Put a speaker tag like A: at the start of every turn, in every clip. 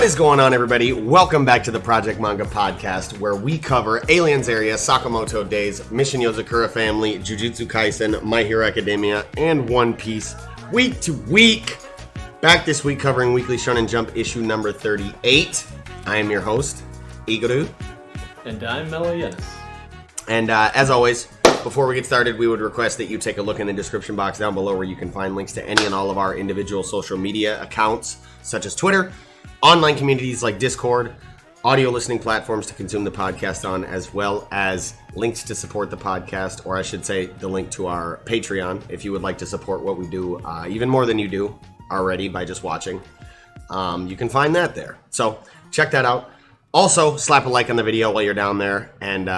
A: is going on, everybody? Welcome back to the Project Manga Podcast, where we cover Aliensarea, Sakamoto Days, Mission Yozakura Family, Jujutsu Kaisen, My Hero Academia, and One Piece, week to week. Back this week covering Weekly Shonen Jump issue number 38. I am your host, Iguru.
B: And I'm Mello Yenis.
A: And as always, before we get started, we would request that you take a look in the description box down below where you can find links to any and all of our individual social media accounts, such as Twitter, online communities like Discord, audio listening platforms to consume the podcast on, as well as links to support the podcast, or I should say the link to our Patreon if you would like to support what we do even more than you do already by just watching. You can find that there. So check that out. Also, slap a like on the video while you're down there, and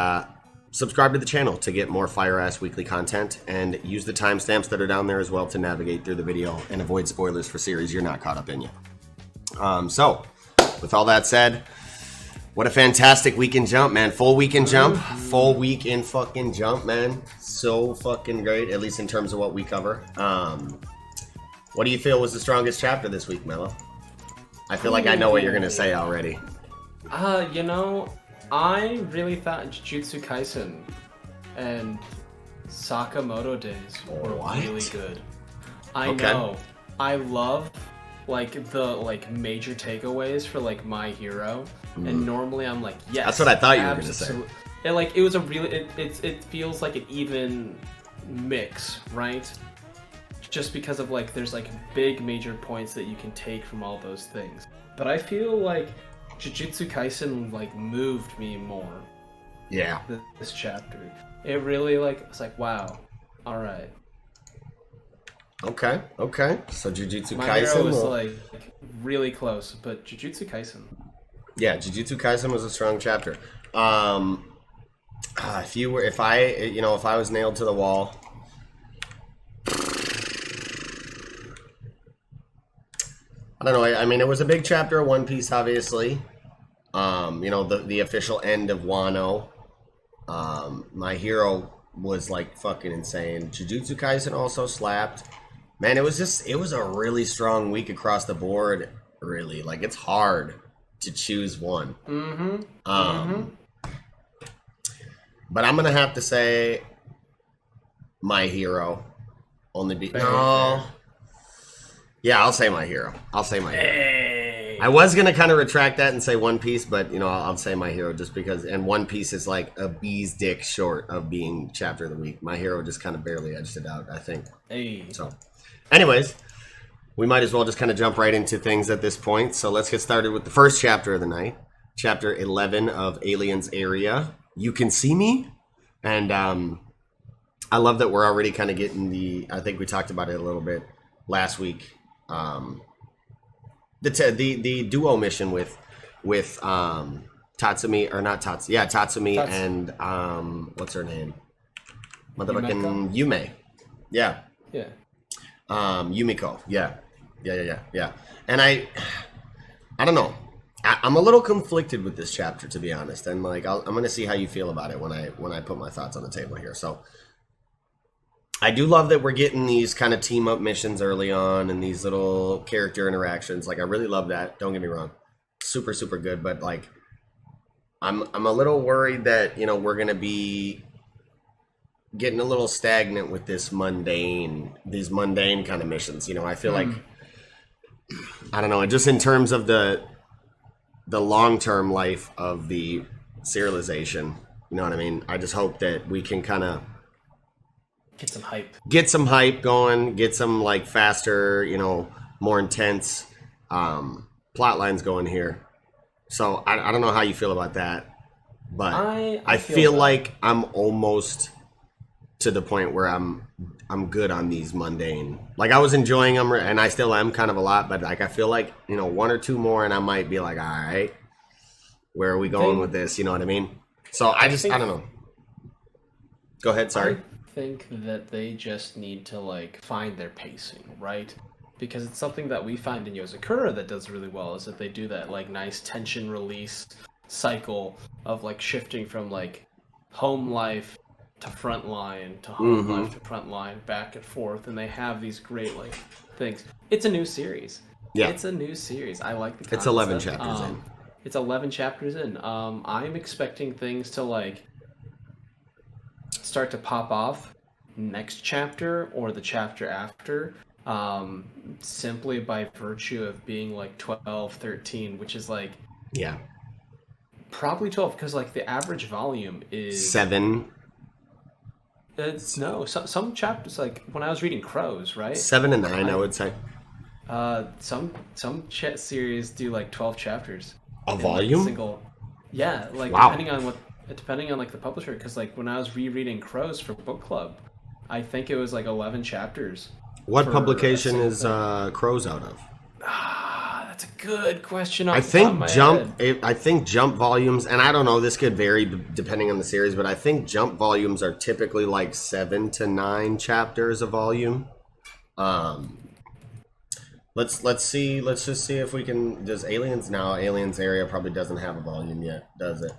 A: subscribe to the channel to get more fire-ass weekly content, and use the timestamps that are down there as well to navigate through the video and avoid spoilers for series you're not caught up in yet. So, with all that said, what a fantastic week in Jump, man. Full week in Jump. Full week in fucking Jump, man. So fucking great, at least in terms of what we cover. What do you feel was the strongest chapter this week, Mello? I feel like I know what you're going to say already.
B: I really thought Jujutsu Kaisen and Sakamoto Days were really good. I know. I love the major takeaways for My Hero, and normally I'm like, yes.
A: That's what I thought you were going to say.
B: It was a really it feels like an even mix, right? Just because of there's big major points that you can take from all those things. But I feel like Jujutsu Kaisen moved me more.
A: Yeah.
B: This chapter. It really it's wow. All right.
A: Okay. So Jujutsu
B: My
A: Kaisen
B: Hero was really close, but Jujutsu Kaisen.
A: Yeah, Jujutsu Kaisen was a strong chapter. If I was nailed to the wall, I don't know. I mean, it was a big chapter of One Piece, obviously. The official end of Wano. My Hero was fucking insane. Jujutsu Kaisen also slapped. Man, it was a really strong week across the board. Really, it's hard to choose one. But I'm gonna have to say My Hero. Yeah, I'll say My Hero.
B: Hey.
A: I was gonna kind of retract that and say One Piece, but I'll say My Hero just because. And One Piece is a bee's dick short of being chapter of the week. My Hero just kind of barely edged it out, I think.
B: Hey.
A: So, anyways, we might as well just kind of jump right into things at this point. So let's get started with the first chapter of the night, chapter 11 of Aliensarea. You Can See Me, and I love that we're already kind of getting I think we talked about it a little bit last week. The duo mission with Tatsumi, or not Tatsumi, yeah, Tatsumi and what's her name? Motherfucking Yume. Yeah.
B: Yeah.
A: Yumiko. Yeah. And I don't know. I'm a little conflicted with this chapter, to be honest, and I'm gonna see how you feel about it when I put my thoughts on the table here. So I do love that we're getting these kind of team up missions early on and these little character interactions. I really love that. Don't get me wrong, super super good. But I'm a little worried that we're gonna be getting a little stagnant with these mundane kind of missions. I feel like, I don't know, just in terms of the long-term life of the serialization, you know what I mean? I just hope that we can kind of get some hype going, get some faster, more intense plot lines going here. So I don't know how you feel about that, but I feel like I'm almost to the point where I'm good on these mundane. I was enjoying them, and I still am kind of a lot, but I feel like one or two more, and I might be all right, where are we going with this? You know what I mean? So I don't know. Go ahead. Sorry.
B: I think that they just need to find their pacing, right? Because it's something that we find in Yozakura that does really well, is that they do that nice tension release cycle of shifting from home life to front line to home life to front line, back and forth, and they have these great things. It's a new series.
A: Yeah.
B: It's a new series. I like the concept.
A: It's 11 chapters in.
B: It's 11 chapters in. I'm expecting things to like start to pop off next chapter or the chapter after, simply by virtue of being like 12, 13, which is like
A: Yeah.
B: probably 12 because like the average volume is
A: 7.
B: No, some chapters, like when I was reading Crows, right?
A: 7 and 9, I would say.
B: Some series do like 12 chapters.
A: A
B: in,
A: volume?
B: Like, single. Yeah, like
A: Wow.
B: depending on like the publisher, because like when I was rereading Crows for book club, I think it was like 11 chapters.
A: What publication is Crows out of?
B: That's a good question.
A: I think Jump volumes, and I don't know, this could vary depending on the series, but I think Jump volumes are typically like 7 to 9 chapters a volume. Let's just see if we can. Does aliensarea probably doesn't have a volume yet, does it?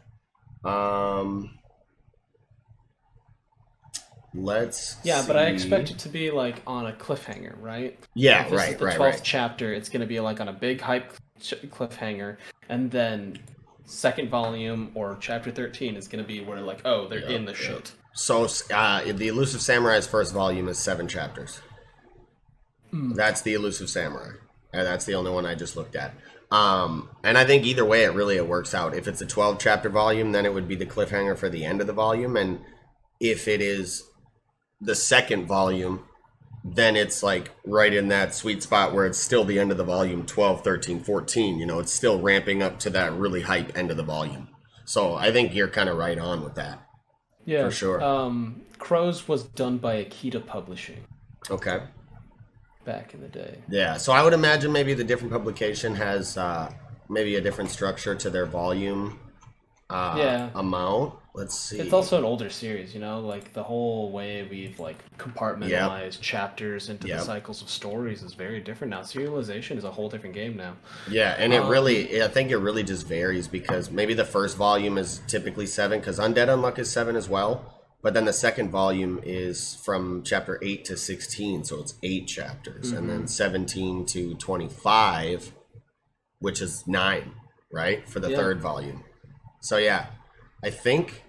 A: Let's see.
B: But I expect it to be like on a cliffhanger, right?
A: Yeah,
B: if this
A: right,
B: is the
A: right,
B: 12th
A: right.
B: chapter, it's going to be like on a big hype cliffhanger, and then second volume or chapter 13 is going to be where like, oh, they're in the shit.
A: So the Elusive Samurai's first volume is 7 chapters. That's the Elusive Samurai, and that's the only one I just looked at. And I think either way, it works out. If it's a 12 chapter volume, then it would be the cliffhanger for the end of the volume, and if it is the second volume, then it's like right in that sweet spot where it's still the end of the volume, 12, 13, 14. You know, it's still ramping up to that really hype end of the volume. So I think you're kind of right on with that.
B: Yeah,
A: for sure.
B: Crows was done by Akita Publishing.
A: Okay.
B: Back in the day.
A: Yeah, so I would imagine maybe the different publication has maybe a different structure to their volume amount. Let's see.
B: It's also an older series, you know, like the whole way we've like compartmentalized chapters into the cycles of stories is very different now. Serialization is a whole different game now. Yeah, and
A: I think it really just varies because maybe the first volume is typically 7 because Undead Unluck is 7 as well. But then the second volume is from chapter 8 to 16, so it's 8 chapters. And then 17 to 25, which is 9, right? For the third volume. So yeah, I think...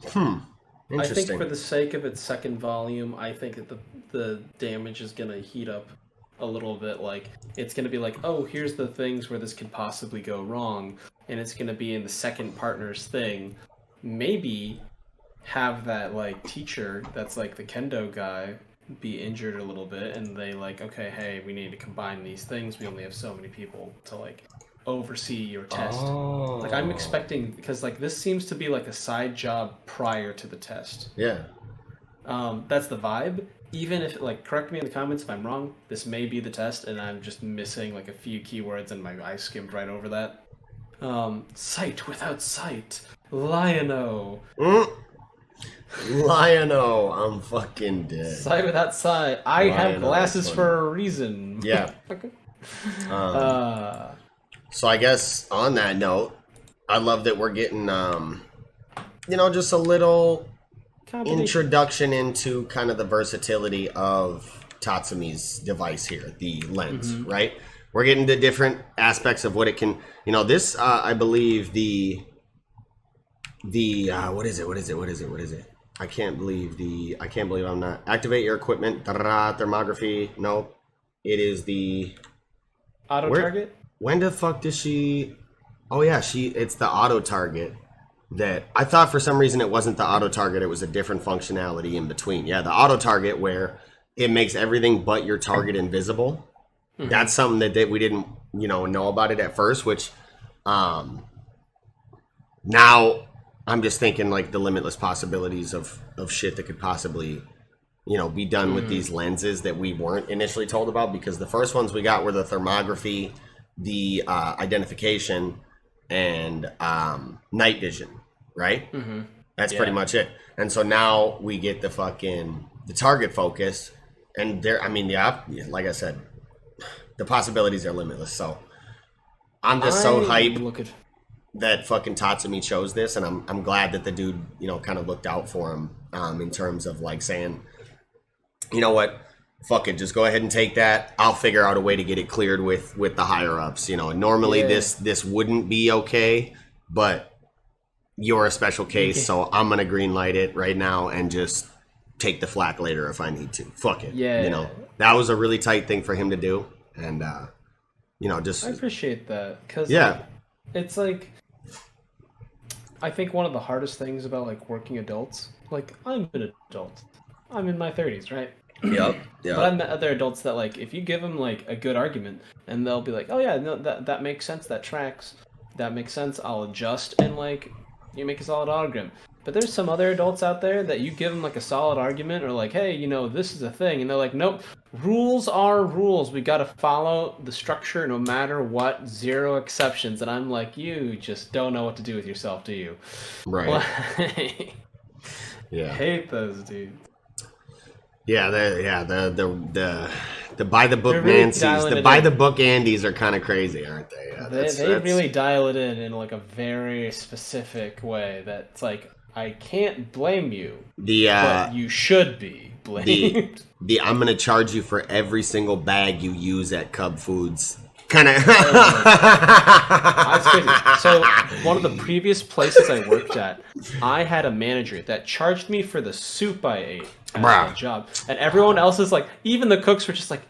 A: interesting.
B: I think for the sake of its second volume, I think that the damage is going to heat up a little bit. Like, it's going to be like, oh, here's the things where this could possibly go wrong. And it's going to be in the second partner's thing. Maybe... have that like teacher that's like the kendo guy be injured a little bit and they like, okay, hey, we need to combine these things, we only have so many people to like oversee your test. Like I'm expecting, because like this seems to be like a side job prior to the test. That's the vibe. Even if, like, correct me in the comments if I'm wrong, this may be the test and I'm just missing like a few keywords and I skimmed right over that. Sight without sight, Lion-O.
A: Lion-O, I'm fucking dead.
B: Sight without sight. I have glasses for a reason.
A: Yeah. So I guess on that note, I love that we're getting, just a little introduction into kind of the versatility of Tatsumi's device here, the lens, right? We're getting to different aspects of what it can, this, I believe what is it? I can't believe I'm not. Activate your equipment. Thermography. Nope. It is the
B: auto target.
A: When the fuck does she? Oh yeah, it's the auto target. That I thought for some reason it wasn't the auto target. It was a different functionality in between. Yeah, the auto target where it makes everything but your target invisible. That's something that we didn't know about it at first. Which now. I'm just thinking like the limitless possibilities of shit that could possibly, be done with these lenses that we weren't initially told about, because the first ones we got were the thermography, the identification, and night vision, right? That's pretty much it. And so now we get the target focus, and like I said, the possibilities are limitless. So I'm just so hyped that fucking Tatsumi chose this, and I'm glad that the dude, kind of looked out for him in terms of like saying, you know what, fuck it, just go ahead and take that. I'll figure out a way to get it cleared with the higher ups. You know, normally this wouldn't be okay, but you're a special case, so I'm gonna green light it right now and just take the flack later if I need to. Fuck it.
B: Yeah.
A: You know, that was a really tight thing for him to do, and you know, just
B: I appreciate that because it's like I think one of the hardest things about like working adults, like I'm an adult, I'm in my 30s, right?
A: Yep.
B: But I've met other adults that like if you give them like a good argument and they'll be like, oh yeah, no, that makes sense, that tracks, that makes sense, I'll adjust, and like you make a solid argument. But there's some other adults out there that you give them like a solid argument or like, hey, you know, this is a thing, and they're like, nope, rules are rules, we gotta follow the structure no matter what, zero exceptions. And I'm like, you just don't know what to do with yourself, do you?
A: Right.
B: Yeah. Hate those dudes.
A: Yeah, the by the book
B: They're really
A: Nancy's, the by the book Andys are kind of crazy, aren't they? Yeah,
B: they really dial it in like a very specific way. That's like, I can't blame you, but you should be blamed.
A: The I'm gonna charge you for every single bag you use at Cub Foods. Kind of.
B: That's crazy. So one of the previous places I worked at, I had a manager that charged me for the soup I ate at my job, and everyone else is like, even the cooks were just like,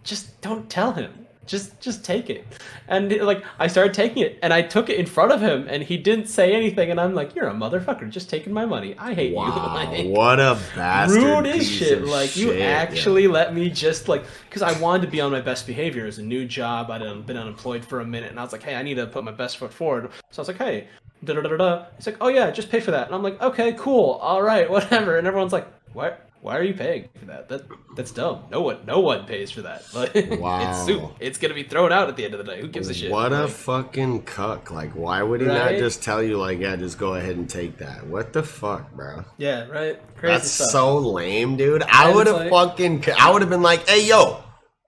B: just don't tell him. Just take it. And like I started taking it, and I took it in front of him, and he didn't say anything, and I'm like, you're a motherfucker, just taking my money. I hate you. Like,
A: what a bastard.
B: Rude as shit. Like you actually let me just like, because I wanted to be on my best behavior. It was a new job. I'd been unemployed for a minute, and I was like, hey, I need to put my best foot forward. So I was like, hey, da-da-da-da. He's like, oh yeah, just pay for that. And I'm like, okay, cool, all right, whatever. And everyone's like, what? Why are you paying for that? That's dumb. No one pays for that. Like, it's soup. It's gonna be thrown out at the end of the day. Who gives a shit?
A: What a fucking cuck. Like, why would he not just tell you, like, yeah, just go ahead and take that? What the fuck, bro?
B: Yeah, right. Crazy
A: That's
B: stuff.
A: so lame, dude. I would have been like, hey, yo,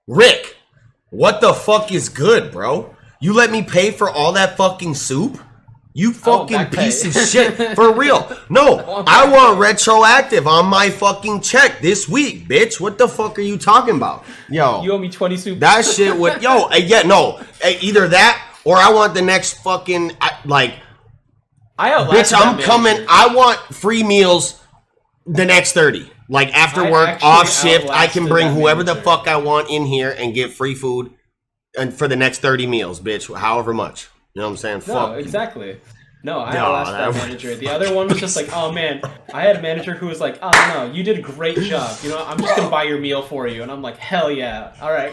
A: Rick, what the fuck is good, bro? You let me pay for all that fucking soup? You fucking piece of shit. For real. No, I want retroactive on my fucking check this week, bitch. What the fuck are you talking about? Yo.
B: You owe me 20 soup.
A: That shit would, either that or I want the next fucking, bitch, I'm coming. I want free meals the next 30. Like, after work, off shift, I can bring whoever the fuck I want in here and get free food and for the next 30 meals, bitch, however much. You know what I'm saying?
B: No, exactly. No, I asked that manager. The other one was just like, oh man, I had a manager who was like, oh no, you did a great job. You know, I'm just gonna buy your meal for you. And I'm like, hell yeah. All right,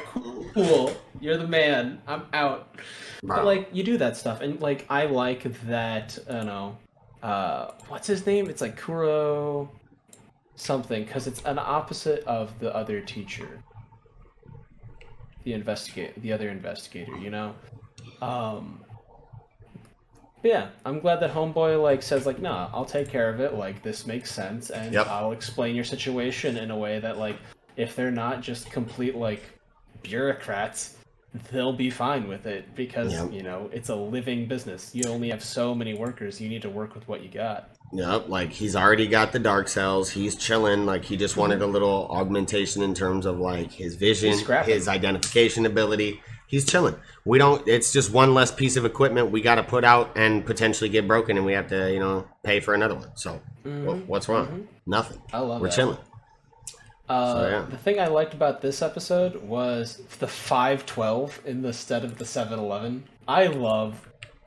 B: cool. You're the man. I'm out. Bro. But like, you do that stuff, and like, I like that. I don't know. What's his name? It's like Kuro something, because it's an opposite of the other teacher. The other investigator. You know. But yeah, I'm glad that Homeboy like says like, nah, I'll take care of it. Like, this makes sense, and I'll explain your situation in a way that like, if they're not just complete like bureaucrats, they'll be fine with it because you know it's a living business. You only have so many workers. You need to work with what you got.
A: Yep, like he's already got the dark cells. He's chilling. Like he just wanted a little augmentation in terms of like his vision, his identification ability. He's chilling. It's just one less piece of equipment we got to put out and potentially get broken, and we have to, you know, pay for another one. So what's wrong? Nothing.
B: I love
A: We're chilling.
B: The thing I liked about this episode was the 512 instead of the 7-Eleven. I love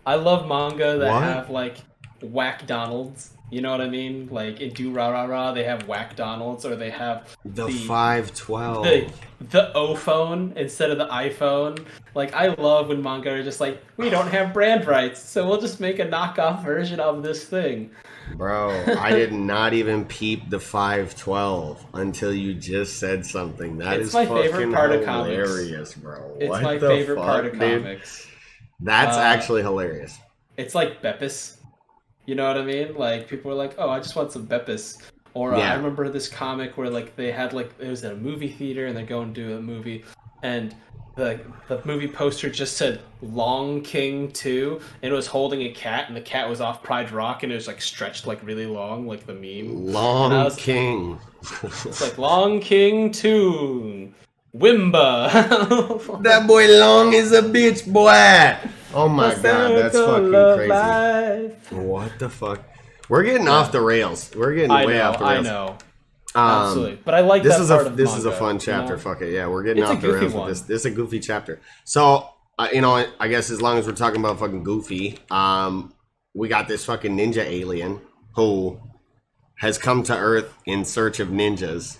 B: manga that have like whack Donalds. You know what I mean? Like in Do Ra Ra Ra, they have whack Donalds, or they have
A: the 512.
B: The O phone instead of the iPhone. Like, I love when manga are just like, we don't have brand rights, so we'll just make a knockoff version of this thing.
A: Bro, I did not even peep the 512 until you just said something. It's my favorite part of comics. Hilarious, bro.
B: It's my favorite part of comics.
A: That's actually hilarious.
B: It's like Beppis. You know what I mean? Like, people were like, oh, I just want some Beppis. Or I remember this comic where, like, they had, like, it was at a movie theater, and they go and do a movie, and the movie poster just said Long King 2, and it was holding a cat, and the cat was off Pride Rock, and it was like stretched like really long, like the meme.
A: Long King.
B: It's like Long King 2, Wimba.
A: That boy Long is a bitch, boy. Oh my god, that's fucking crazy.
B: Life.
A: What the fuck? We're getting off the rails. We're getting way off the rails.
B: I know. Absolutely, but I like
A: this
B: that
A: is
B: part
A: a
B: of
A: this
B: manga,
A: is a fun chapter. Fuck it, yeah, we're getting
B: It's a
A: off the
B: goofy
A: rails
B: one.
A: with this. This is a goofy chapter. So I guess as long as we're talking about fucking goofy, we got this fucking ninja alien who has come to Earth in search of ninjas,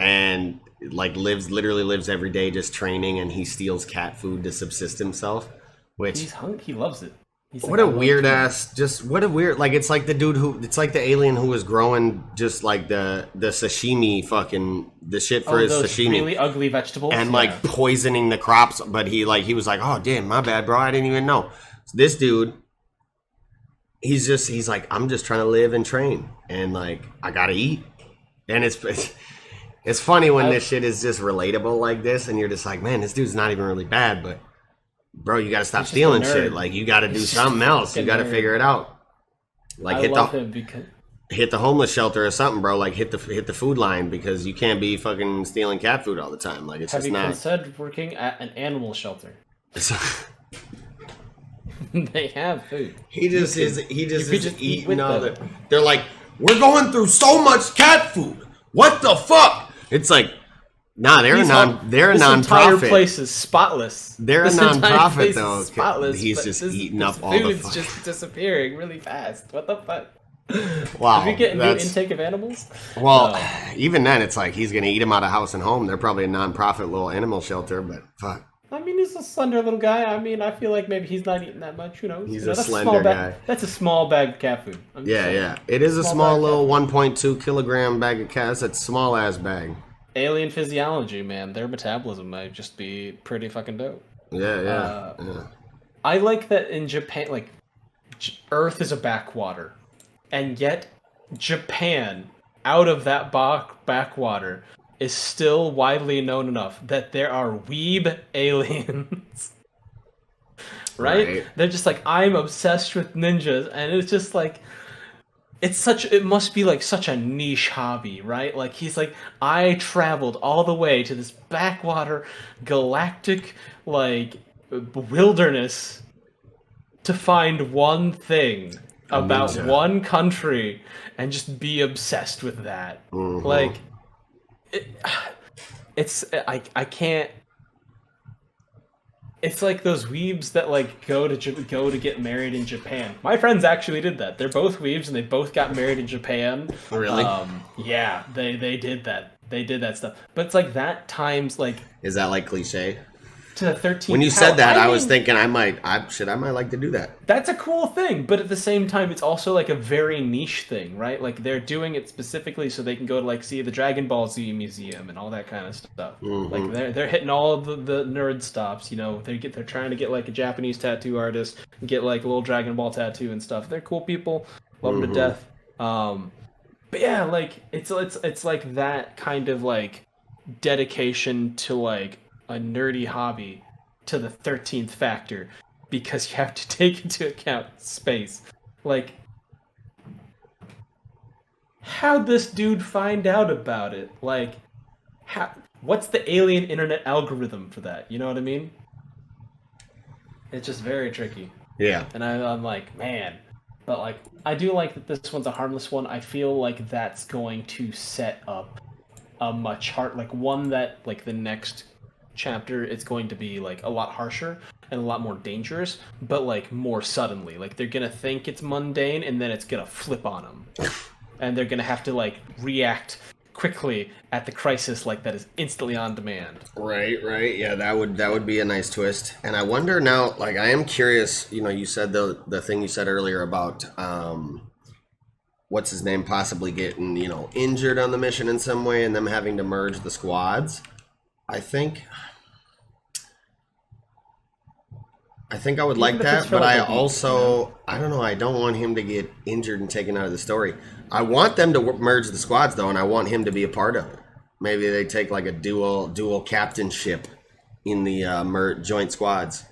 A: and like literally lives every day just training, and he steals cat food to subsist himself. Which
B: he loves it. He's
A: what
B: like,
A: a weird ass, like it's like the dude it's like the alien who was growing just like the sashimi fucking, the shit for his
B: those
A: sashimi.
B: really ugly vegetables.
A: And like poisoning the crops, but he was like, oh damn, my bad, bro, I didn't even know. So this dude, he's like, I'm just trying to live and train, and like I gotta eat. And it's funny when this shit is just relatable like this, and you're just like, man, this dude's not even really bad, but bro, you gotta stop stealing shit. Like, you gotta do something else. You gotta figure it out. Like, hit the homeless shelter or something, bro. Like, hit the food line, because you can't be fucking stealing cat food all the time. Like, it's just not.
B: Have you considered working at an animal shelter? They have food.
A: He just is eating all the. They're like, we're going through so much cat food. What the fuck? It's like, nah, they're a nonprofit.
B: This entire place is spotless.
A: They're a nonprofit though.
B: Spotless,
A: he's just eating up all the food.
B: Food's just disappearing really fast. What the fuck?
A: Wow.
B: Did we get a new intake of animals?
A: Well, even then, it's like he's gonna eat them out of house and home. They're probably a nonprofit little animal shelter, but fuck.
B: I mean, he's a slender little guy. I mean, I feel like maybe he's not eating that much. Who knows?
A: He's a slender guy.
B: That's a small bag of cat food.
A: Yeah. It is a small little 1.2 kilogram bag of cat. That's a small ass bag.
B: Alien physiology, man. Their metabolism might just be pretty fucking dope.
A: Yeah.
B: I like that in Japan, like, Earth is a backwater, and yet Japan, out of that backwater, is still widely known enough that there are weeb aliens. Right? They're just like, I'm obsessed with ninjas, and it's just like, it must be like such a niche hobby, right? Like, he's like, I traveled all the way to this backwater galactic like wilderness to find one thing about one country and just be obsessed with that.
A: Mm-hmm.
B: Like, I can't. It's like those weebs that like go to get married in Japan. My friends actually did that. They're both weebs and they both got married in Japan.
A: Really?
B: Yeah, they did that. They did that stuff. But it's like that times like.
A: Is that like cliche?
B: To the 13th.
A: When you said that, I was thinking I might like to do that.
B: That's a cool thing, but at the same time, it's also like a very niche thing, right? Like, they're doing it specifically so they can go to like see the Dragon Ball Z museum and all that kind of stuff.
A: Mm-hmm.
B: Like, they're hitting all of the nerd stops, you know. They're trying to get like a Japanese tattoo artist and get like a little Dragon Ball tattoo and stuff. They're cool people, love them to death. But yeah, like it's like that kind of like dedication to like a nerdy hobby to the 13th factor, because you have to take into account space. Like, how'd this dude find out about it? Like, what's the alien internet algorithm for that? You know what I mean? It's just very tricky.
A: Yeah.
B: And I'm like, man. But like, I do like that this one's a harmless one. I feel like that's going to set up a much like one that like the next chapter it's going to be like a lot harsher and a lot more dangerous, but like more suddenly. Like, they're gonna think it's mundane and then it's gonna flip on them, and they're gonna have to like react quickly at the crisis like that is instantly on demand.
A: Right. Yeah, that would be a nice twist. And I wonder now, like, I am curious. You know, you said the thing you said earlier about what's his name possibly getting injured on the mission in some way, and them having to merge the squads. I think I would like that, but I also, I don't know, I don't want him to get injured and taken out of the story. I want them to merge the squads, though, and I want him to be a part of it. Maybe they take like a dual captainship in the joint squads.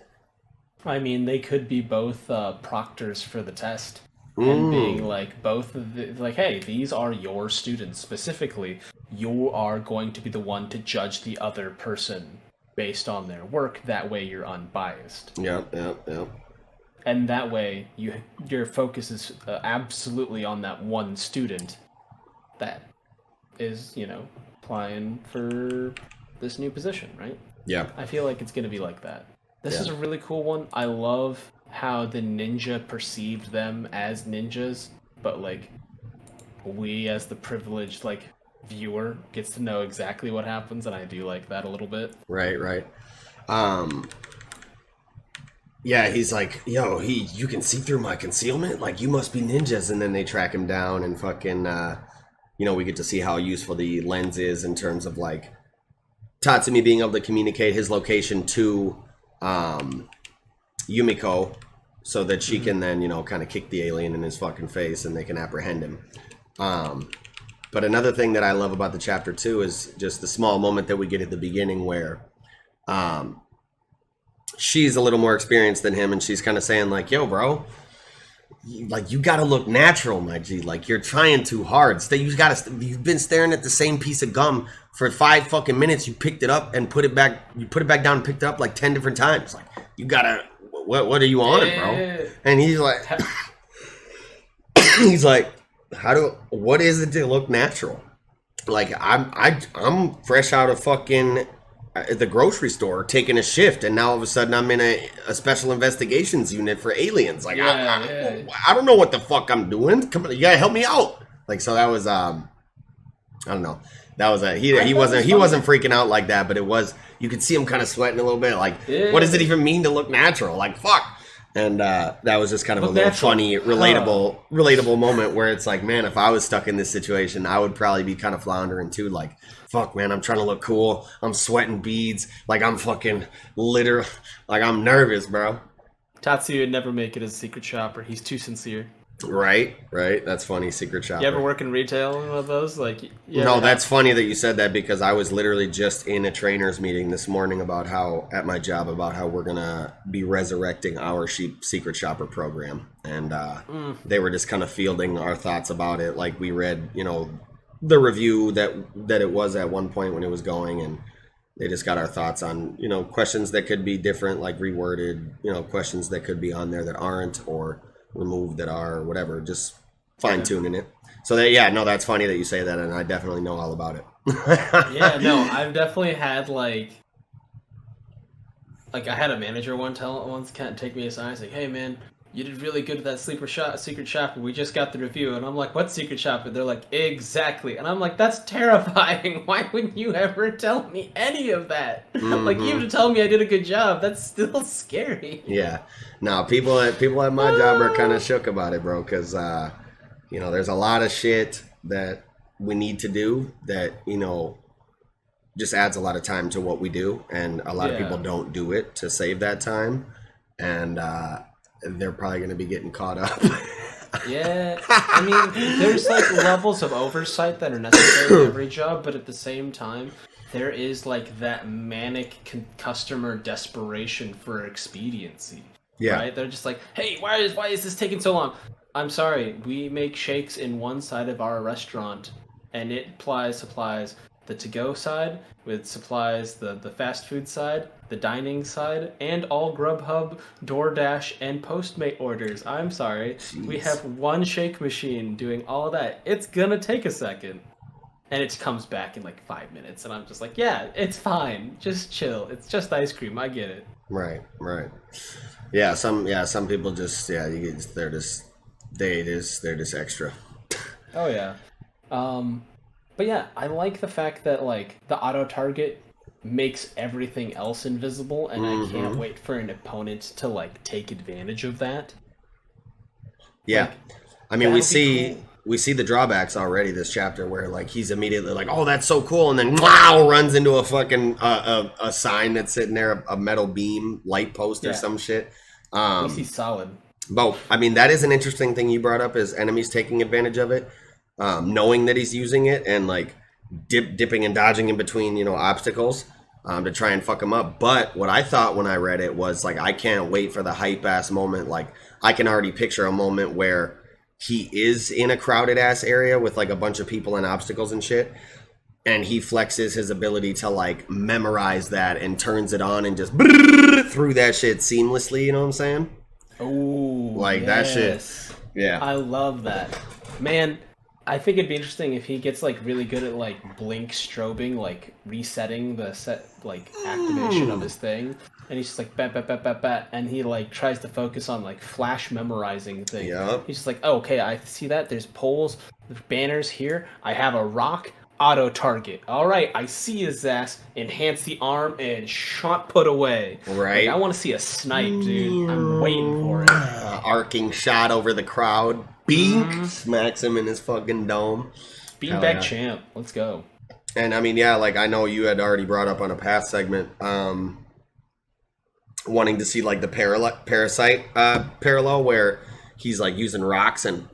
B: I mean, they could be both proctors for the test. And being like both of the, like, hey, these are your students specifically. You are going to be the one to judge the other person based on their work. That way, you're unbiased.
A: Yep.
B: And that way, your focus is absolutely on that one student that is, applying for this new position, right?
A: Yeah.
B: I feel like it's going to be like that. This is a really cool one. I love how the ninja perceived them as ninjas, but like we as the privileged viewer gets to know exactly what happens, and I do like that a little bit.
A: Right. Yeah, he's like, yo, you can see through my concealment? Like, you must be ninjas. And then they track him down and fucking, we get to see how useful the lens is in terms of like Tatsumi being able to communicate his location to Yumiko so that she can then, kind of kick the alien in his fucking face and they can apprehend him. But another thing that I love about the chapter too is just the small moment that we get at the beginning where she's a little more experienced than him and she's kind of saying like, yo, bro, you gotta look natural, my G. Like, you're trying too hard. You've been staring at the same piece of gum for 5 fucking minutes. You picked it up and put it back. You put it back down and picked it up like 10 different times. Like, you gotta. What are you on, bro? And he's like, what is it to look natural? Like, I'm fresh out of fucking the grocery store taking a shift, and now all of a sudden I'm in a special investigations unit for aliens. Like, I don't know what the fuck I'm doing. Come on, you gotta help me out. Like, so that was I don't know. That was he wasn't freaking out like that, but it was, you could see him kind of sweating a little bit. Like, what does it even mean to look natural? Like, fuck. And that was just kind of a little funny, relatable moment where it's like, man, if I was stuck in this situation, I would probably be kind of floundering too. Like, fuck, man, I'm trying to look cool. I'm sweating beads. Like, I'm fucking literal. Like, I'm nervous, bro.
B: Tatsuya would never make it as a secret shopper. He's too sincere.
A: Right. That's funny. Secret shopper.
B: You ever work in retail and one of those?
A: No, that's funny that you said that because I was literally just in a trainers meeting this morning at my job about how we're gonna be resurrecting our secret shopper program, and they were just kind of fielding our thoughts about it. Like, we read, the review that it was at one point when it was going, and they just got our thoughts on, questions that could be different, like reworded, questions that could be on there that aren't, or removed that are, whatever, just fine-tuning it. So that's funny that you say that, and I definitely know all about it.
B: I've definitely had like I had a manager once take me aside. He's like, hey man, you did really good at that secret shopper. We just got the review. And I'm like, what secret shopper? They're like, exactly. And I'm like, that's terrifying. Why wouldn't you ever tell me any of that? Like, even to tell me I did a good job, that's still scary.
A: Yeah. No, people at my job are kind of shook about it, bro, because, there's a lot of shit that we need to do that, just adds a lot of time to what we do. And a lot of people don't do it to save that time. And they're probably going to be getting caught up.
B: Yeah. I mean, there's levels of oversight that are necessary in every job, but at the same time, there is that manic customer desperation for expediency. Yeah. Right? They're just like, hey, why is this taking so long? I'm sorry, we make shakes in one side of our restaurant, and it supplies the to-go side with supplies the fast food side, the dining side, and all Grubhub, DoorDash, and Postmate orders. I'm sorry. Jeez. We have one shake machine doing all of that. It's gonna take a second. And it comes back in 5 minutes, and I'm just like, yeah, it's fine. Just chill. It's just ice cream. I get it.
A: Right. Yeah, some people just they're just extra.
B: Oh yeah. But yeah, I like the fact that the auto target makes everything else invisible, and I can't wait for an opponent to take advantage of that.
A: Yeah, I mean, we see the drawbacks already this chapter where he's immediately oh, that's so cool, and then wow, runs into a fucking a sign that's sitting there, a metal beam light post or some shit.
B: He's solid.
A: But I mean, that is an interesting thing you brought up, is enemies taking advantage of it. Knowing that he's using it and dipping and dodging in between, obstacles. to try and fuck him up. But what I thought when I read it was like, I can't wait for the hype ass moment. Like, I can already picture a moment where he is in a crowded ass area with like a bunch of people and obstacles and shit, and he flexes his ability to like memorize that and turns it on and just through that shit seamlessly. You know what I'm saying?
B: Oh,
A: like
B: yes.
A: that shit. Yeah,
B: I love that, man. I think it'd be interesting if he gets like really good at like blink strobing, like resetting the set like activation of his thing, and he's just like bat bat bat bat bat, and he like tries to focus on like flash memorizing things.
A: Yep.
B: He's just like, oh, okay, I see that. There's poles, there's banners here. I have a rock. Auto target. All right, I see his ass. Enhance the arm and shot put away.
A: Right.
B: Like, I want to see a snipe, dude. I'm waiting for it.
A: Arcing shot over the crowd. Bink smacks him in his fucking dome.
B: Beanbag champ. Let's go.
A: And I mean, yeah, like I know you had already brought up on a past segment, wanting to see like the parasite parallel where he's like using rocks and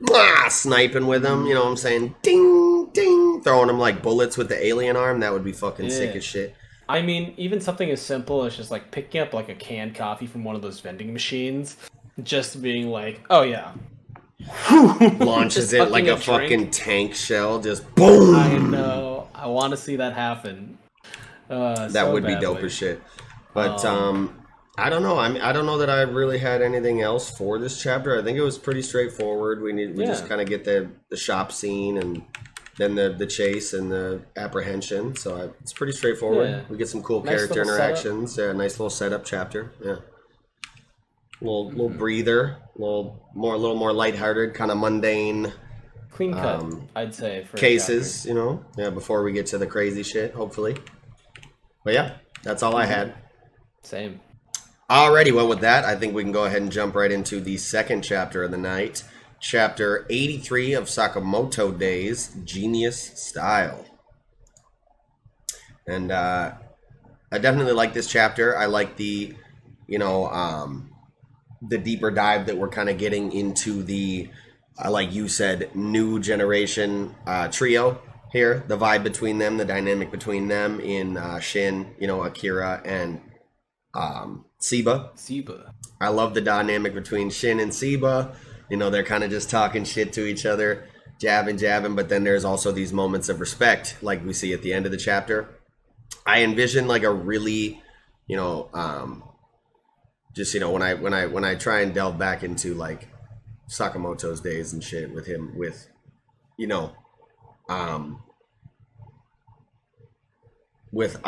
A: sniping with them. You know what I'm saying? Ding, ding, throwing him like bullets with the alien arm. That would be fucking sick as shit.
B: I mean, even something as simple as just like picking up like a canned coffee from one of those vending machines, just being like, oh yeah.
A: Launches it like a fucking tank shell, just boom.
B: I know. I want to see that happen.
A: That would be dope as shit. But I don't know. I don't know that I really had anything else for this chapter. I think it was pretty straightforward. We just kind of get the shop scene and then the chase and the apprehension. So it's pretty straightforward. Yeah. We get some cool character interactions. Yeah, nice little setup chapter. Yeah. Little breather, a little more lighthearted, kind of mundane,
B: clean cut. I'd say for
A: cases, you know, before we get to the crazy shit, hopefully. But yeah, that's all I had.
B: Same.
A: Alrighty, well with that, I think we can go ahead and jump right into the second chapter of the night, chapter 83 of Sakamoto Days, Genius Style. And I definitely like this chapter. I like the, the deeper dive that we're kind of getting into the, like you said, new generation trio here. The vibe between them, the dynamic between them in Shin, Akira, and Seba. I love the dynamic between Shin and Seba. They're kind of just talking shit to each other, jabbing, but then there's also these moments of respect, like we see at the end of the chapter. I envision like a really, just when I try and delve back into like Sakamoto's days and shit with him, with with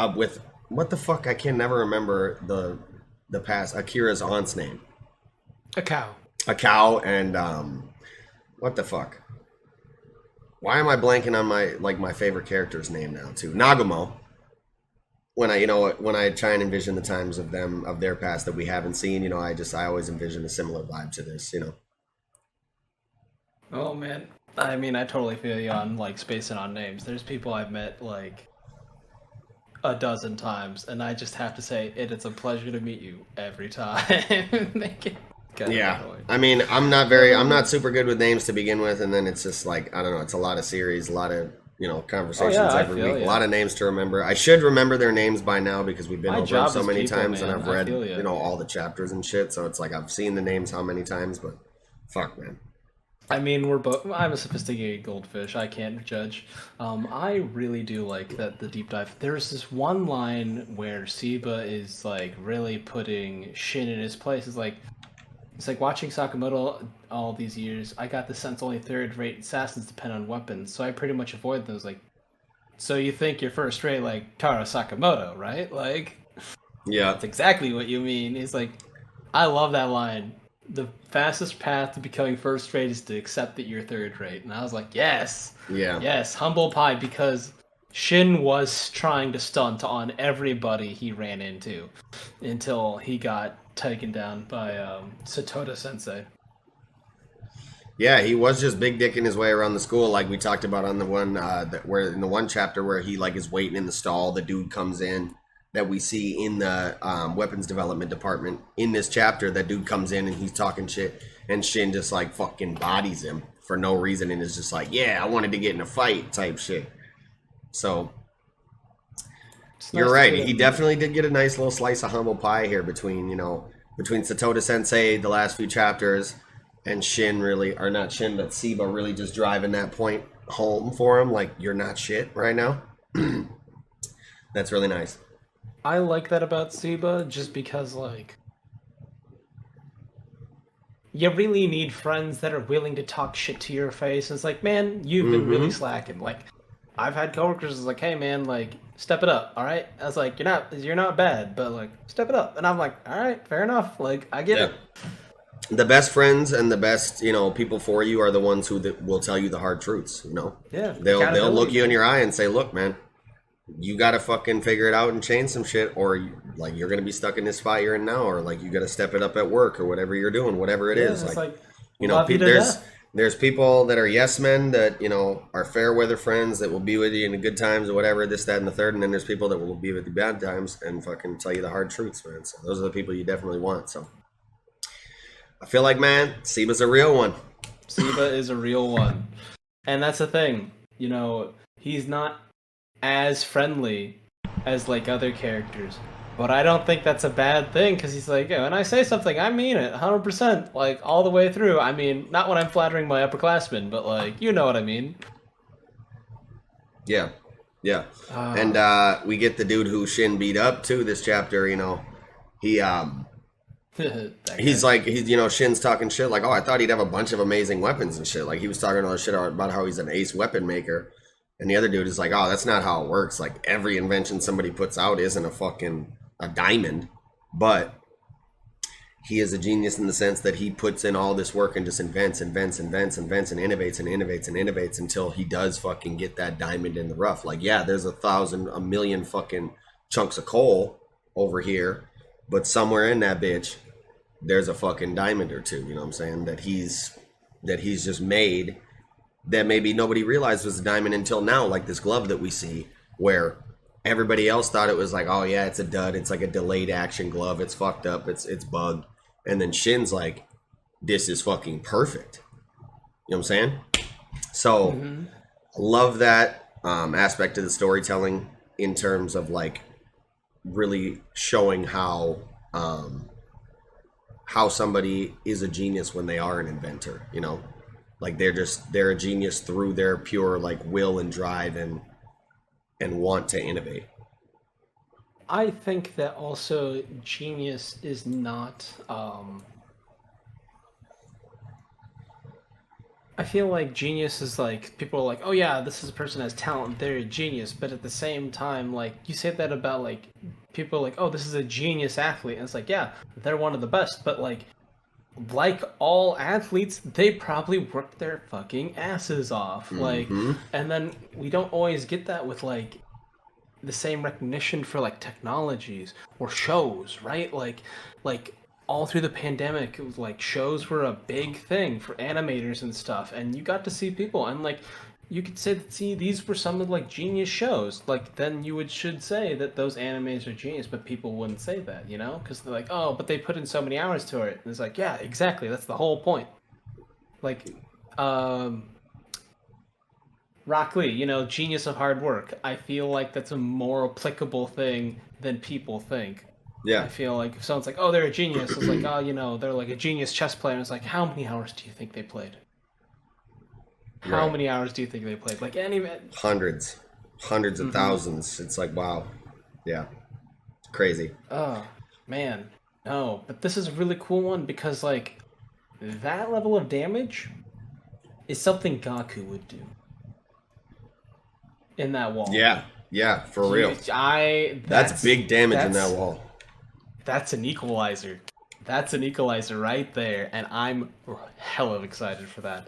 A: what the fuck, I can never remember the past Akira's aunt's name.
B: A
A: cow and what the fuck? Why am I blanking on my favorite character's name now too? Nagumo. When I try and envision the times of their past that we haven't seen, I always envision a similar vibe to this,
B: Oh man, I mean, I totally feel you on like spacing on names. There's people I've met like a dozen times, and I just have to say it's a pleasure to meet you every time.
A: Yeah, I mean, I'm not super good with names to begin with, and then it's just like, I don't know, it's a lot of series, a lot of conversations every week, a lot of names to remember. I should remember their names by now because we've been over them so many times, man. And I've read all the chapters and shit, so it's like I've seen the names how many times, but fuck, man.
B: I mean, I'm a sophisticated goldfish. I can't judge. I really do like that the deep dive. There's this one line where Seba is like really putting Shin in his place. It's like watching Sakamoto all these years. I got the sense only third-rate assassins depend on weapons, so I pretty much avoid those. Like, so you think you're first-rate like Taro Sakamoto, right? Like,
A: yeah,
B: that's exactly what you mean. He's like, I love that line. The fastest path to becoming first-rate is to accept that you're third-rate. And I was like, yes.
A: Yeah.
B: Yes, humble pie, because Shin was trying to stunt on everybody he ran into until he got taken down by Satoda Sensei.
A: Yeah, he was just big dicking his way around the school, like we talked about on the one where in the one chapter where he like is waiting in the stall. The dude comes in that we see in the weapons development department in this chapter. That dude comes in and he's talking shit, and Shin just like fucking bodies him for no reason, and is just like, yeah, I wanted to get in a fight type shit. So
B: It's
A: You're
B: nice to
A: right.
B: get
A: He
B: him-
A: definitely did get a nice little slice of humble pie here between, between Satoda Sensei the last few chapters and Shin really, or not Shin, but Seba really just driving that point home for him. Like, you're not shit right now. That's really nice.
B: I like that about Seba just because, like, you really need friends that are willing to talk shit to your face. It's like, man, you've been really slacking. Like, I've had coworkers that's like, hey, man, like, step it up, all right? I was like, you're not bad, but like, step it up. And I'm like, all right, fair enough. Like, I get it.
A: The best friends and the best, people for you are the ones who will tell you the hard truths.
B: Yeah,
A: They'll look you in
B: man.
A: your eye and say, "Look, man, you got to fucking figure it out and change some shit, or like you're gonna be stuck in this spot you're in now, or like you got to step it up at work or whatever you're doing, whatever it is."
B: It's like
A: Like,
B: love you to death.
A: there's people that are yes men that are fair weather friends that will be with you in the good times or whatever, this, that, and the third, and then there's people that will be with you bad times and fucking tell you the hard truths, man. So those are the people you definitely want. So I feel like, man, Seba's a real one.
B: Seba is a real one. And that's the thing. He's not as friendly as like other characters. But I don't think that's a bad thing because he's like, when I say something, I mean it 100%, like all the way through. I mean, not when I'm flattering my upperclassmen, but like, you know what I mean.
A: Yeah. And we get the dude who Shin beat up too this chapter, he he's like, Shin's talking shit like, oh, I thought he'd have a bunch of amazing weapons and shit. Like, he was talking all this shit about how he's an ace weapon maker. And the other dude is like, oh, that's not how it works. Like, every invention somebody puts out isn't a diamond. But he is a genius in the sense that he puts in all this work and just invents and innovates until he does fucking get that diamond in the rough. Like, yeah, there's a million fucking chunks of coal over here. But somewhere in that bitch, there's a fucking diamond or two, you know what I'm saying? That he's just made that maybe nobody realized was a diamond until now, like this glove that we see, where everybody else thought it was like, oh yeah, it's a dud, it's like a delayed action glove, it's fucked up, it's bugged. And then Shin's like, this is fucking perfect. You know what I'm saying? So I love that aspect of the storytelling in terms of like really showing how somebody is a genius when they are an inventor, like they're a genius through their pure like will and drive and want to innovate.
B: I think that also genius is not I feel like genius is like, people are like, oh yeah, this is a person has talent, they're a genius, but at the same time, like, you say that about like people like, oh, this is a genius athlete, and it's like, yeah, they're one of the best, but like all athletes, they probably work their fucking asses off. Like, and then we don't always get that with like the same recognition for like technologies or shows, right? Like all through the pandemic, it was like shows were a big thing for animators and stuff, and you got to see people, and like you could say that, see, these were some of like genius shows. Like, then you should say that those animators are genius, but people wouldn't say that, because they're like, oh, but they put in so many hours to it. And it's like, yeah, exactly, that's the whole point. Like, Rock Lee, genius of hard work. I feel like that's a more applicable thing than people think.
A: Yeah.
B: I feel like if someone's like, oh, they're a genius, it's like, oh, they're like a genius chess player. And it's like, how many hours do you think they played? How many hours do you think they played? Like,
A: hundreds of thousands. It's like, wow. Yeah. It's crazy.
B: Oh, man. No, but this is a really cool one because, like, that level of damage is something Gaku would do in that wall.
A: Yeah, for real. That's big damage in that wall.
B: That's an equalizer. That's an equalizer right there, and I'm hella excited for that.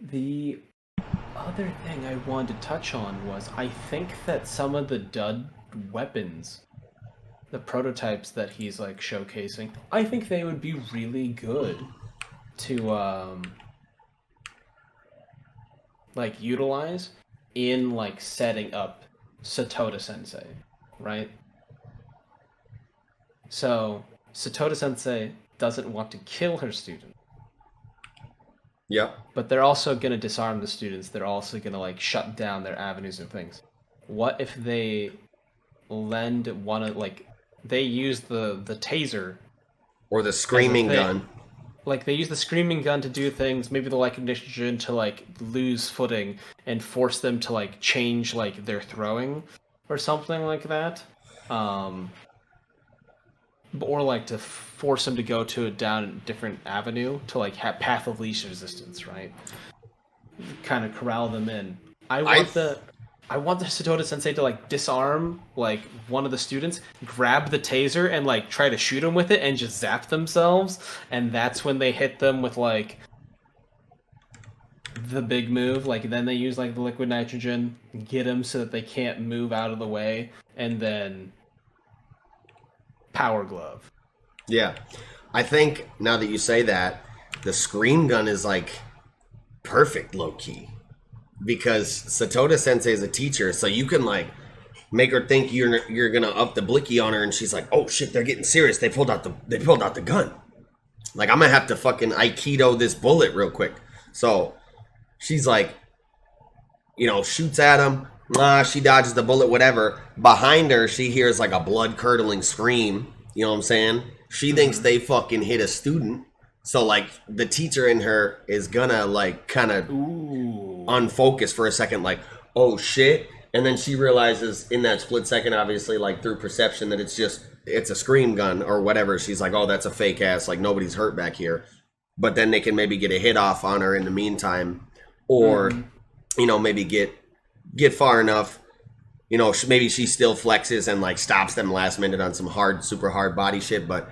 B: The other thing I wanted to touch on was, I think that some of the dud weapons, the prototypes that he's like showcasing, I think they would be really good to like utilize in like setting up Satoda Sensei, right? So Satoda Sensei doesn't want to kill her student.
A: Yep.
B: But they're also going to disarm the students. They're also going to like shut down their avenues and things. what if they lend one of, like, they use the taser
A: or the screaming gun.
B: Like, they use the screaming gun to do things, maybe the light condition to, like, lose footing and force them to, like, change, like, their throwing or something like that. Or, like, to force them to go to down a different avenue to, like, have path of least resistance, right? Kind of corral them in. I want the Satoda Sensei to, like, disarm, like, one of the students, grab the taser, and, like, try to shoot him with it, and just zap themselves, and that's when they hit them with, like, the big move. Like, then they use, like, the liquid nitrogen, get them so that they can't move out of the way, and then power glove.
A: Yeah. I think, now that you say that, the scream gun is, like, perfect, low-key. Because Satoda Sensei is a teacher, so you can, like, make her think you're gonna up the blicky on her, and she's like, "Oh shit, they're getting serious. They pulled out the gun. Like, I'm gonna have to fucking Aikido this bullet real quick." So she's like, shoots at him. She dodges the bullet, whatever. Behind her, she hears like a blood curdling scream. You know what I'm saying? She thinks they fucking hit a student. So, like, the teacher in her is gonna, like, kind of unfocus for a second, like, oh, shit. And then she realizes in that split second, obviously, like, through perception, that it's a scream gun or whatever. She's like, oh, that's a fake ass. Like, nobody's hurt back here. But then they can maybe get a hit off on her in the meantime. Or, maybe get far enough. Maybe she still flexes and, like, stops them last minute on some super hard body shit, but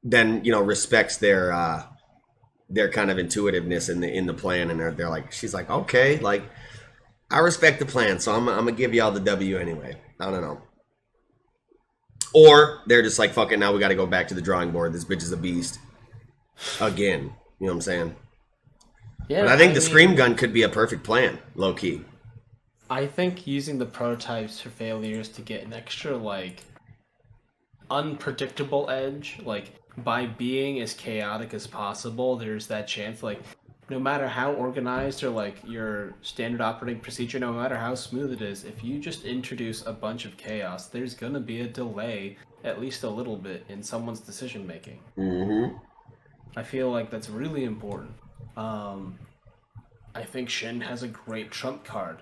A: then respects their kind of intuitiveness in the plan, and they're like, she's like, okay, like, I respect the plan, so I'm gonna give y'all the W anyway. I don't know. Or they're just like, fuck it, now we got to go back to the drawing board. This bitch is a beast again. You know what I'm saying? Yeah. But I think the scream gun could be a perfect plan, low key.
B: I think using the prototypes for failures to get an extra, like, unpredictable edge, like, by being as chaotic as possible, there's that chance, like, no matter how organized or, like, your standard operating procedure, no matter how smooth it is, if you just introduce a bunch of chaos, there's gonna be a delay, at least a little bit, in someone's decision making.
A: Mm-hmm.
B: I feel like that's really important. I think Shin has a great trump card.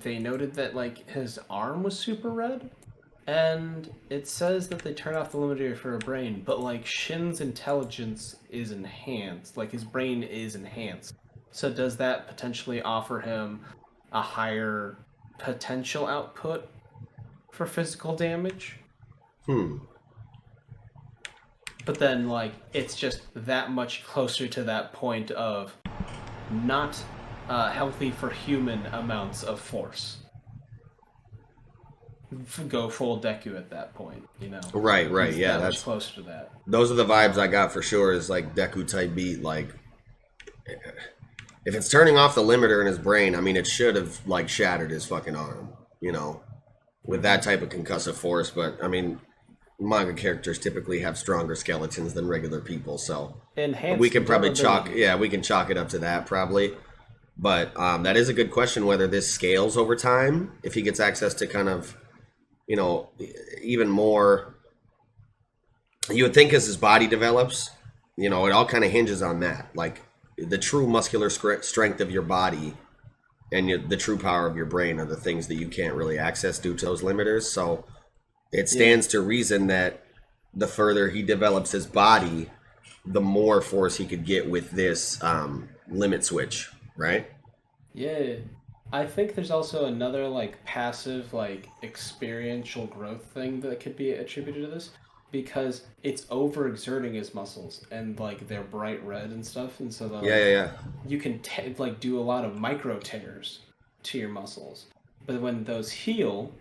B: They noted that, like, his arm was super red, and it says that they turn off the limiter for a brain, but, like, Shin's intelligence is enhanced. Like, his brain is enhanced. So does that potentially offer him a higher potential output for physical damage? But then, like, it's just that much closer to that point of not healthy for human amounts of force. Go full Deku at that point, Right,
A: yeah,
B: that's closer to that.
A: Those are the vibes I got for sure. Is like Deku type beat. Like, if it's turning off the limiter in his brain, I mean, it should have, like, shattered his fucking arm, with that type of concussive force. But I mean, manga characters typically have stronger skeletons than regular people, so we can probably chalk it up to that probably. But that is a good question, whether this scales over time if he gets access to kind of, even more. You would think as his body develops, it all kind of hinges on that. Like, the true muscular strength of your body and the true power of your brain are the things that you can't really access due to those limiters. So it stands to reason that the further he develops his body, the more force he could get with this limit switch, right?
B: Yeah. I think there's also another, like, passive, like, experiential growth thing that could be attributed to this, because it's overexerting his muscles, and, like, they're bright red and stuff, and so you can do a lot of micro tears to your muscles. But when those heal,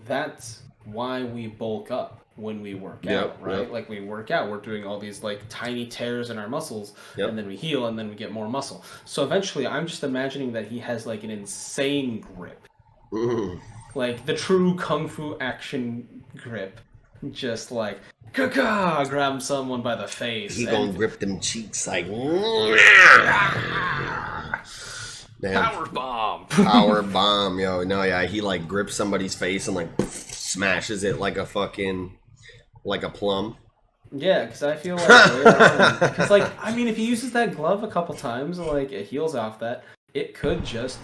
B: that's why we bulk up when we work out, right? Yep. Like, we work out, we're doing all these, like, tiny tears in our muscles, and then we heal, and then we get more muscle. So eventually, I'm just imagining that he has, like, an insane grip. Like, the true kung fu action grip. Just, like, grab someone by the face.
A: He gonna grip them cheeks like...
B: Power bomb.
A: Power bomb, yo. No, yeah, he like grips somebody's face and like smashes it like a fucking like a plum.
B: Yeah, because I feel like later on, because like I mean, if he uses that glove a couple times, like it heals off that, it could just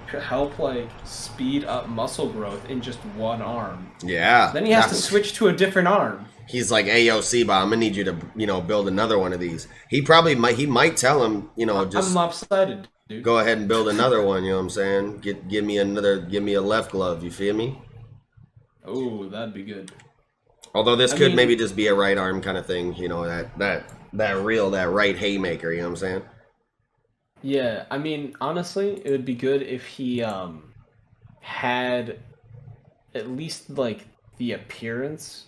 B: help like speed up muscle growth in just one arm.
A: Yeah.
B: Then he has to switch to a different arm.
A: He's like, "Hey, yo, Seba, I'm gonna need you to, build another one of these." He might tell him, just
B: I'm lopsided, dude.
A: Go ahead and build another one. You know what I'm saying? Give me a left glove. You feel me?
B: Oh, that'd be good.
A: Although this could maybe just be a right arm kind of thing. That right haymaker. You know what I'm saying?
B: Yeah, I mean, honestly, it would be good if he had at least like the appearance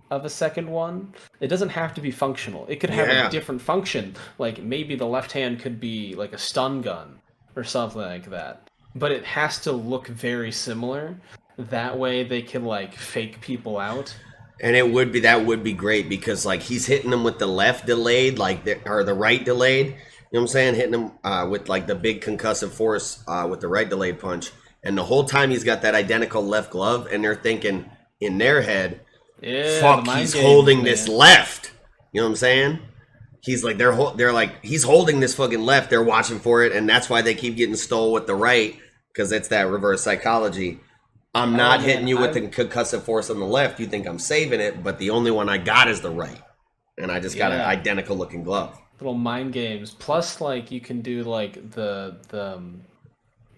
B: of a second one. It doesn't have to be functional. It could have a different function. Like maybe the left hand could be like a stun gun or something like that. But it has to look very similar. That way they can like fake people out.
A: And that would be great because like he's hitting them with the left delayed, or the right delayed. You know what I'm saying? Hitting them with like the big concussive force with the right delayed punch. And the whole time he's got that identical left glove, and they're thinking in their head, fuck, he's holding this left. You know what I'm saying? He's like, they're like, he's holding this fucking left. They're watching for it, and that's why they keep getting stole with the right, because it's that reverse psychology. I'm not hitting you with the concussive force on the left. You think I'm saving it, but the only one I got is the right. And I just got an identical looking glove.
B: Little mind games. Plus, like, you can do, like, the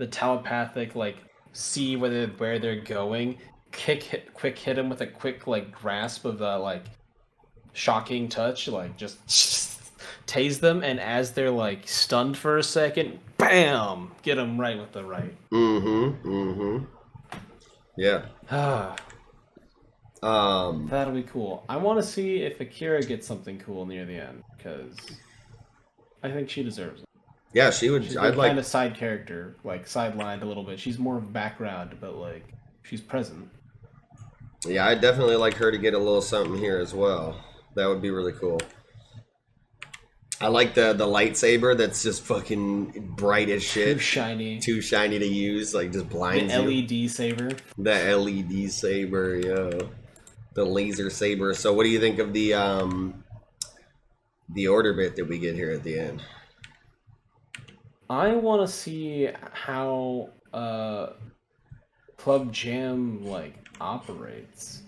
B: telepathic, like, see where they're going. Quick hit them with a quick, like, grasp of the, like, shocking touch. Like, just tase them, and as they're, like, stunned for a second, bam! Get them right with the right.
A: Yeah.
B: That'll be cool. I want to see if Akira gets something cool near the end, because I think she deserves it.
A: Yeah, she would.
B: She's kind of side character, like sidelined a little bit. She's more of a background, but like she's present.
A: Yeah, I'd definitely like her to get a little something here as well. That would be really cool. I like the lightsaber that's just fucking bright as shit. Too shiny to use, like just blinds
B: you.
A: The
B: LED saber.
A: The LED saber, yeah. The laser saber. So what do you think of the order bit that we get here at the end?
B: I want to see how Club Jam like operates.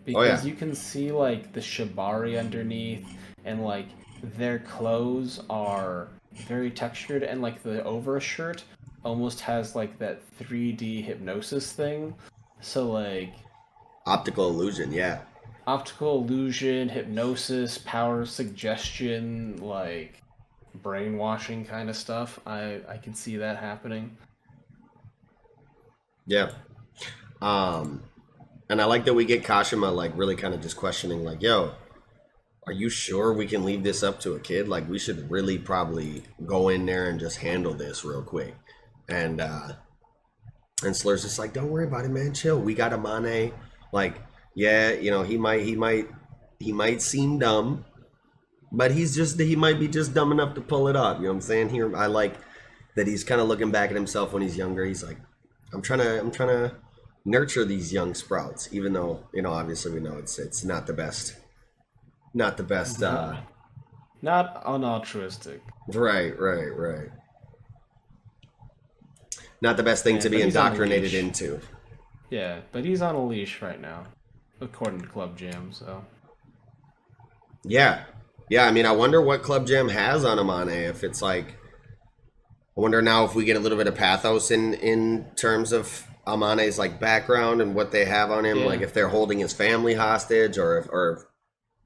B: Because you can see like the shibari underneath, and like their clothes are very textured, and like the overshirt almost has like that 3D hypnosis thing. So like
A: optical illusion,
B: optical illusion, hypnosis, power suggestion, like brainwashing kind of stuff. I can see that happening.
A: Yeah. And I like that we get Kashima like really kind of just questioning, like, yo, are you sure we can leave this up to a kid? Like, we should really probably go in there and just handle this real quick. And Slur's just like, don't worry about it, man. Chill. We got Amane. Like, yeah, he might seem dumb, but he might be just dumb enough to pull it up. You know what I'm saying? Here, I like that he's kind of looking back at himself when he's younger. He's like, I'm trying to nurture these young sprouts, even though, obviously we know it's not the best. Not the best.
B: Not unaltruistic.
A: Right. Not the best thing to be indoctrinated into.
B: Yeah, but he's on a leash right now, according to Club Jam, so.
A: Yeah, I mean, I wonder what Club Jam has on Amane. If it's like, I wonder now if we get a little bit of pathos in terms of Amane's like background and what they have on him, like if they're holding his family hostage, or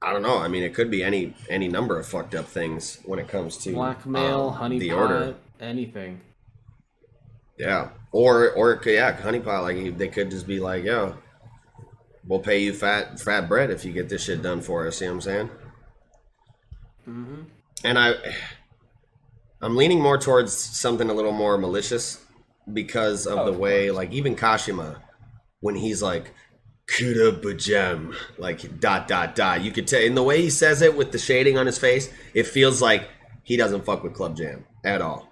A: I don't know. I mean, it could be any number of fucked up things when it comes to
B: blackmail, honeypot,
A: the order,
B: anything.
A: Yeah, or honeypot. Like they could just be like, yo, we'll pay you fat bread if you get this shit done for us. See what I'm saying?
B: Mm-hmm.
A: And I'm leaning more towards something a little more malicious because of the way, like even Kashima, when he's like, "Cut up a gem," like ... You could tell in the way he says it with the shading on his face, it feels like he doesn't fuck with Club Jam at all.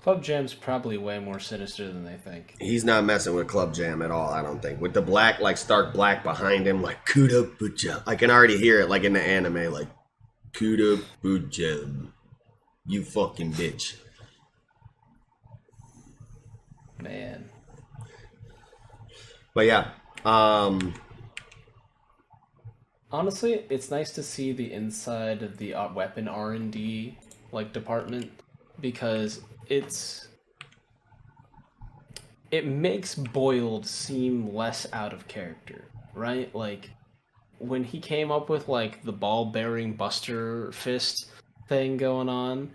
B: Club Jam's probably way more sinister than they think.
A: He's not messing with Club Jam at all, I don't think. With the black, like, stark black behind him, like, Kuda Buja. I can already hear it, like, in the anime, like, Kuda Buja. You fucking bitch.
B: Man.
A: But yeah,
B: honestly, it's nice to see the inside of the weapon R&D like department, because it makes Boiled seem less out of character, right? Like when he came up with like the ball-bearing Buster Fist thing going on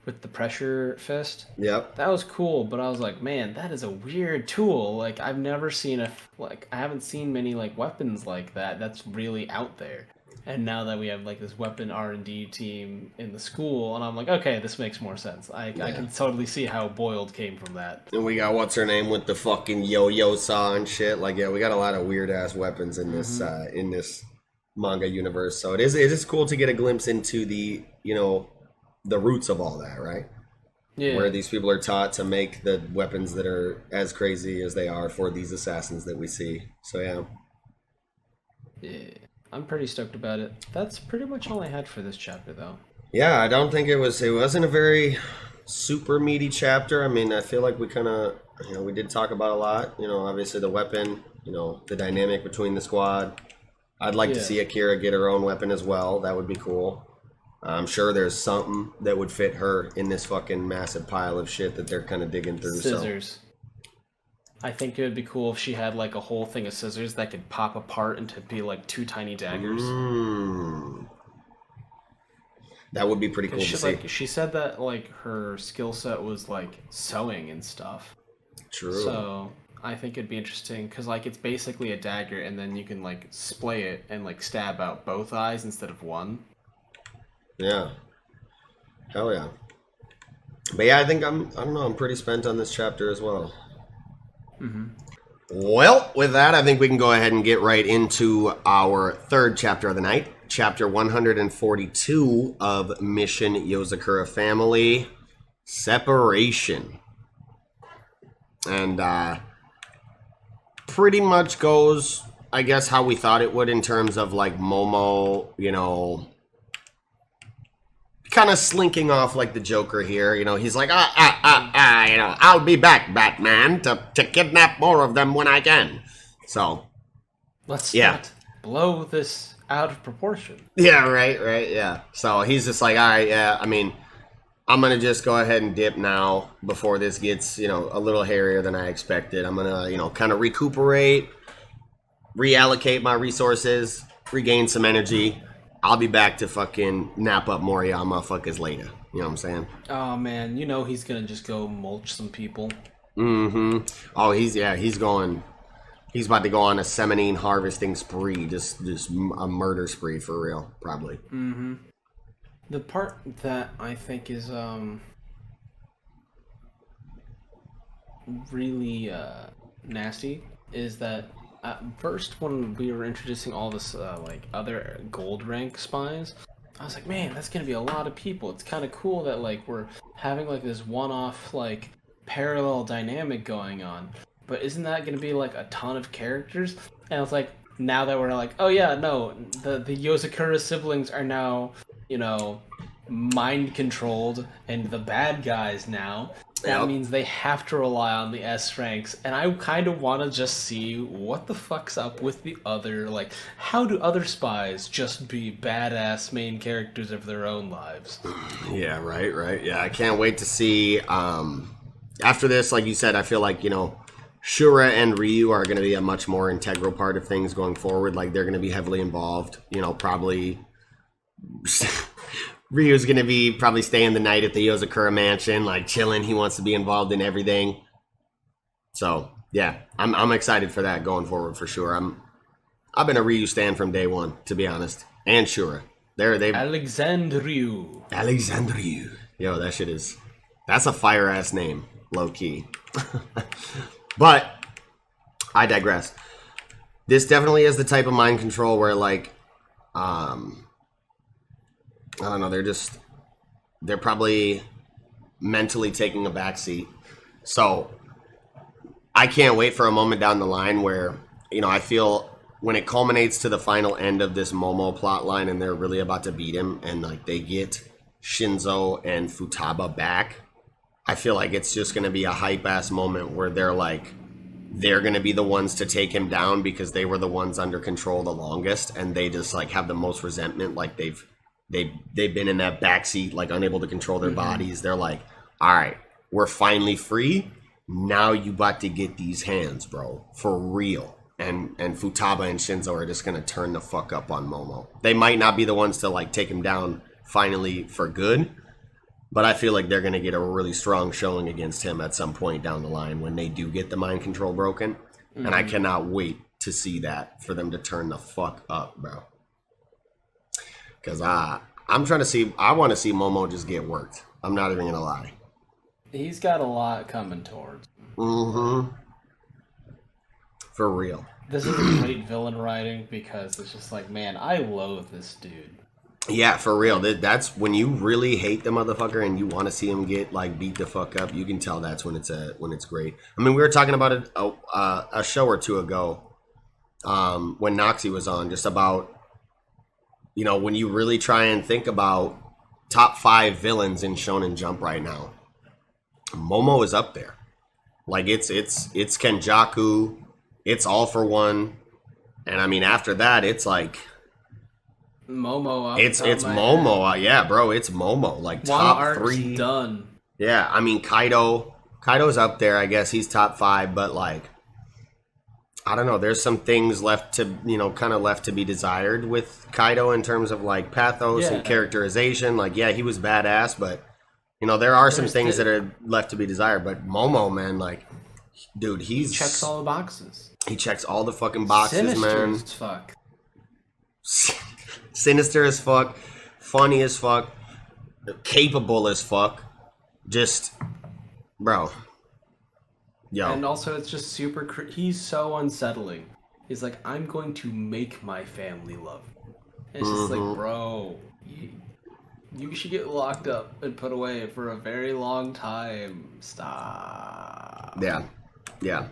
B: with the pressure fist.
A: Yep.
B: That was cool, but I was like, man, that is a weird tool. Like I've never seen I haven't seen many like weapons like that. That's really out there. And now that we have like this weapon R&D team in the school, and I'm like, okay, this makes more sense. I can totally see how Boiled came from that.
A: And we got what's her name with the fucking yo-yo saw and shit. Like, yeah, we got a lot of weird ass weapons in this manga universe. So it is cool to get a glimpse into the the roots of all that, right? Yeah. Where these people are taught to make the weapons that are as crazy as they are for these assassins that we see. So yeah.
B: Yeah. I'm pretty stoked about it. That's pretty much all I had for this chapter, though.
A: Yeah, I don't think it wasn't a very super meaty chapter. I mean, I feel like we kind of, we did talk about a lot. Obviously the weapon, the dynamic between the squad. I'd like to see Akira get her own weapon as well. That would be cool. I'm sure there's something that would fit her in this fucking massive pile of shit that they're kind of digging through.
B: Scissors. I think it would be cool if she had like a whole thing of scissors that could pop apart into be like 2 tiny daggers.
A: That would be pretty cool to see.
B: Like, she said that like her skill set was like sewing and stuff.
A: True.
B: So I think it'd be interesting because like it's basically a dagger, and then you can like splay it and like stab out both eyes instead of one.
A: Yeah. Hell yeah. But yeah, I think I'm pretty spent on this chapter as well.
B: Mm-hmm.
A: Well, with that, I think we can go ahead and get right into our third chapter of the night. Chapter 142 of Mission Yozakura Family, Separation. And pretty much goes, I guess, how we thought it would in terms of like Momo, kind of slinking off like the Joker here. He's like, I'll be back, Batman, to kidnap more of them when I can. So,
B: let's not blow this out of proportion.
A: Yeah, right, yeah. So he's just like, all right, yeah, I mean, I'm going to just go ahead and dip now before this gets, a little hairier than I expected. I'm going to, kind of recuperate, reallocate my resources, regain some energy. I'll be back to fucking nap up more of y'all motherfuckers later. You know what I'm saying?
B: Oh, man. He's going to just go mulch some people.
A: Mm-hmm. Oh, he's about to go on a semenine harvesting spree. Just a murder spree for real, probably.
B: Mm-hmm. The part that I think is really nasty is that at first when we were introducing all this like other gold rank spies, I was like, man, that's gonna be a lot of people. It's kind of cool that like we're having like this one-off like parallel dynamic going on, but isn't that gonna be like a ton of characters? And it's like, now that we're like, oh yeah, no, the Yozakura siblings are now mind controlled and the bad guys now. That means they have to rely on the S ranks, and I kind of want to just see what the fuck's up with the other, like, how do other spies just be badass main characters of their own lives?
A: Yeah, right. Yeah, I can't wait to see, after this, like you said, I feel like, Shura and Ryu are going to be a much more integral part of things going forward. Like, they're going to be heavily involved, probably... Ryu's going to be probably staying the night at the Yozakura mansion, like chilling. He wants to be involved in everything. So, yeah, I'm excited for that going forward for sure. I've been a Ryu stan from day one, to be honest. And Shura.
B: Alexandre Ryu.
A: Yo, that's a fire-ass name, low-key. But, I digress. This definitely is the type of mind control where, like, I don't know, they're probably mentally taking a backseat. So I can't wait for a moment down the line where, I feel when it culminates to the final end of this Momo plot line and they're really about to beat him and like they get Shinzo and Futaba back, I feel like it's just going to be a hype ass moment where they're going to be the ones to take him down because they were the ones under control the longest, and they just like have the most resentment. Like they've been in that backseat, like unable to control their bodies. They're like, all right, we're finally free. Now you about to get these hands, bro, for real. And Futaba and Shinzo are just going to turn the fuck up on Momo. They might not be the ones to like take him down finally for good, but I feel like they're going to get a really strong showing against him at some point down the line when they do get the mind control broken. And I cannot wait to see that, for them to turn the fuck up, bro. Because I want to see Momo just get worked. I'm not even going to lie.
B: He's got a lot coming towards.
A: Mm-hmm. For real.
B: This is a great villain writing because it's just like, man, I loathe this dude.
A: Yeah, for real. That's when you really hate the motherfucker and you want to see him get like beat the fuck up. You can tell that's when it's great. I mean, we were talking about it a show or two ago when Noxie was on, just about when you really try and think about top 5 villains in Shonen Jump right now, Momo is up there. Like it's Kenjaku, it's All for One, and I mean after that it's like.
B: Momo.
A: It's Momo. Yeah, bro, it's Momo. Like top 3.
B: Done.
A: Yeah, I mean Kaido's up there. I guess he's top 5, but like I don't know. There's some things left to kind of left to be desired with Kaido in terms of like pathos and characterization. Like he was badass, but there are some things that are left to be desired. But Momo, man, like dude, he
B: checks all the boxes.
A: He checks all the fucking boxes,
B: Sinister
A: man.
B: As fuck.
A: Sinister as fuck, funny as fuck, capable as fuck. Just, bro. Yo.
B: And also, it's just super. He's so unsettling. He's like, I'm going to make my family love me. And it's just like, bro, you should get locked up and put away for a very long time. Stop.
A: Yeah.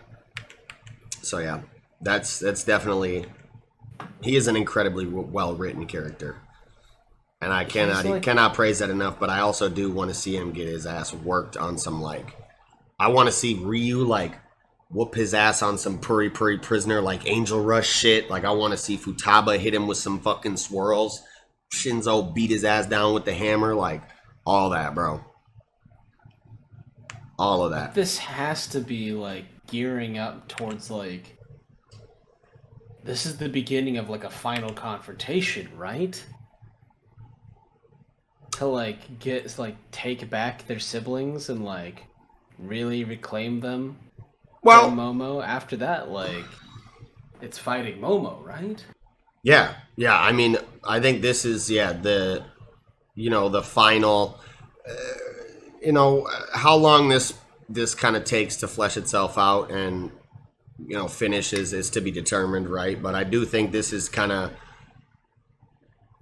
A: So yeah, that's definitely. He is an incredibly well-written character, and I cannot praise that enough. But I also do want to see him get his ass worked on some I want to see Ryu whoop his ass on some Puri Puri prisoner Angel Rush shit. I want to see Futaba hit him with some fucking swirls. Shinzo beat his ass down with the hammer, all that, bro. All of that.
B: This has to be gearing up towards this is the beginning of a final confrontation, right? To get take back their siblings and really reclaim them from Momo. After that, it's fighting Momo, right?
A: Yeah. I mean, I think this is the final. How long this kind of takes to flesh itself out and finish is to be determined, right? But I do think this is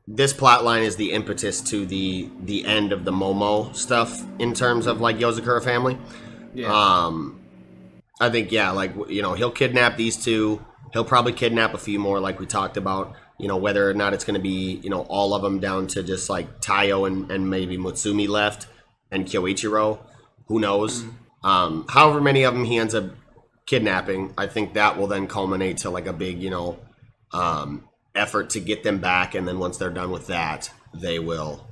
A: this plot line is the impetus to the end of the Momo stuff in terms of Yozakura family.
B: Yeah.
A: I think he'll kidnap these two. He'll probably kidnap a few more, like we talked about. Whether or not it's going to be all of them down to just Taiyo and maybe Mutsumi left and Kyoichiro, who knows? However many of them he ends up kidnapping, I think that will then culminate to a big effort to get them back, and then once they're done with that, they will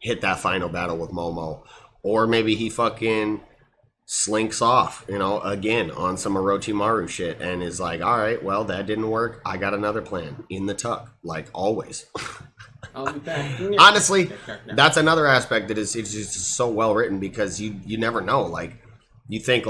A: hit that final battle with Momo, or maybe he fucking slinks off again on some Orochimaru shit and is all right, well, that didn't work, I got another plan in the tuck, always.
B: I'll be back.
A: Honestly, that's another aspect that it's just so well written, because you never know. You think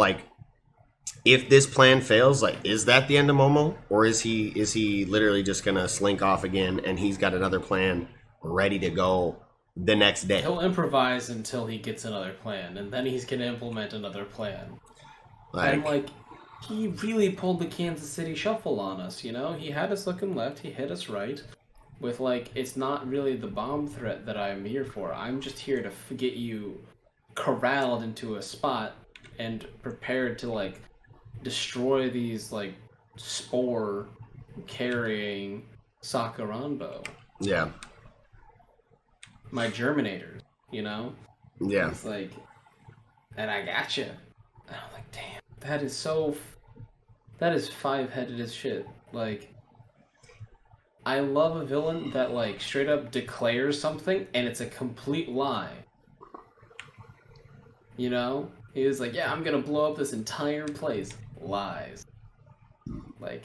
A: if this plan fails, is that the end of Momo, or is he literally just gonna slink off again and he's got another plan ready to go the next day?
B: He'll improvise until he gets another plan, and then he's gonna implement another plan. And he really pulled the Kansas City Shuffle on us. He had us looking left, he hit us right. With it's not really the bomb threat that I'm here for. I'm just here to get you corralled into a spot and prepared to like destroy these like spore carrying Sakaranbo.
A: Yeah.
B: My germinators,
A: Yeah.
B: It's like, and I gotcha. And I'm like, damn, that is 5-headed as shit. Like, I love a villain that like straight up declares something and it's a complete lie. He was like, yeah, I'm gonna blow up this entire place. Lies. Like,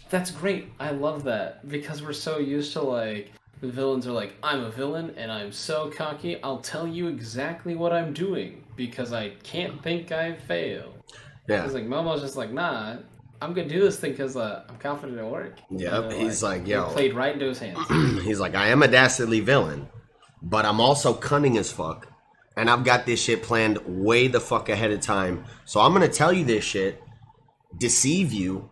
B: that's great. I love that because we're so used to like the villains are like, I'm a villain and I'm so cocky, I'll tell you exactly what I'm doing because I can't think I fail.
A: Yeah.
B: It's like Momo's just like, nah, I'm gonna do this thing because I'm confident it'll work.
A: Yep. He's like, yo.
B: Played right into his hands.
A: He's like, I am a dastardly villain, but I'm also cunning as fuck. And I've got this shit planned way the fuck ahead of time. So I'm going to tell you this shit, deceive you,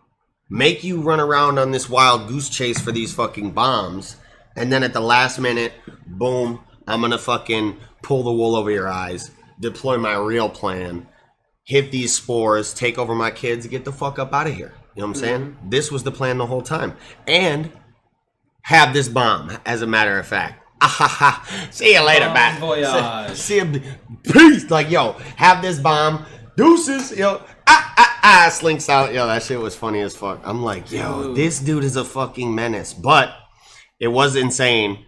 A: make you run around on this wild goose chase for these fucking bombs. And then at the last minute, boom, I'm going to fucking pull the wool over your eyes, deploy my real plan, hit these spores, take over my kids, get the fuck up out of here. You know what I'm saying? This was the plan the whole time. And have this bomb, as a matter of fact. See you later, man. See you. Peace. Like, yo, have this bomb. Deuces. Yo, slinks out. Yo, that shit was funny as fuck. I'm like, yo, this dude is a fucking menace. But it was insane.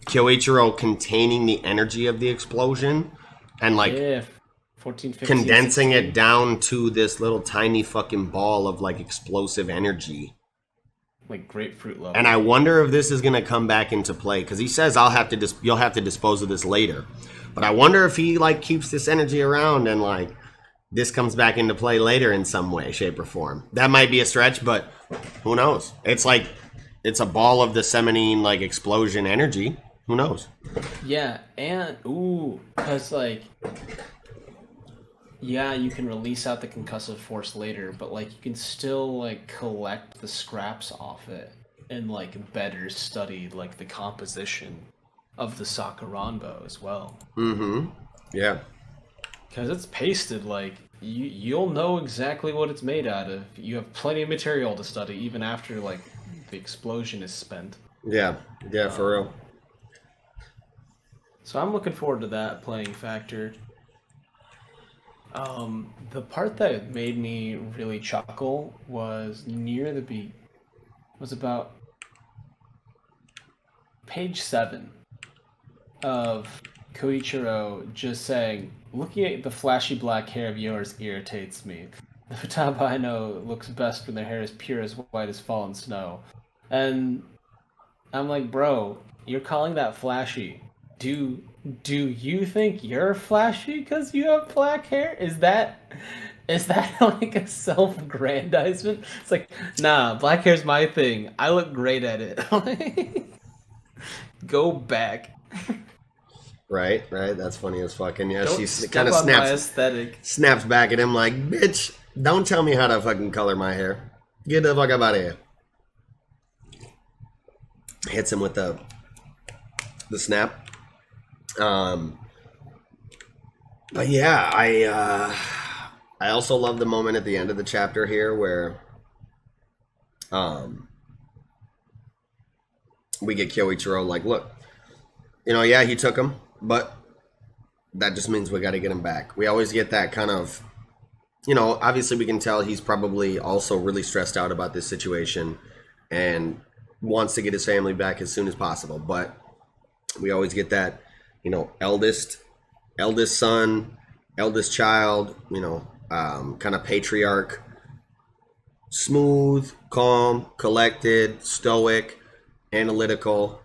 A: Kyoichiro containing the energy of the explosion and like
B: 14, 15,
A: condensing
B: 16.
A: it down to this little tiny fucking ball of like explosive energy.
B: Like grapefruit level.
A: And I wonder if this is going to come back into play because he says you'll have to dispose of this later. But I wonder if he like keeps this energy around and like this comes back into play later in some way, shape, or form. That might be a stretch, but who knows? It's like it's a ball of disseminating like explosion energy. Who knows?
B: Yeah, and because like. Yeah, you can release out the concussive force later, but like you can still like collect the scraps off it and like better study like the composition of the Sakaranbo as well.
A: Mm-hmm. Yeah.
B: Because it's pasted, like you'll know exactly what it's made out of. You have plenty of material to study even after like the explosion is spent.
A: Yeah, for real.
B: So I'm looking forward to that playing factor. The part that made me really chuckle was near the beat. Was about page 7 of Koichiro just saying, looking at the flashy black hair of yours irritates me. The Futaba I know looks best when their hair is pure as white as fallen snow. And I'm like, bro, you're calling that flashy. Do you think you're flashy because you have black hair? Is that like a self-aggrandizement? It's like, nah, black hair's my thing. I look great at it. Go back.
A: Right. That's funny as fuck. And yeah,
B: Don't
A: she kind of snaps back at him like, bitch, don't tell me how to fucking color my hair. Get the fuck up out of here. Hits him with the snap. But yeah, I also love the moment at the end of the chapter here where we get Kyoichiro like, look, yeah, he took him, but that just means we got to get him back. We always get that kind of, obviously we can tell he's probably also really stressed out about this situation and wants to get his family back as soon as possible, but we always get that eldest son, eldest child, kind of patriarch, smooth, calm, collected, stoic, analytical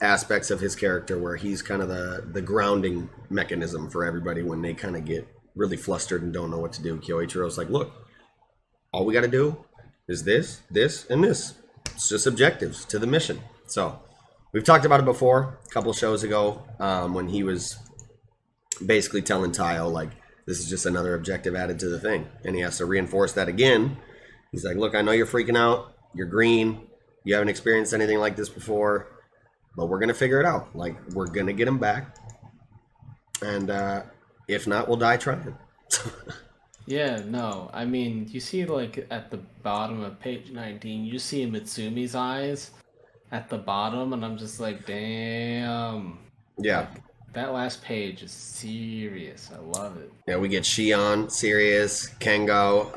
A: aspects of his character where he's kind of the grounding mechanism for everybody when they kind of get really flustered and don't know what to do. Kyoichiro's like, look, all we got to do is this, and this. It's just objectives to the mission. So we've talked about it before, a couple shows ago, when he was basically telling Tayo, like, this is just another objective added to the thing. And he has to reinforce that again. He's like, look, I know you're freaking out. You're green. You haven't experienced anything like this before. But we're going to figure it out. Like, we're going to get him back. And if not, we'll die trying.
B: Yeah, no. I mean, you see, like, at the bottom of page 19, you just see Mitsumi's eyes at the bottom, and I'm just like, damn.
A: Yeah.
B: Like, that last page is serious. I love it.
A: Yeah, we get Shion, serious, Kengo,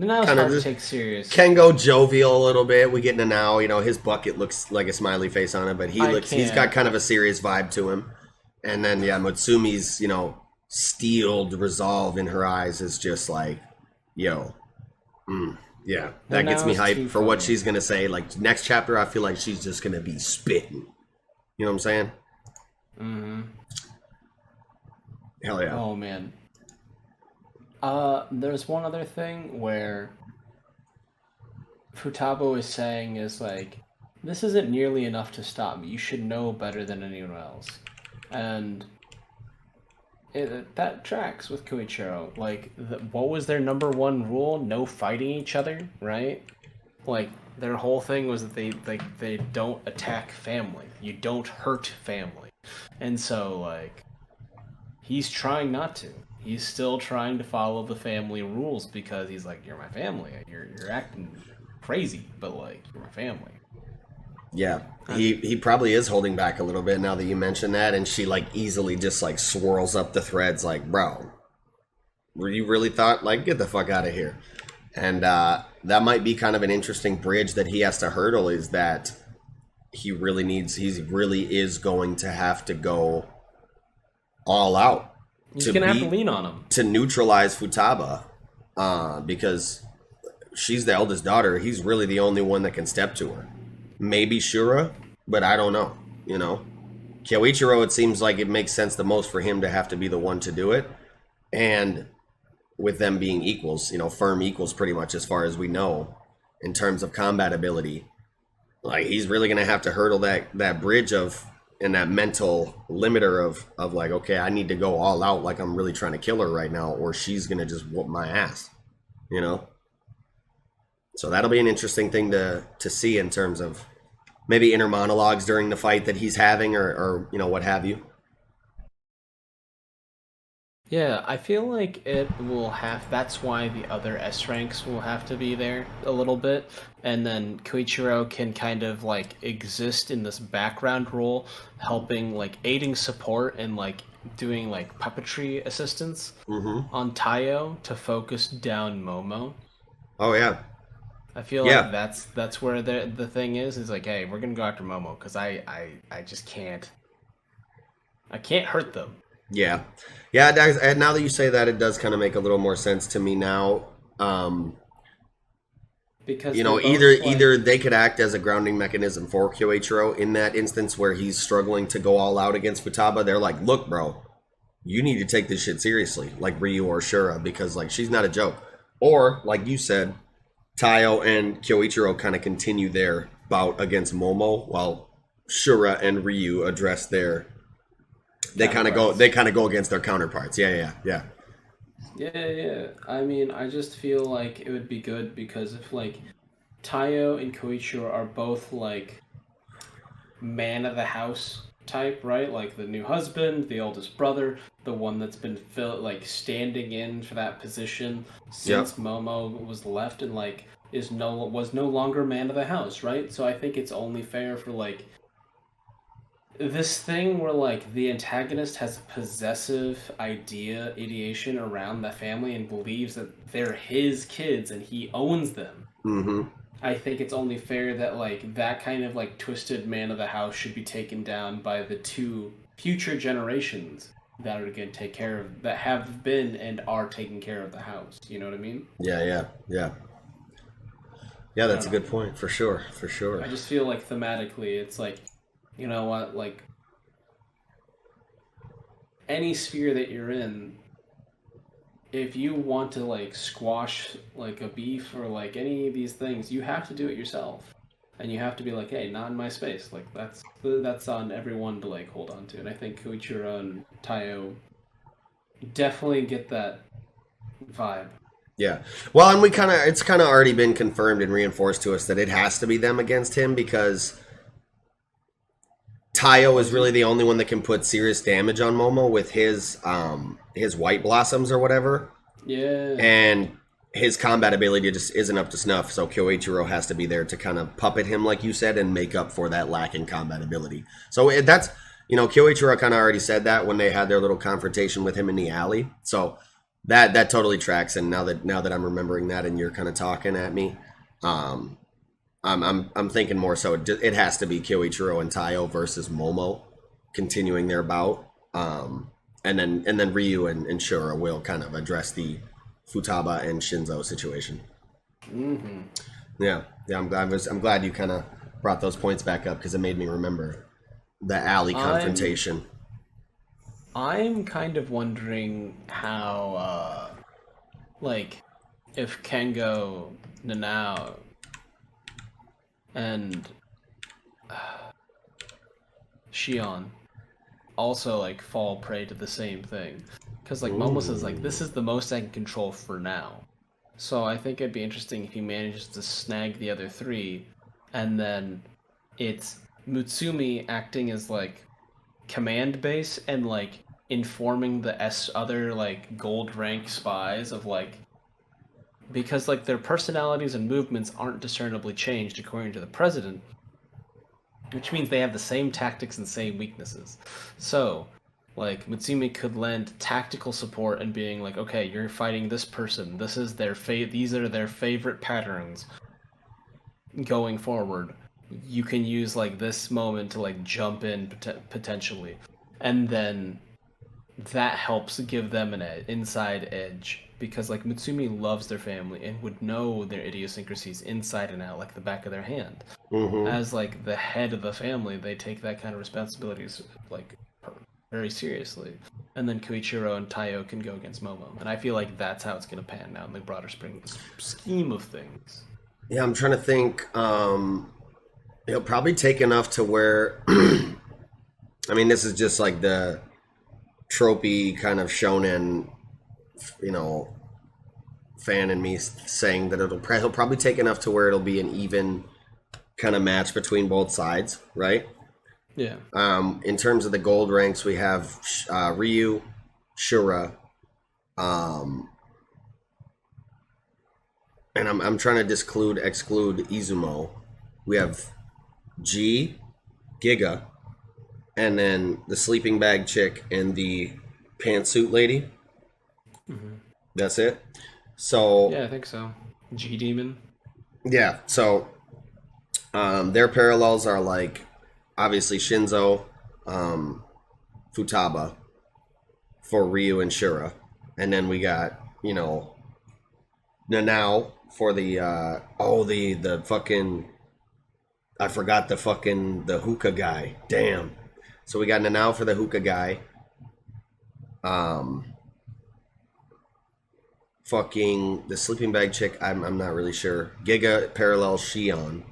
B: Now it's
A: kind of
B: hard to
A: just
B: take serious.
A: Kengo jovial a little bit. We get Nanao, you know, his bucket looks like a smiley face on it, but he's got kind of a serious vibe to him. And then yeah, Mutsumi's, you know, steeled resolve in her eyes is just like, yo, yeah, that gets me hyped for what she's gonna say. Like next chapter, I feel like she's just gonna be spitting. You know what I'm saying?
B: Mm-hmm.
A: Hell yeah.
B: Oh man. There's one other thing where Futaba is saying is like, this isn't nearly enough to stop me. You should know better than anyone else. And that tracks with Koichiro. Like, what was their number one rule? No fighting each other, right? Like, their whole thing was that they don't attack family. You don't hurt family. And so, like, he's trying not to. He's still trying to follow the family rules because he's like, you're my family. You're acting crazy, but like, you're my family.
A: Yeah, he probably is holding back a little bit now that you mention that, and she like easily just like swirls up the threads like, bro, you really thought, like, get the fuck out of here. And that might be kind of an interesting bridge that he has to hurdle, is that he really is going to have to go all out.
B: He's going to have to lean on him.
A: To neutralize Futaba, because she's the eldest daughter. He's really the only one that can step to her. Maybe Shura, but I don't know, you know. Kyoichiro, it seems like it makes sense the most for him to have to be the one to do it. And with them being equals, you know, firm equals pretty much as far as we know in terms of combat ability. Like, he's really going to have to hurdle that bridge of, and that mental limiter of like, okay, I need to go all out like I'm really trying to kill her right now, or she's going to just whoop my ass, you know? So that'll be an interesting thing to see in terms of maybe inner monologues during the fight that he's having, or you know, what have you.
B: Yeah, I feel like it will have. That's why the other S ranks will have to be there a little bit, and then Koichiro can kind of like exist in this background role, helping, like, aiding support and like doing like puppetry assistance on Taiyo to focus down Momo.
A: Oh yeah.
B: I feel like that's where the thing is like, hey, we're gonna go after Momo because I just can't. I can't hurt them.
A: Yeah, now that you say that, it does kind of make a little more sense to me now.
B: Because,
A: you know, either they could act as a grounding mechanism for Kyoichiro in that instance where he's struggling to go all out against Futaba. They're like, look, bro, you need to take this shit seriously, like Ryu or Shura, because like she's not a joke. Or like you said, Taiyo and Kyoichiro kind of continue their bout against Momo while Shura and Ryu address their. They kind of go against their counterparts. Yeah.
B: Yeah. I mean, I just feel like it would be good because if like Taiyo and Koichiro are both like man of the house type, right? Like the new husband, the oldest brother, the one that's been standing in for that position since Momo was left and like was no longer man of the house, right? So I think it's only fair for like this thing where like the antagonist has a possessive ideation around the family and believes that they're his kids and he owns them.
A: Mm-hmm.
B: I think it's only fair that like that kind of like twisted man of the house should be taken down by the two future generations that are going to take care of, that have been and are taking care of the house. You know what I mean?
A: Yeah. That's a good point for sure.
B: I just feel like thematically, it's like, you know what, like any sphere that you're in, if you want to like squash like a beef or like any of these things, you have to do it yourself, and you have to be like, hey, not in my space. Like that's on everyone to like hold on to, and I think Koichiro and Taiyo definitely get that vibe.
A: Yeah, well, and it's kind of already been confirmed and reinforced to us that it has to be them against him because Tayo is really the only one that can put serious damage on Momo with his white blossoms or whatever.
B: Yeah.
A: And his combat ability just isn't up to snuff, so Kyoichiro has to be there to kind of puppet him, like you said, and make up for that lack in combat ability. So that's, Kyoichiro kind of already said that when they had their little confrontation with him in the alley. So that totally tracks. And now that I'm remembering that, and you're kind of talking at me, I'm thinking more so it has to be Kyoichiro and Tayo versus Momo continuing their bout, and then Ryu and Shura will kind of address the Futaba and Shinzo situation.
B: Mm-hmm.
A: Yeah. I'm glad you kind of brought those points back up, because it made me remember the alley confrontation.
B: I'm kind of wondering how, if Kengo, Nanao, and Shion also fall prey to the same thing, because Momo says this is the most I can control for now. So I think it'd be interesting if he manages to snag the other three, and then it's Mutsumi acting as command base and informing the other gold rank spies of because their personalities and movements aren't discernibly changed according to the president, which means they have the same tactics and same weaknesses. So Mutsumi could lend tactical support and being okay, you're fighting this person, this is these are their favorite patterns going forward. You can use this moment to jump in potentially, and then that helps give them an inside edge, because Mutsumi loves their family and would know their idiosyncrasies inside and out like the back of their hand.
A: Mm-hmm.
B: As the head of the family, they take that kind of responsibilities very seriously. And then Koichiro and Tayo can go against Momo, and I feel that's how it's going to pan out in the broader scheme of things.
A: Yeah, I'm trying to think. It'll probably take enough to where I mean, this is just the tropey kind of shonen, fan in me saying that he'll probably take enough to where it'll be an even kind of match between both sides, right?
B: Yeah.
A: In terms of the gold ranks, we have Ryu, Shura, and I'm trying to exclude Izumo. We have G, Giga, and then the sleeping bag chick and the pantsuit lady.
B: Mm-hmm.
A: That's it. So
B: yeah, I think so. G Demon.
A: Yeah. So their parallels are obviously Shinzo, Futaba for Ryu and Shura, and then we got Nanao for the fucking, I forgot the hookah guy. Damn. So we got Nanao for the hookah guy. Fucking the sleeping bag chick, I'm not really sure. Giga parallels Shion.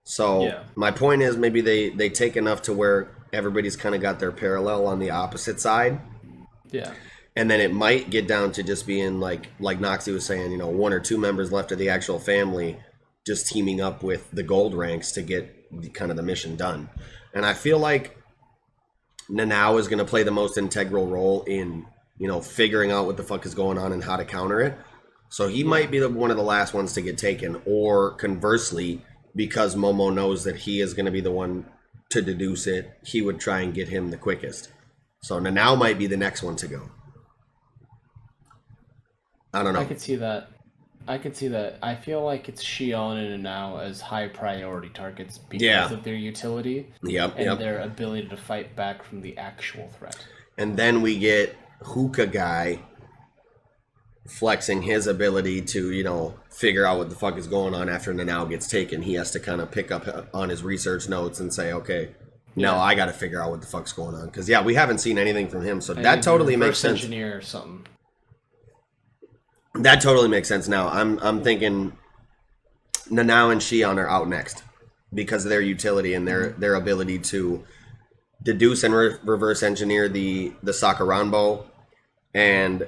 A: So yeah. My point is maybe they take enough to where everybody's kind of got their parallel on the opposite side.
B: Yeah.
A: And then it might get down to just being like Noxie was saying, one or two members left of the actual family just teaming up with the gold ranks to get kind of the mission done. And I feel like Nanao is going to play the most integral role in, figuring out what the fuck is going on and how to counter it. So he might be one of the last ones to get taken, or conversely, because Momo knows that he is going to be the one to deduce it, he would try and get him the quickest. So Nanao might be the next one to go. I don't know.
B: I could see that. I feel like it's Shion and Nanao as high priority targets because of their utility and their ability to fight back from the actual threat. And
A: then we get Hookah Guy flexing his ability to, figure out what the fuck is going on after Nanao gets taken. He has to kind of pick up on his research notes and say, okay, now I got to figure out what the fuck's going on. Because, we haven't seen anything from him. So that totally makes sense.
B: Engineer or something.
A: That totally makes sense now. I'm thinking Nanao and Shion are out next because of their utility and their ability to deduce and reverse engineer the Sakuranbo and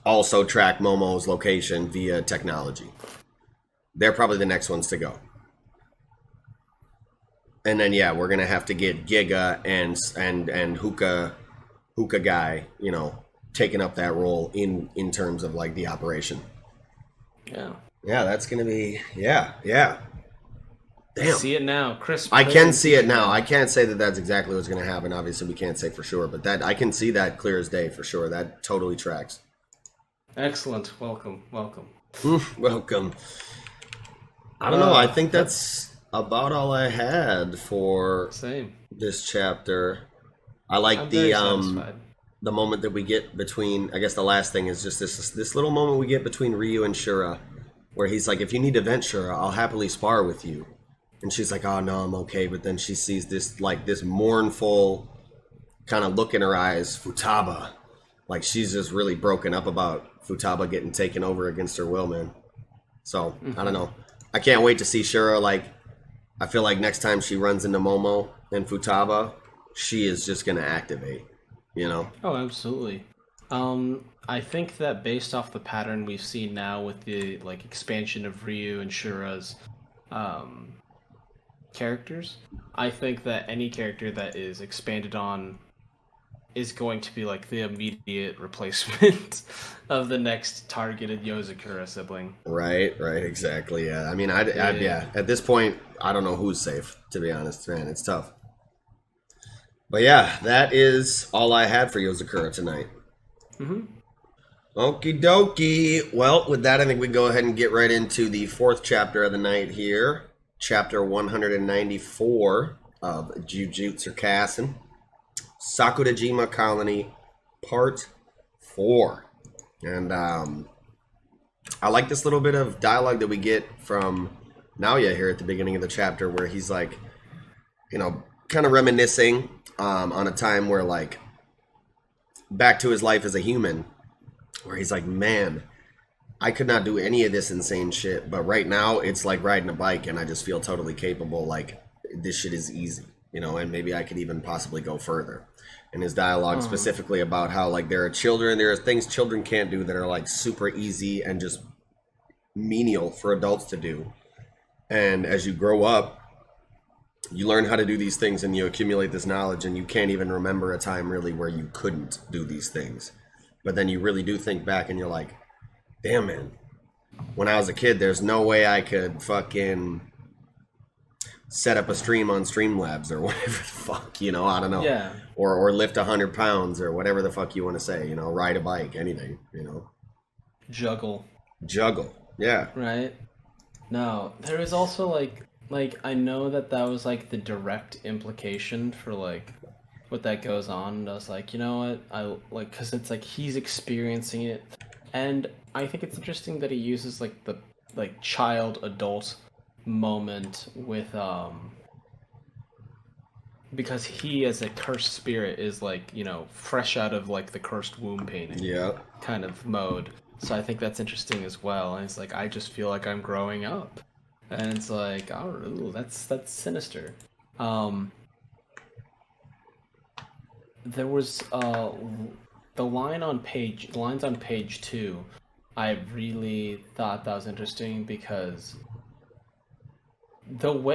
A: also track Momo's location via technology. They're probably the next ones to go. And then yeah, we're gonna have to get Giga and Hookah guy, you know, taking up that role in terms of like the operation.
B: Yeah.
A: Yeah, that's gonna be yeah. Damn.
B: See it now, Chris.
A: I can see it now. I can't say that that's exactly what's gonna happen. Obviously, we can't say for sure, but that I can see that clear as day for sure. That totally tracks.
B: Excellent. Welcome.
A: Welcome. I don't know. I think that's about all I had for this chapter. I like the moment that we get between. I guess the last thing is just this little moment we get between Ryu and Shura, where he's like, "If you need to vent, Shura, I'll happily spar with you," and she's like, "Oh no, I'm okay." But then she sees this mournful kind of look in her eyes, Futaba, like she's just really broken up about Futaba getting taken over against her will, man. So I don't know. I can't wait to see Shura. Like, I feel like next time she runs into Momo and Futaba, she is just gonna activate. You know?
B: Oh, absolutely. I think that based off the pattern we've seen now with the like expansion of Ryu and Shura's characters, I think that any character that is expanded on is going to be like the immediate replacement of the next targeted Yozakura sibling.
A: Right, exactly. Yeah, I mean, yeah. At this point, I don't know who's safe. To be honest, man, it's tough. But yeah, that is all I had for Yozakura tonight. Okie dokie. Well, with that, I think we go ahead and get right into the fourth chapter of the night here. Chapter 194 of Jujutsu Kaisen. Sakudajima Colony, Part 4. And I like this little bit of dialogue that we get from Naoya here at the beginning of the chapter, where he's like, you know, kind of reminiscing on a time where, like, back to his life as a human, where he's like, man, I could not do any of this insane shit, but right now it's like riding a bike and I just feel totally capable. Like, this shit is easy, you know, and maybe I could even possibly go further. And his dialogue specifically about how, like, there are things children can't do that are like super easy and just menial for adults to do. And as you grow up, you learn how to do these things and you accumulate this knowledge, and you can't even remember a time really where you couldn't do these things. But then you really do think back and you're like, damn, man, when I was a kid, there's no way I could fucking set up a stream on Streamlabs or whatever the fuck, you know, I don't know.
B: Yeah.
A: Or lift 100 pounds or whatever the fuck you want to say, you know, ride a bike, anything, you know.
B: Juggle.
A: Yeah.
B: Right? No, there is also like I know that was like the direct implication for like what that goes on, and I was like, you know what, I like, because it's like he's experiencing it, and I think it's interesting that he uses like the like child adult moment with because he as a cursed spirit is like, you know, fresh out of like the cursed womb painting kind of mode. So I think that's interesting as well. And it's like, I just feel like I'm growing up. And it's like, oh, that's sinister. There was the lines on page 2. I really thought that was interesting because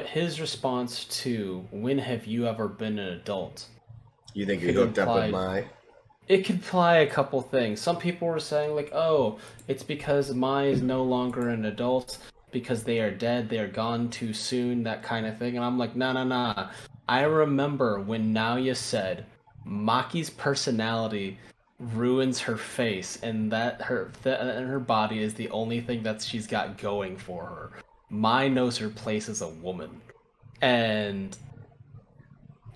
B: his response to "When have you ever been an adult?"
A: You think you hooked up with Mai?
B: It could imply a couple things. Some people were saying like, "Oh, it's because Mai is no longer an adult because they are dead, they are gone too soon," that kind of thing. And I'm like, nah. I remember when Naoya said Maki's personality ruins her face, and that her body is the only thing that she's got going for her. Mai knows her place as a woman. And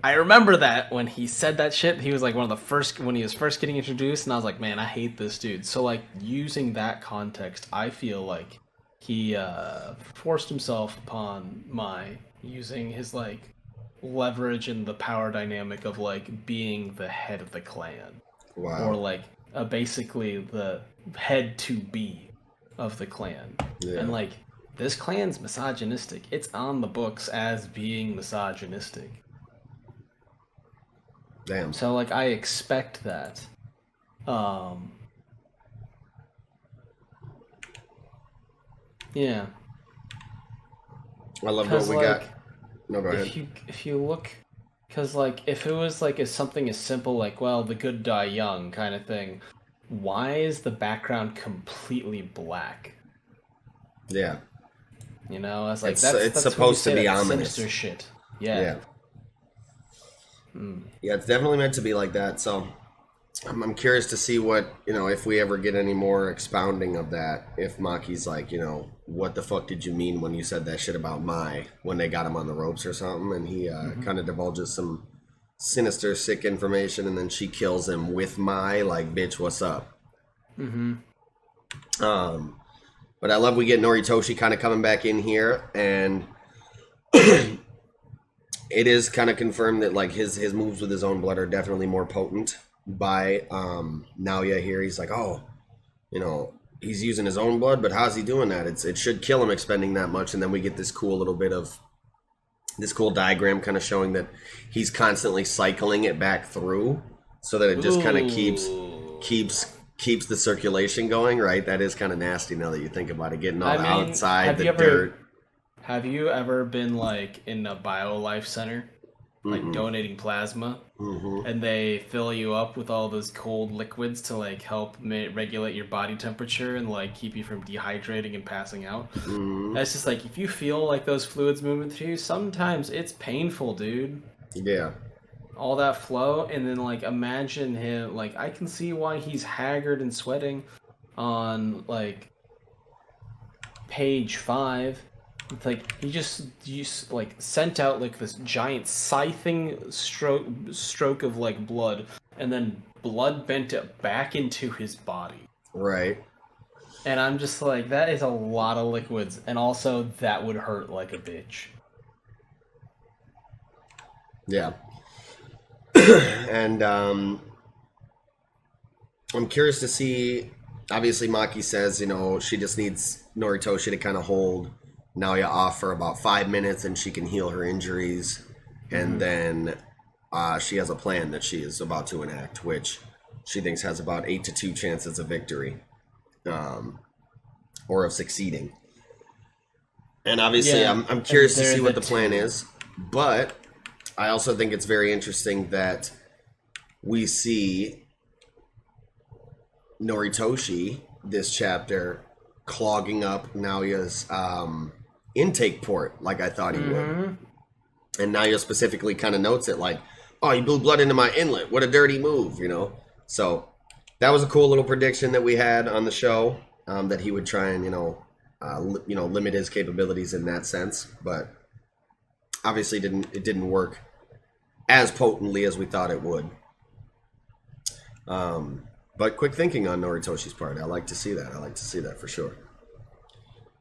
B: I remember that when he said that shit, he was like one of the first, when he was first getting introduced, and I was like, man, I hate this dude. So like, using that context, I feel like he forced himself upon Mai, using his like leverage and the power dynamic of like being the head of the clan.
A: Wow.
B: Or like basically the head to be of the clan. Yeah. And like, this clan's misogynistic. It's on the books as being misogynistic.
A: Damn.
B: So like, I expect that. Yeah.
A: I love what we got. No, go ahead.
B: if you look, because like if it was like something as simple like, well, the good die young kind of thing, why is the background completely black?
A: Yeah.
B: You know, I was like,
A: it's
B: that's when you
A: supposed to
B: say
A: be
B: that
A: ominous.
B: sinister shit. Yeah.
A: Yeah. Yeah, it's definitely meant to be like that. So I'm curious to see what, if we ever get any more expounding of that. If Maki's like, what the fuck did you mean when you said that shit about Mai when they got him on the ropes or something? And he kind of divulges some sinister, sick information, and then she kills him with Mai, like, bitch, what's up?
B: Mm-hmm.
A: But I love we get Noritoshi kind of coming back in here, and it is kind of confirmed that like his moves with his own blood are definitely more potent by Naoya here. He's like, oh, he's using his own blood, but how's he doing that? It should kill him expending that much. And then we get this cool little bit of this cool diagram kind of showing that he's constantly cycling it back through so that it just kind of keeps the circulation going, right? That is kind of nasty now that you think about it, getting all the outside, the dirt.
B: Have you ever been like in a BioLife center, like donating plasma, and they fill you up with all those cold liquids to like help regulate your body temperature and like keep you from dehydrating and passing out? That's just like, if you feel like those fluids moving through you, sometimes it's painful, dude.
A: Yeah.
B: All that flow, and then like imagine him, like I can see why he's haggard and sweating on like page 5. It's like he just like sent out like this giant scything stroke of like blood, and then blood bent it back into his body.
A: Right.
B: And I'm just like, that is a lot of liquids, and also that would hurt like a bitch.
A: Yeah. And I'm curious to see. Obviously, Maki says, she just needs Noritoshi to kind of hold Naoya off for about 5 minutes and she can heal her injuries. And then she has a plan that she is about to enact, which she thinks has about 8-2 chances of victory, or of succeeding. And obviously,
B: Yeah,
A: I'm curious to
B: they're
A: see what
B: the
A: the plan
B: two.
A: is. But I also think it's very interesting that we see Noritoshi this chapter clogging up Naoya's intake port like I thought he would. And Naoya specifically kind of notes it like, oh, you blew blood into my inlet. What a dirty move, So that was a cool little prediction that we had on the show, that he would try and, limit his capabilities in that sense. But obviously it didn't work as potently as we thought it would. But quick thinking on Noritoshi's part. I like to see that for sure.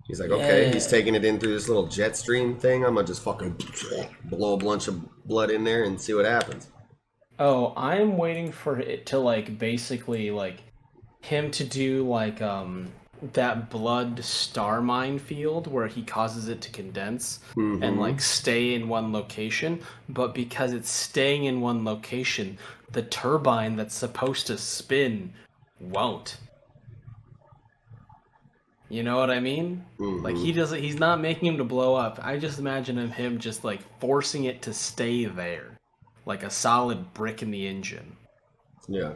A: He's like, okay, he's taking it in through this little jet stream thing. I'm gonna just fucking blow a bunch of blood in there and see what happens.
B: Oh, I'm waiting for it to like basically like him to do like that blood star mine field where he causes it to condense and like stay in one location, but because it's staying in one location, the turbine that's supposed to spin won't. You know what I mean? Like he's not making him to blow up. I just imagine him just like forcing it to stay there, like a solid brick in the engine.
A: Yeah.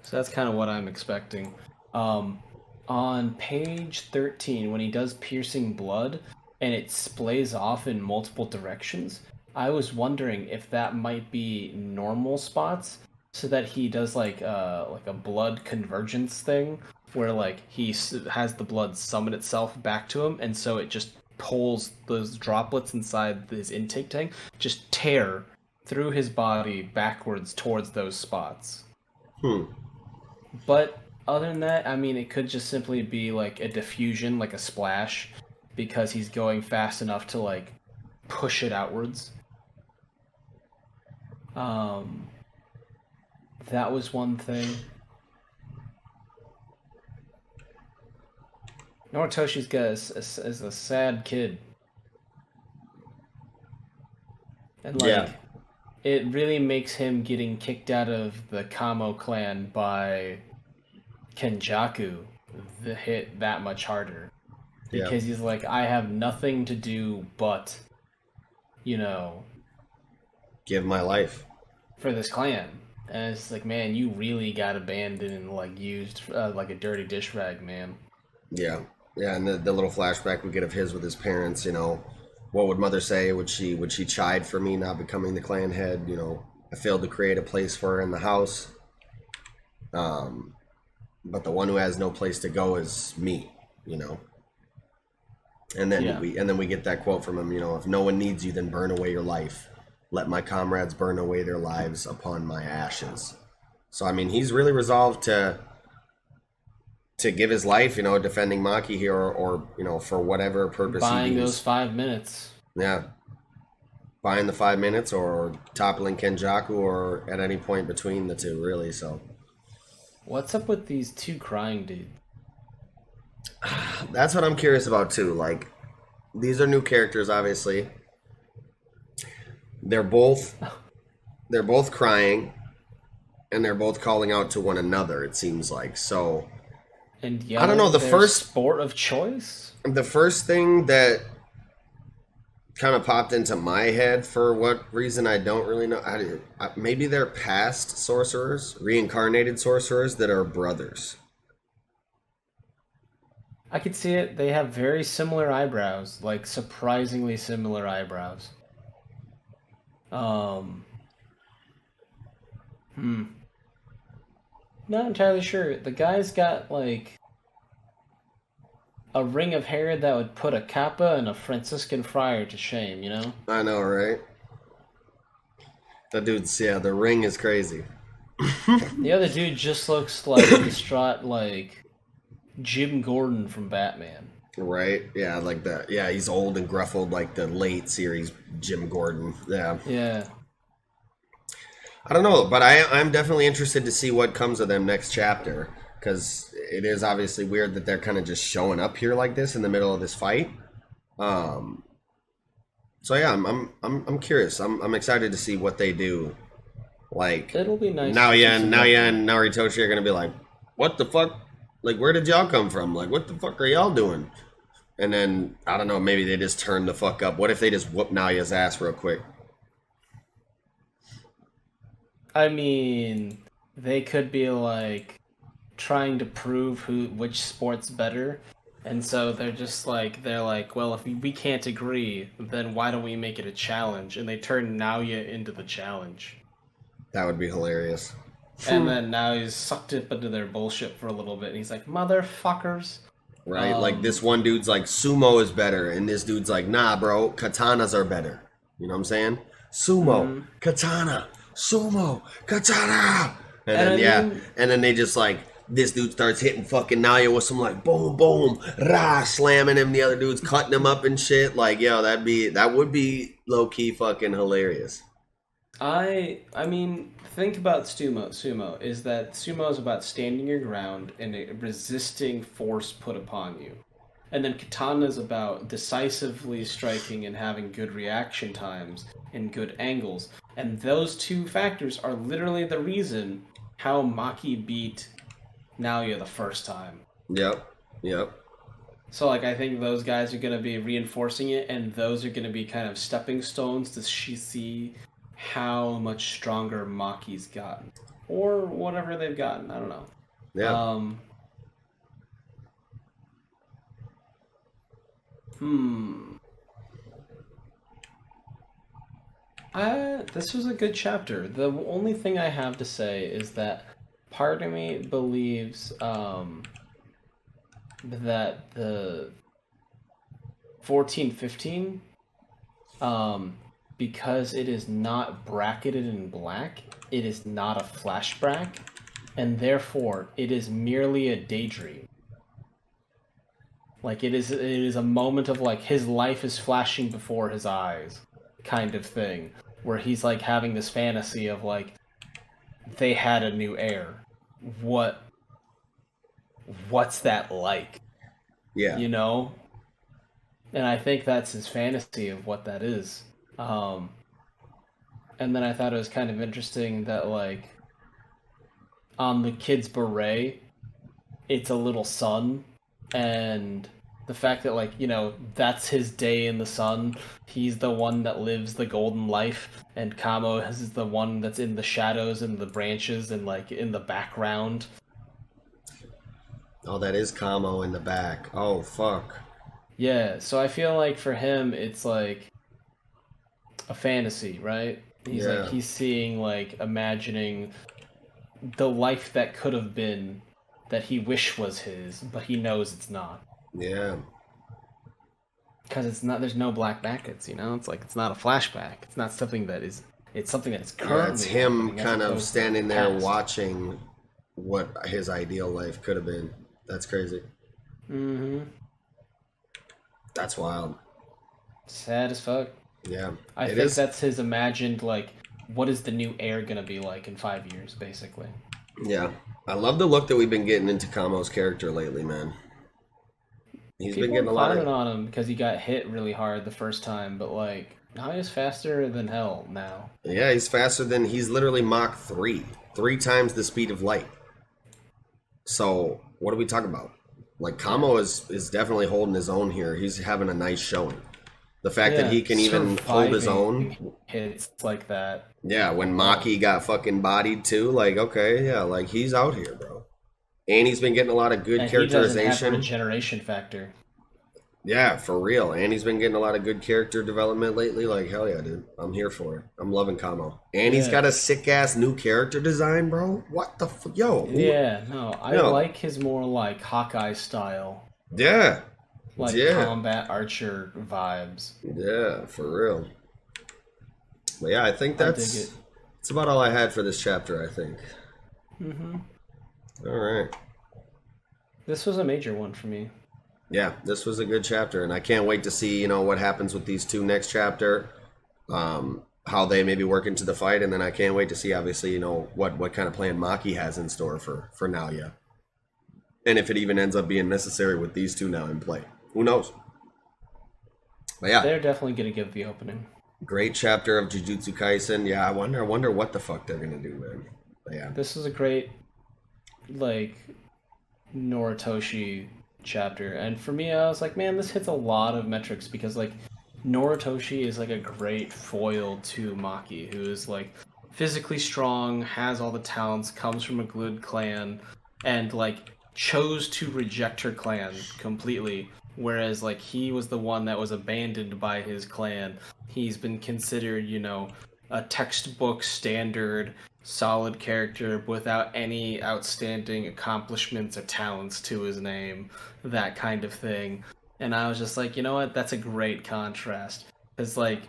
B: So that's kind of what I'm expecting. On page 13, when he does piercing blood and it splays off in multiple directions, I was wondering if that might be normal spots, so that he does like a blood convergence thing, where like he has the blood summon itself back to him, and so it just pulls those droplets inside his intake tank, just tear through his body backwards towards those spots. But other than that, I mean, it could just simply be like a diffusion, like a splash, because he's going fast enough to like push it outwards. That was one thing. Noritoshi's guy is a sad kid. And like, it really makes him getting kicked out of the Kamo clan by Kenjaku hit that much harder. Because he's like, I have nothing to do but you know,
A: Give my life.
B: for this clan. And it's like, man, you really got abandoned and like used like a dirty dish rag, man.
A: Yeah, yeah, and the little flashback we get of his with his parents. What would mother say? Would she chide for me not becoming the clan head? I failed to create a place for her in the house. But the one who has no place to go is me. And then we get that quote from him. If no one needs you, then burn away your life. Let my comrades burn away their lives upon my ashes. So I mean, he's really resolved to give his life, defending Maki here, or for whatever purpose.
B: Buying those 5 minutes.
A: Yeah, buying the 5 minutes, or toppling Kenjaku, or at any point between the two, really. So,
B: what's up with these two crying dudes?
A: That's what I'm curious about too. Like, these are new characters, obviously. They're both crying, and they're both calling out to one another. It seems like so.
B: And
A: I don't know, the first
B: sport of choice.
A: The first thing that kind of popped into my head, for what reason I don't really know. Maybe they're past sorcerers, reincarnated sorcerers that are brothers.
B: I could see it. They have very similar eyebrows, like surprisingly similar eyebrows. Not entirely sure. The guy's got like a ring of hair that would put a Kappa and a Franciscan friar to shame,
A: I know, right? That dude's, the ring is crazy.
B: The other dude just looks like distraught, like Jim Gordon from Batman.
A: Right? Yeah, like that. Yeah, he's old and gruffled like the late series Jim Gordon. Yeah.
B: Yeah.
A: I don't know, but I'm definitely interested to see what comes of them next chapter, because it is obviously weird that they're kind of just showing up here like this in the middle of this fight. So yeah, I'm curious. I'm excited to see what they do. Like,
B: it'll be nice.
A: Naoya and Naritoshi are gonna be like, "What the fuck? Like, where did y'all come from? Like, what the fuck are y'all doing?" And then I don't know, maybe they just turn the fuck up. What if they just whoop Naoya's ass real quick?
B: I mean, they could be like trying to prove which sport's better, and so they're like, well, if we can't agree, then why don't we make it a challenge? And they turn Naoya into the challenge.
A: That would be hilarious.
B: And then Naoya's sucked up into their bullshit for a little bit, and he's like, motherfuckers.
A: Right, like this one dude's like, sumo is better, and this dude's like, nah, bro, katanas are better. You know what I'm saying? Sumo, katana, sumo, katana. And then they just like, this dude starts hitting fucking Naoya with some like boom, boom, rah, slamming him. The other dude's cutting him up and shit. Like, yo, that would be low key fucking hilarious.
B: I mean, think about sumo is that sumo is about standing your ground and resisting force put upon you. And then katana is about decisively striking and having good reaction times and good angles. And those two factors are literally the reason how Maki beat Naoya the first time.
A: Yep.
B: So, like, I think those guys are going to be reinforcing it, and those are going to be kind of stepping stones to see how much stronger Maki's gotten. Or whatever they've gotten. I don't know.
A: Yeah.
B: This was a good chapter. The only thing I have to say is that part of me believes that the 14-15, because it is not bracketed in black, it is not a flashback, and therefore it is merely a daydream. Like, it is a moment of like his life is flashing before his eyes, kind of thing, where he's like having this fantasy of like they had a new heir. What's that like?
A: Yeah.
B: You know? And I think that's his fantasy of what that is. And then I thought it was kind of interesting that like on the kid's beret, it's a little sun, and The fact that, like, that's his day in the sun. He's the one that lives the golden life, and Kamo is the one that's in the shadows and the branches and, like, in the background.
A: Oh, that is Kamo in the back. Oh, fuck.
B: Yeah, so I feel like for him, it's like a fantasy, right? He's seeing, like, imagining the life that could have been, that he wish was his, but he knows it's not.
A: Yeah.
B: Because it's not. There's no black brackets, It's like it's not a flashback. It's not something that is. It's something that's currently.
A: It's him kind of standing there
B: past.
A: watching what his ideal life could have been. That's crazy.
B: Mm-hmm.
A: That's wild.
B: Sad as fuck.
A: Yeah.
B: I think that's his imagined, like, what is the new air gonna be like in 5 years, basically.
A: Yeah. I love the look that we've been getting into Kamo's character lately, man. He's been getting a lot of...
B: on him because he got hit really hard the first time, but, like, now he's faster than hell now.
A: Yeah, he's faster than... He's literally Mach 3. 3 times the speed of light. So, what are we talking about? Like, Kamo is definitely holding his own here. He's having a nice showing. The fact that he can even hold his own...
B: hits like that.
A: Yeah, when Maki got fucking bodied too, like, okay, yeah, like, he's out here, bro. And he's been getting a lot of good characterization.
B: He doesn't have a regeneration factor.
A: Yeah, for real. And he's been getting a lot of good character development lately. Like, hell yeah, dude. I'm here for it. I'm loving Kamo. And he's got a sick-ass new character design, bro. What the fuck? Yo.
B: Yeah, no. I like his more, like, Hawkeye style.
A: Yeah.
B: Like, combat archer vibes.
A: Yeah, for real. But yeah, I think that's about all I had for this chapter, I think.
B: Mm-hmm.
A: All right.
B: This was a major one for me.
A: Yeah, this was a good chapter, and I can't wait to see, what happens with these two next chapter, how they maybe work into the fight, and then I can't wait to see, obviously, what kind of plan Maki has in store for Naoya. And if it even ends up being necessary with these two now in play. Who knows? But yeah.
B: They're definitely going to give the opening.
A: Great chapter of Jujutsu Kaisen. Yeah, I wonder what the fuck they're going to do, man. But yeah.
B: This is a great, like, Noritoshi chapter, and for me I was like, man, this hits a lot of metrics because, like, Noritoshi is like a great foil to Maki, who is, like, physically strong, has all the talents, comes from a good clan, and, like, chose to reject her clan completely, whereas, like, he was the one that was abandoned by his clan. He's been considered, a textbook standard solid character without any outstanding accomplishments or talents to his name, that kind of thing. And I was just like, you know what, that's a great contrast. Because, like,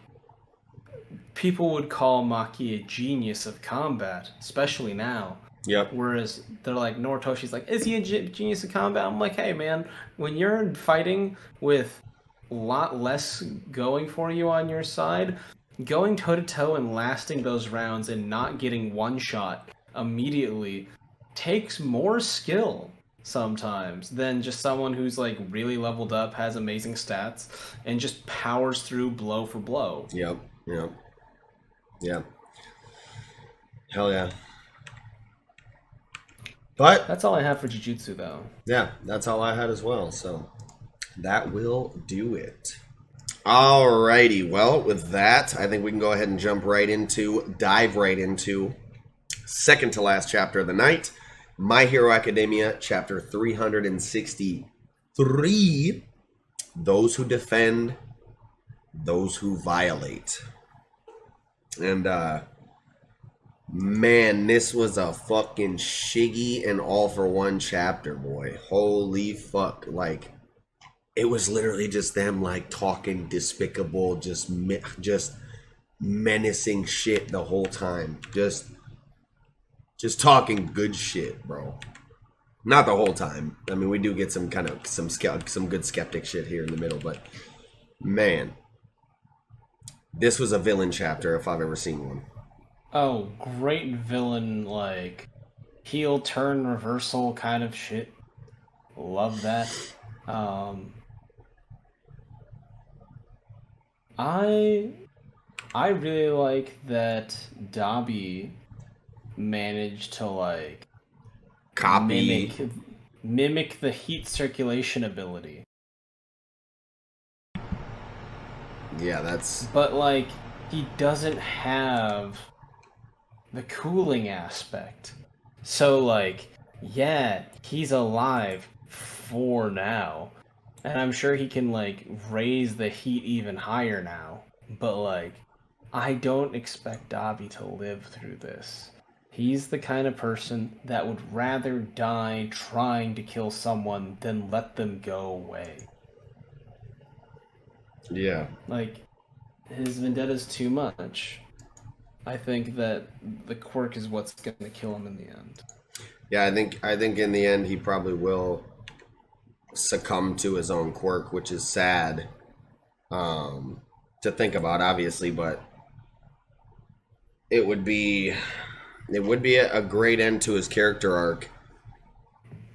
B: people would call Maki a genius of combat, especially now.
A: Yep.
B: Whereas they're like, Noritoshi's like, is he a genius of combat? I'm like, hey man, when you're fighting with a lot less going for you on your side, going toe-to-toe and lasting those rounds and not getting one shot immediately takes more skill sometimes than just someone who's, like, really leveled up, has amazing stats, and just powers through blow for blow.
A: Yep. Hell yeah. But
B: that's all I have for Jujutsu, though.
A: Yeah, that's all I had as well, so that will do it. Alrighty, well, with that, I think we can go ahead and dive right into second to last chapter of the night, My Hero Academia, chapter 363, Those Who Defend, Those Who Violate. And, man, this was a fucking shiggy and all-for-one chapter, boy. Holy fuck, like... It was literally just them, like, talking despicable, just menacing shit the whole time. Just talking good shit, bro. Not the whole time. I mean, we do get some good skeptic shit here in the middle, but man, this was a villain chapter if I've ever seen one.
B: Oh, great villain, like, heel turn reversal kind of shit. Love that. I really like that Dabi managed to, like,
A: copy
B: mimic the heat circulation ability.
A: Yeah, that's...
B: But, like, he doesn't have the cooling aspect. So, like, yeah, he's alive for now. And I'm sure he can, like, raise the heat even higher now. But, like, I don't expect Dabi to live through this. He's the kind of person that would rather die trying to kill someone than let them go away.
A: Yeah.
B: Like, his vendetta's too much. I think that the quirk is what's going to kill him in the end.
A: Yeah, I think in the end he probably will succumb to his own quirk, which is sad to think about, obviously, but it would be a great end to his character arc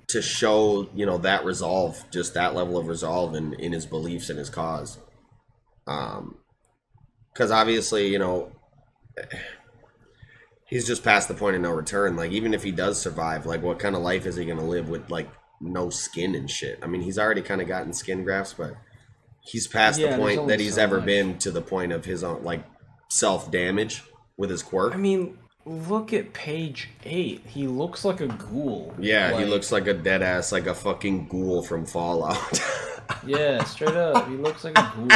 A: to show, you know, that resolve, just that level of resolve in his beliefs and his cause. Because obviously, you know, he's just past the point of no return. Like, even if he does survive, like, what kind of life is he going to live with, like, no skin and shit? I mean, he's already kind of gotten skin grafts, but he's past the point that he's ever been to the point of his own, like, self-damage with his quirk.
B: I mean, look at page 8. He looks like a ghoul.
A: Yeah,
B: like,
A: he looks like a dead ass, like a fucking ghoul from Fallout.
B: Yeah, straight up. He looks like a ghoul.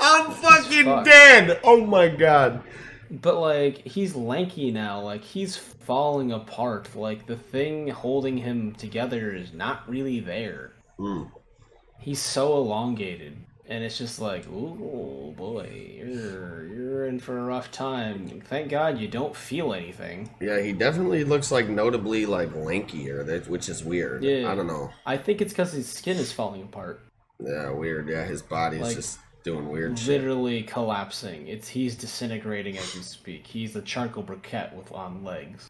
A: I'm fucking dead! Oh my god.
B: But, like, he's lanky now. Like, he's falling apart. Like, the thing holding him together is not really there. He's so elongated. And it's just like, ooh, boy, you're in for a rough time. Thank God you don't feel anything.
A: Yeah, he definitely looks like notably, like, lankier, which is weird. Yeah, I don't know.
B: I think it's because his skin is falling apart.
A: Yeah, weird. Yeah, his body's like, just doing weird shit.
B: Literally collapsing. He's disintegrating as we speak. He's a charcoal briquette on legs.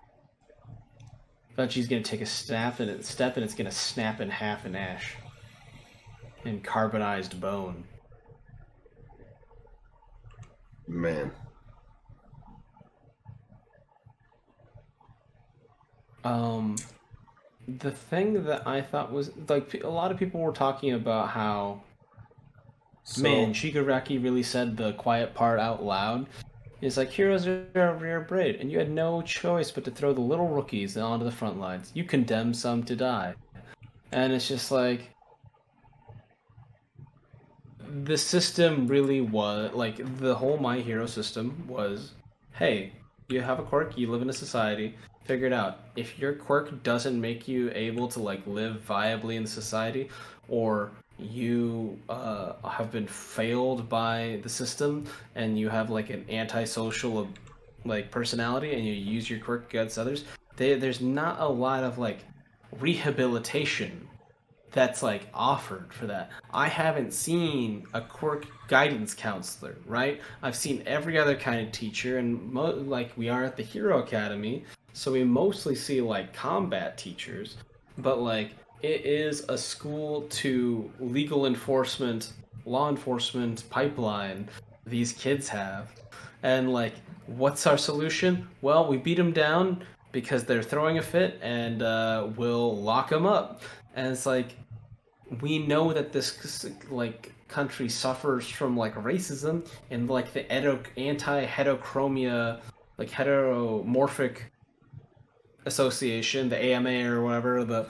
B: But she's gonna take a step and it's gonna snap in half in ash. And carbonized bone.
A: Man.
B: The thing that I thought was, like, a lot of people were talking about how, man, Shigaraki really said the quiet part out loud. It's like, heroes are rare breed, and you had no choice but to throw the little rookies onto the front lines. You condemn some to die. And it's just like, the system really was, like, the whole My Hero system was, hey, you have a quirk, you live in a society, figure it out. If your quirk doesn't make you able to, like, live viably in society, or you have been failed by the system, and you have, like, an antisocial, like, personality, and you use your quirk against others, there's not a lot of, like, rehabilitation that's, like, offered for that. I haven't seen a quirk guidance counselor, right? I've seen every other kind of teacher, and like, we are at the Hero Academy, so we mostly see, like, combat teachers, but, like, it is a school to legal enforcement, law enforcement pipeline these kids have. And, like, what's our solution? Well, we beat them down because they're throwing a fit, and we'll lock them up. And it's like, we know that this, like, country suffers from, like, racism and, like, the anti-heterochromia, like, heteromorphic association, the AMA or whatever, the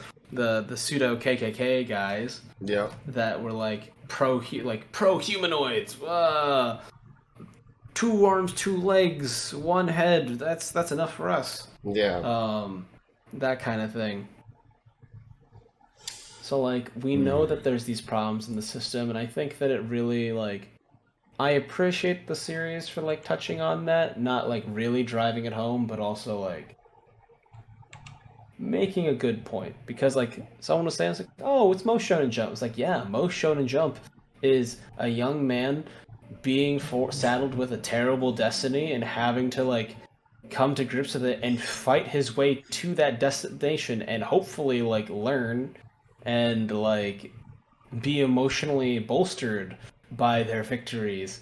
B: pseudo KKK guys.
A: Yeah.
B: That were, like, pro-humanoids. 2 arms, 2 legs, 1 head. That's enough for us.
A: Yeah.
B: That kind of thing. So, like, we know that there's these problems in the system, and I think that it really, like, I appreciate the series for, like, touching on that, not, like, really driving it home, but also, like, making a good point. Because, like, someone was saying, it's like, oh, it's most Shonen Jump. It's like, yeah, most Shonen Jump is a young man being saddled with a terrible destiny and having to, like, come to grips with it and fight his way to that destination and hopefully, like, learn and, like, be emotionally bolstered by their victories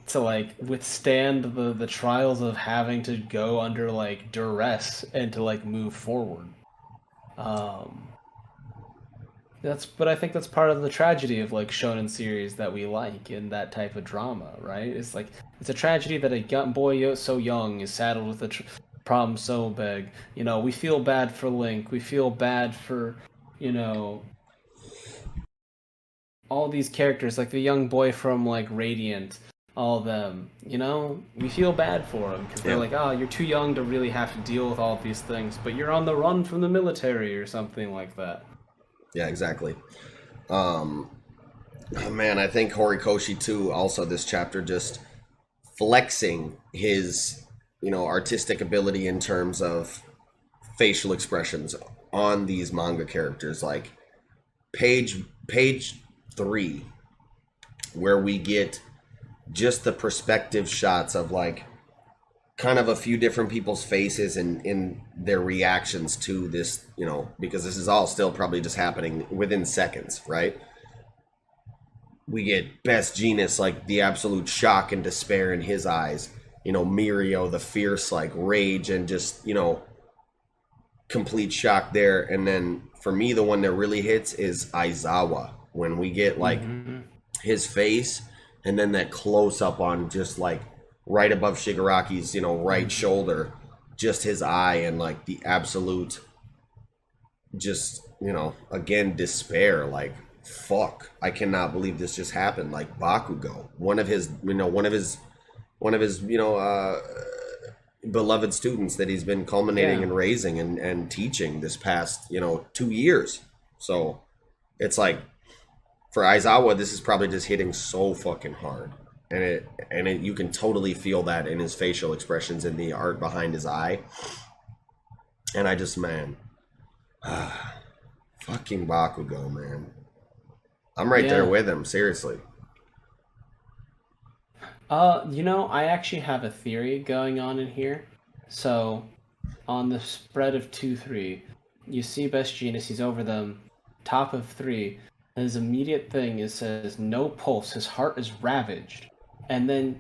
B: to, like, withstand the trials of having to go under, like, duress and to, like, move forward. But I think that's part of the tragedy of like shonen series that we like in that type of drama, right? It's like it's a tragedy that a young boy so young is saddled with a problem so big. You know, we feel bad for Link. We feel bad for, you know, all these characters, like the young boy from like Radiant, all of them. You know, we feel bad for them because they're
A: Yeah.
B: like, oh, you're too young to really have to deal with all of these things, but you're on the run from the military or something like that.
A: Yeah, exactly. Oh, man, I think Horikoshi too. Also, this chapter just flexing his, artistic ability in terms of facial expressions on these manga characters. Like page 3, where we get just the perspective shots of like kind of a few different people's faces and in their reactions to this, because this is all still probably just happening within seconds, right? We get Best Genus, like the absolute shock and despair in his eyes. Mirio, the fierce like rage and just, complete shock there. And then for me, the one that really hits is Aizawa, when we get like his face and then that close up on just like right above Shigaraki's, right shoulder, just his eye and like the absolute, just, again, despair. Like, fuck, I cannot believe this just happened. Like Bakugo, one of his, beloved students that he's been culminating and raising and teaching this past, 2 years. So it's like, for Aizawa, this is probably just hitting so fucking hard. And you can totally feel that in his facial expressions and the art behind his eye. And I just, man, fucking Bakugo, man. I'm right there with him, seriously.
B: I actually have a theory going on in here. So, on the spread of 2-3, you see Best Genus, he's over them, top of 3. His immediate thing is says no pulse, his heart is ravaged. And then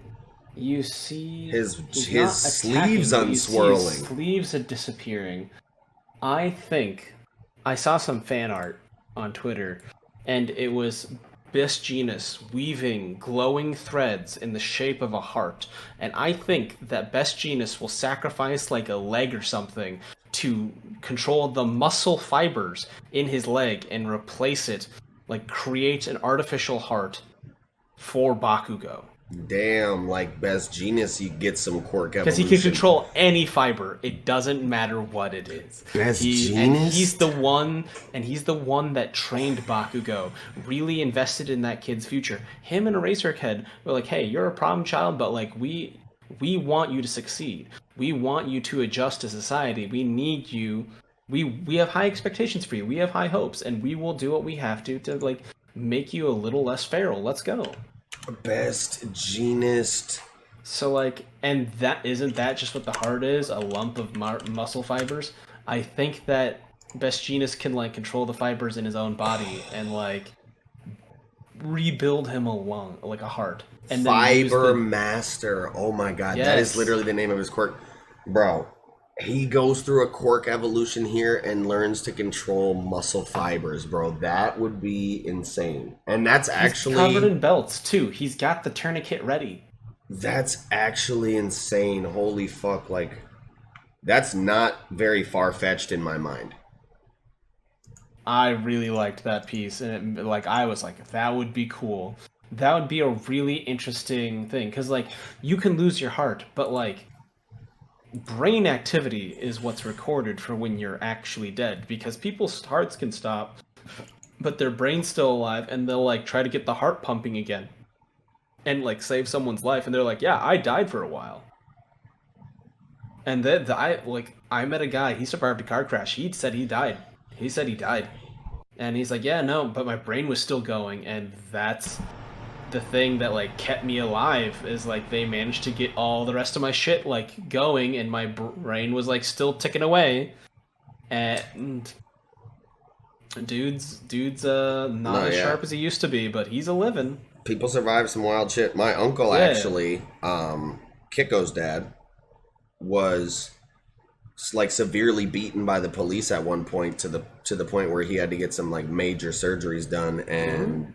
B: you see
A: his sleeves unswirling.
B: His sleeves are disappearing. I think I saw some fan art on Twitter, and it was Best Genus weaving glowing threads in the shape of a heart. And I think that Best Genus will sacrifice like a leg or something to control the muscle fibers in his leg and replace it, like create an artificial heart for Bakugo.
A: Damn, like Best Genus, you get some quirk evolution.
B: Because he can control any fiber. It doesn't matter what it is.
A: Best Genus?
B: And he's the one that trained Bakugo, really invested in that kid's future. Him and Eraserhead were like, hey, you're a problem child, but like we want you to succeed. We want you to adjust to society. We need you. We have high expectations for you. We have high hopes, and we will do what we have to like make you a little less feral. Let's go.
A: Best Genus.
B: So like, and that isn't that just what the heart is? A lump of muscle fibers. I think that Best Genus can like control the fibers in his own body and like rebuild him a lung, like a heart. And
A: Fiber Master. Oh my god,
B: yes.
A: That is literally the name of his quirk, bro. He goes through a quirk evolution here and learns to control muscle fibers, bro. That would be insane. And that's actually...
B: He's covered in belts, too. He's got the tourniquet ready.
A: That's actually insane. Holy fuck. Like, that's not very far-fetched in my mind.
B: I really liked that piece. And I was like, that would be cool. That would be a really interesting thing. Because, like, you can lose your heart, but, like... brain activity is what's recorded for when you're actually dead, because people's hearts can stop but their brain's still alive, and they'll like try to get the heart pumping again and like save someone's life, and they're like, yeah, I died for a while. And then I met a guy, he survived a car crash. He said he died. And he's like, yeah, no, but my brain was still going. And that's the thing that like kept me alive, is like they managed to get all the rest of my shit like going, and my brain was like still ticking away. And dude's not as sharp as he used to be, but he's a living.
A: People survive some wild shit. My uncle actually, Kiko's dad, was like severely beaten by the police at one point to the point where he had to get some like major surgeries done, and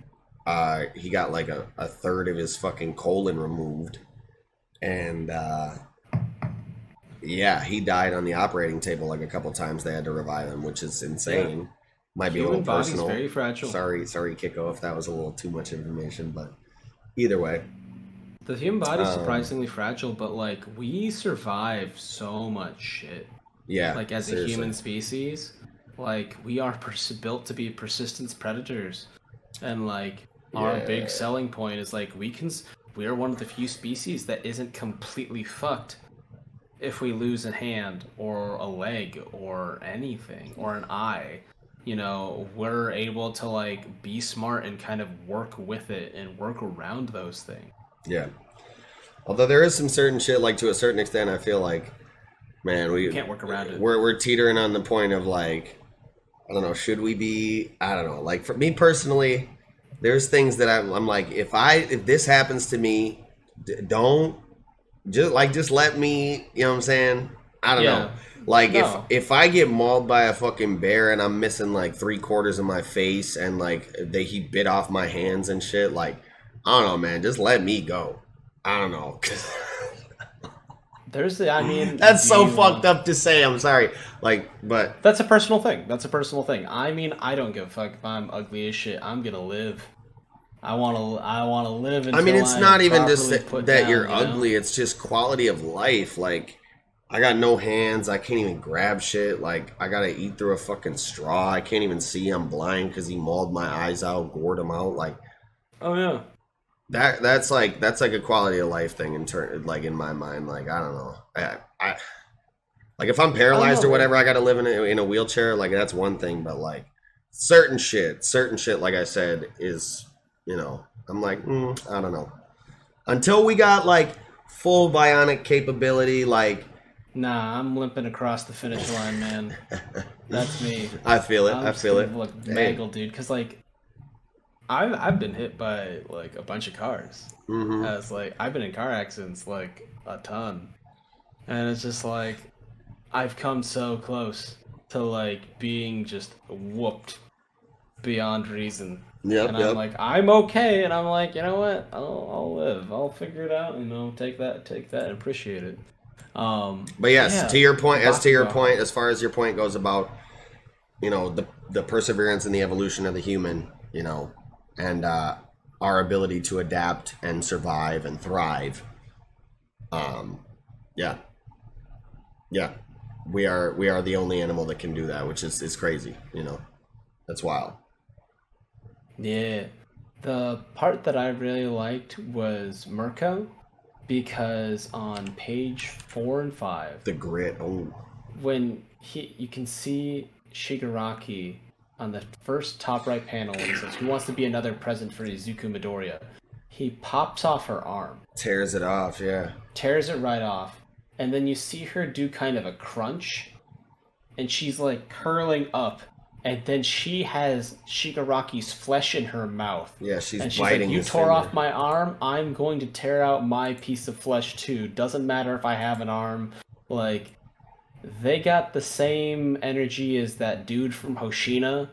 A: he got like a third of his fucking colon removed, and yeah, he died on the operating table like a couple times. They had to revive him, which is insane. Yeah. Might be a little personal.
B: Very fragile.
A: Sorry, Kiko, if that was a little too much information, but either way.
B: The human body is surprisingly fragile, but like we survive so much shit.
A: Yeah.
B: Like as a human species, like we are built to be persistence predators, and like our big selling point is like we are one of the few species that isn't completely fucked if we lose a hand or a leg or anything or an eye. You know, we're able to like be smart and kind of work with it and work around those things.
A: Yeah. Although there is some certain shit, like to a certain extent, I feel like, man, we
B: can't work around it.
A: We're teetering on the point of like, I don't know, should we be? I don't know. Like for me personally, there's things that I'm like, if this happens to me, don't just let me. You know what I'm saying? I don't know. Like if I get mauled by a fucking bear and I'm missing like 3/4 of my face and like he bit off my hands and shit, like I don't know, man, just let me go. I don't know.
B: That's
A: so fucked up to say. I'm sorry. Like, but
B: that's a personal thing. I mean, I don't give a fuck if I'm ugly as shit. I'm gonna live. I want to live until
A: it's not even just that you're
B: know?
A: ugly. It's just quality of life. Like, I got no hands. I can't even grab shit. Like, I gotta eat through a fucking straw. I can't even see. I'm blind because he mauled my eyes out, gored them out. Like,
B: oh yeah.
A: That's like a quality of life thing in my mind. Like, I don't know. I like if I'm paralyzed or whatever, I got to live in a wheelchair. Like, that's one thing, but like certain shit, like I said, is, you know, I'm like, I don't know. Until we got like full bionic capability, like.
B: Nah, I'm limping across the finish line, man. That's me.
A: I feel it. I feel it.
B: Look mangled, dude. Because like. I've been hit by like a bunch of cars. Mm-hmm. As like I've been in car accidents like a ton, and it's just like I've come so close to like being just whooped beyond reason. And I'm like, I'm okay, and I'm like, you know what? I'll live. I'll figure it out. You know, take that, and appreciate it.
A: But yes, to your point, as far as your point goes about, you know, the perseverance and the evolution of the human, you know. And our ability to adapt and survive and thrive. Yeah, we are the only animal that can do that, which is crazy. You know, that's wild.
B: Yeah, the part that I really liked was Mirko, because on page 4 and 5,
A: the grit.
B: When you can see Shigaraki. On the first top right panel, when he says, "Who wants to be another present for Izuku Midoriya?" He pops off her arm.
A: Tears it off, yeah.
B: Tears it right off. And then you see her do kind of a crunch. And she's like curling up. And then she has Shigaraki's flesh in her mouth.
A: Yeah, she's
B: and she's
A: biting
B: like, you
A: his
B: tore
A: finger.
B: off my arm, I'm going to tear out my piece of flesh too. Doesn't matter if I have an arm. Like... They got the same energy as that dude from Hoshina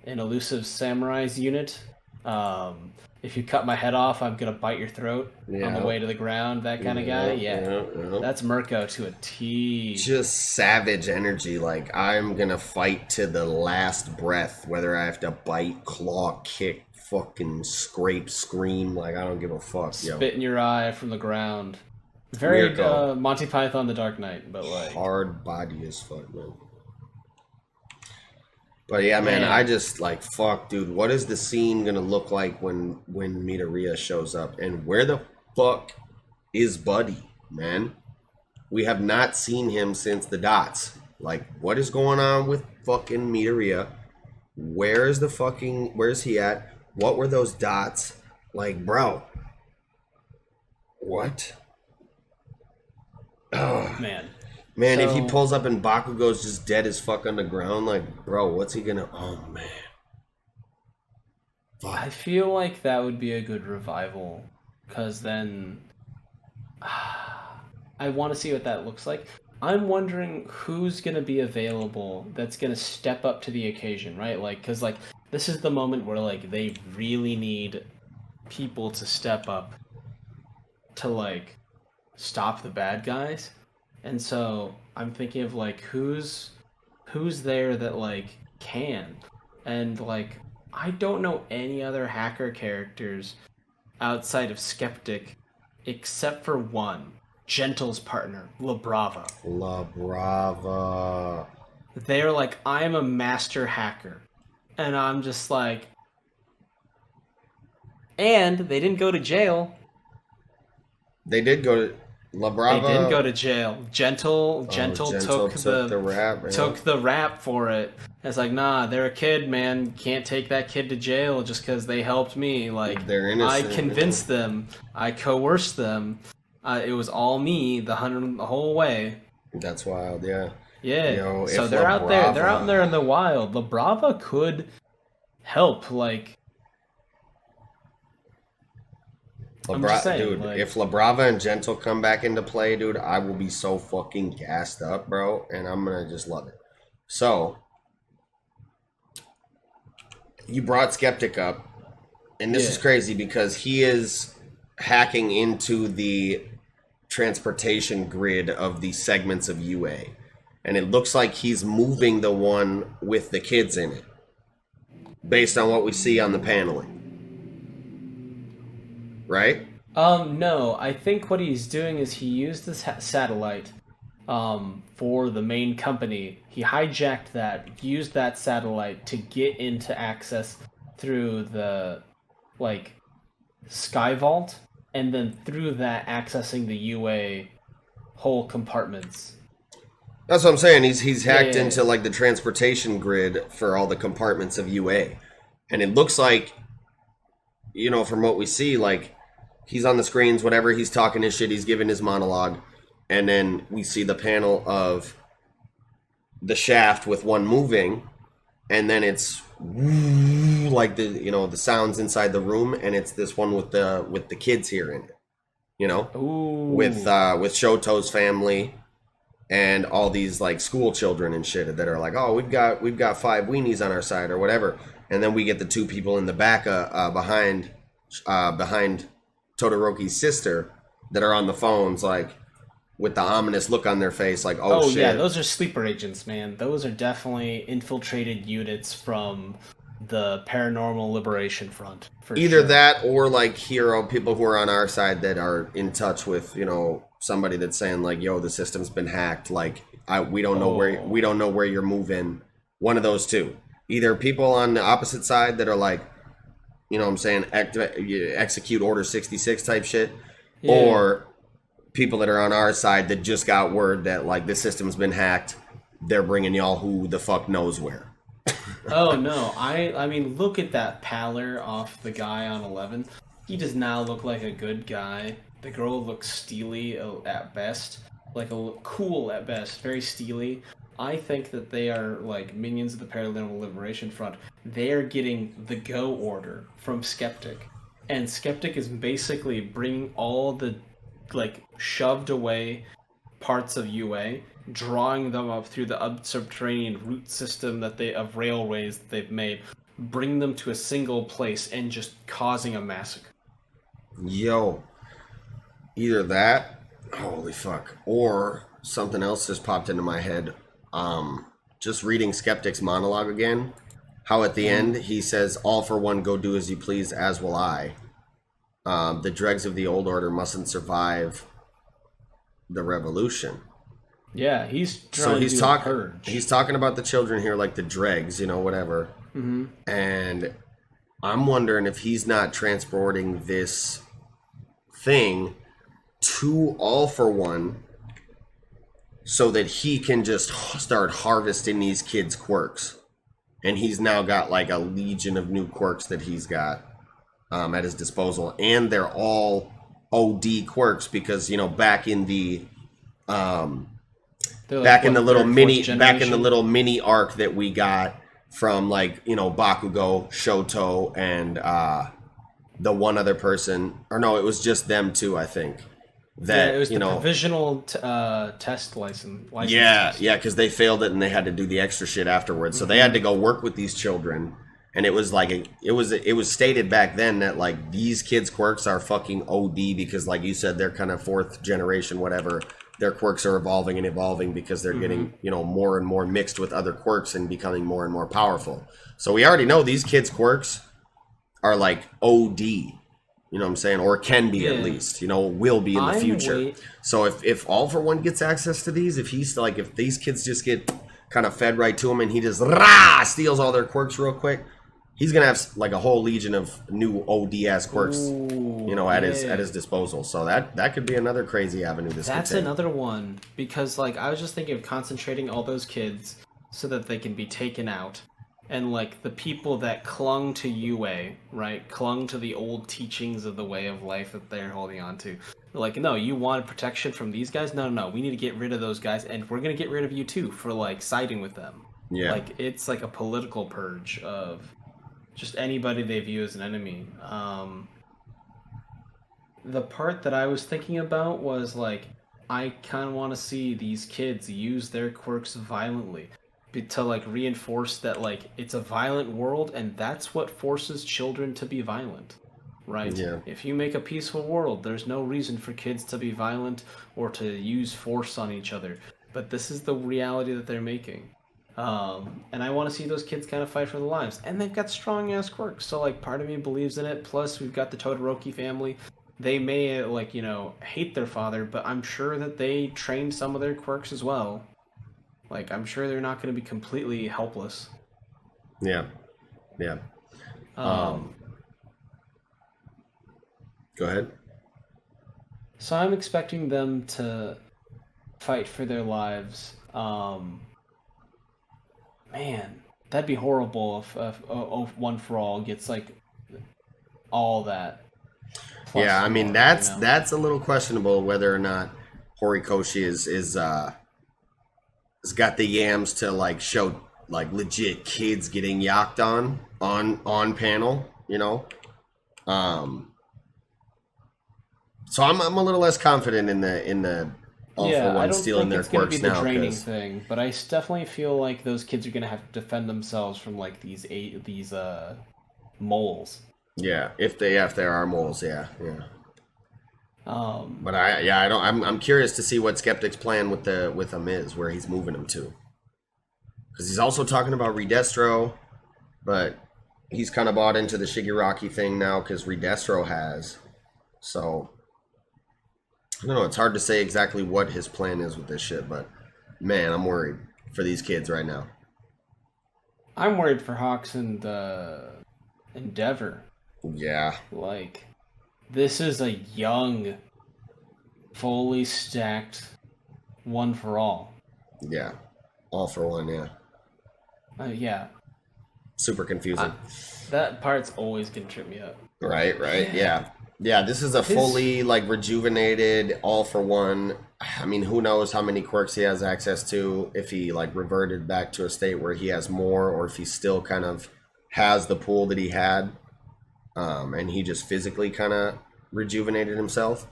B: in Elusive Samurai's unit. If you cut my head off, I'm going to bite your throat on the way to the ground, that kind of guy. Yeah. That's Mirko to a T.
A: Just savage energy. Like, I'm going to fight to the last breath, whether I have to bite, claw, kick, fucking scrape, scream. Like, I don't give a fuck.
B: Spit in your eye from the ground. Very Monty Python The Dark Knight, but like
A: hard body as fuck, man. But yeah, man, I just like fuck, dude. What is the scene gonna look like when Midoriya shows up? And where the fuck is Buddy, man? We have not seen him since the dots. Like, what is going on with fucking Midoriya? Where's he at? What were those dots? Like, bro. What? Oh,
B: man,
A: if he pulls up and Bakugo's just dead as fuck on the ground, like, bro, what's he gonna... Oh, man.
B: Fuck. I feel like that would be a good revival, because then... I want to see what that looks like. I'm wondering who's gonna be available that's gonna step up to the occasion, right? Like, cause like this is the moment where like they really need people to step up to like stop the bad guys, and so I'm thinking of like who's there that like can, and like I don't know any other hacker characters outside of Skeptic, except for one, Gentle's partner, La Brava.
A: La Brava.
B: They're like, I'm a master hacker. And I'm just like, and they didn't go to jail.
A: They did go to La Brava.
B: They didn't go to jail. Gentle
A: Gentle
B: took
A: the rap. Yeah.
B: took the rap for it. It's like, nah, they're a kid, man. Can't take that kid to jail just because they helped me. Like,
A: they're innocent.
B: I convinced them. I coerced them. It was all me the whole way.
A: That's wild, yeah.
B: Yeah.
A: Yo,
B: so they're out there. They're out there in the wild. La Brava could help. Like, I'm just saying,
A: dude,
B: like,
A: if La Brava and Gentle come back into play, dude, I will be so fucking gassed up, bro, and I'm gonna just love it. So, you brought Skeptic up, and this is crazy because he is hacking into the transportation grid of the segments of UA, and it looks like he's moving the one with the kids in it, based on what we see on the paneling. Right?
B: No, I think what he's doing is he used this satellite for the main company. He hijacked that, used that satellite to get into access through the, like, Sky Vault, and then through that accessing the UA whole compartments.
A: That's what I'm saying. He's hacked into, like, the transportation grid for all the compartments of UA. And it looks like, you know, from what we see, like, he's on the screens, whatever, he's talking his shit, he's giving his monologue, and then we see the panel of the shaft with one moving, and then it's like the, you know, the sounds inside the room, and it's this one with the kids here in it, you know, with Shoto's family and all these like school children and shit that are like, oh, we've got 5 weenies on our side or whatever, and then we get the 2 people in the back behind Todoroki's sister that are on the phones, like, with the ominous look on their face, like, oh shit.
B: Yeah, those are sleeper agents, man. Those are definitely infiltrated units from the Paranormal Liberation Front.
A: Either that or, like, hero people who are on our side that are in touch with, you know, somebody that's saying, like, yo, the system's been hacked. Like, we don't know where you're moving. One of those two. Either people on the opposite side that are like, you know what I'm saying, execute Order 66 type shit, or people that are on our side that just got word that, like, the system's been hacked, they're bringing y'all who the fuck knows where.
B: Oh, no. I mean, look at that pallor off the guy on 11. He does not look like a good guy. The girl looks steely at best. Like, cool at best. Very steely. I think that they are, like, minions of the Paranormal Liberation Front. They are getting the go order from Skeptic. And Skeptic is basically bringing all the, like, shoved away parts of UA, drawing them up through the subterranean root system of railways that they've made, bring them to a single place, and just causing a massacre.
A: Yo. Either that, holy fuck, or something else just popped into my head. Just reading Skeptic's monologue again, how at the end he says, all for one, go do as you please, as will I. The dregs of the old order mustn't survive the revolution.
B: Yeah, he's talking
A: about the children here, like the dregs, you know, whatever. Mm-hmm. And I'm wondering if he's not transporting this thing to all for one, so that he can just start harvesting these kids' quirks. And he's now got like a legion of new quirks that he's got at his disposal. And they're all OD quirks because, you know, back in the little mini arc that we got from, like, you know, Bakugo, Shoto, and the one other person, or no, it was just them two, I think. that,
B: it was
A: you
B: the
A: know,
B: provisional test license.
A: yeah, because they failed it and they had to do the extra shit afterwards. So they had to go work with these children, and it was like it was stated back then that like these kids' quirks are fucking OD because, like you said, they're kind of fourth generation, whatever. Their quirks are evolving and evolving because they're getting, you know, more and more mixed with other quirks and becoming more and more powerful. So we already know these kids' quirks are like OD. You know what I'm saying? Or can be at least, you know, will be in the future. So if All For One gets access to these, if these kids just get kind of fed right to him and he just steals all their quirks real quick, he's going to have like a whole legion of new OD ass quirks, you know, at his disposal. So that could be another crazy avenue
B: That's another one, because like I was just thinking of concentrating all those kids so that they can be taken out. And, like, the people that clung to Yue, right, clung to the old teachings of the way of life that they're holding on to. They're like, no, you wanted protection from these guys? No, we need to get rid of those guys, and we're going to get rid of you, too, for, like, siding with them.
A: Yeah.
B: Like, it's like a political purge of just anybody they view as an enemy. The part that I was thinking about was, like, I kind of want to see these kids use their quirks violently. To like reinforce that like it's a violent world and that's what forces children to be violent, right?
A: Yeah.
B: If you make a peaceful world, there's no reason for kids to be violent or to use force on each other, but this is the reality that they're making. And I want to see those kids kind of fight for their lives, and they've got strong ass quirks, so like part of me believes in it. Plus we've got the Todoroki family. They may like, you know, hate their father, but I'm sure that they trained some of their quirks as well. Like, I'm sure they're not going to be completely helpless.
A: Yeah. Go ahead.
B: So I'm expecting them to fight for their lives. Man, that'd be horrible if One For All gets, like, all that.
A: Yeah, I mean, that's a little questionable whether or not Horikoshi is got the yams to like show like legit kids getting yacked on panel, you know. So I'm a little less confident in the All For One stealing their quirks now.
B: I don't think it's going to be the draining thing, but I definitely feel like those kids are going to have to defend themselves from like these moles.
A: Yeah, if there are moles, yeah. But I'm curious to see what Skeptic's plan with him is, where he's moving him to. Because he's also talking about Redestro, but he's kind of bought into the Shigaraki thing now because Redestro has. So I don't know. It's hard to say exactly what his plan is with this shit, but man, I'm worried for these kids right now.
B: I'm worried for Hawks and Endeavor.
A: Yeah.
B: Like, this is a young, fully stacked One For All.
A: Yeah. All For One, yeah.
B: Yeah.
A: Super confusing.
B: That part's always gonna trip me up.
A: Right, yeah. Yeah, this is a fully, like, rejuvenated All For One. I mean, who knows how many quirks he has access to, if he, like, reverted back to a state where he has more, or if he still kind of has the pool that he had. And he just physically kind of rejuvenated himself.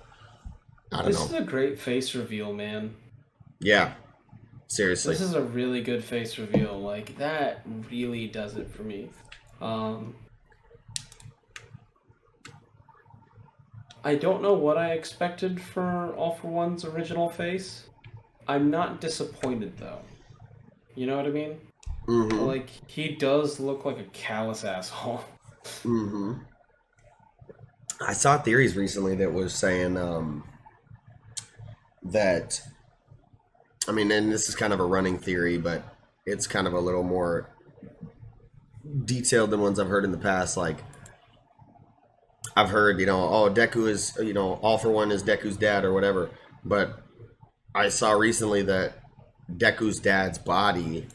A: I don't know.
B: This is a great face reveal, man.
A: Yeah. Seriously.
B: This is a really good face reveal. Like, that really does it for me. I don't know what I expected for All For One's original face. I'm not disappointed, though. You know what I mean?
A: Mm-hmm.
B: Like, he does look like a callous asshole.
A: Mm-hmm. I saw theories recently that was saying that, I mean, and this is kind of a running theory, but it's kind of a little more detailed than ones I've heard in the past. Like, I've heard, you know, oh, Deku is, you know, All For One is Deku's dad or whatever. But I saw recently that Deku's dad's body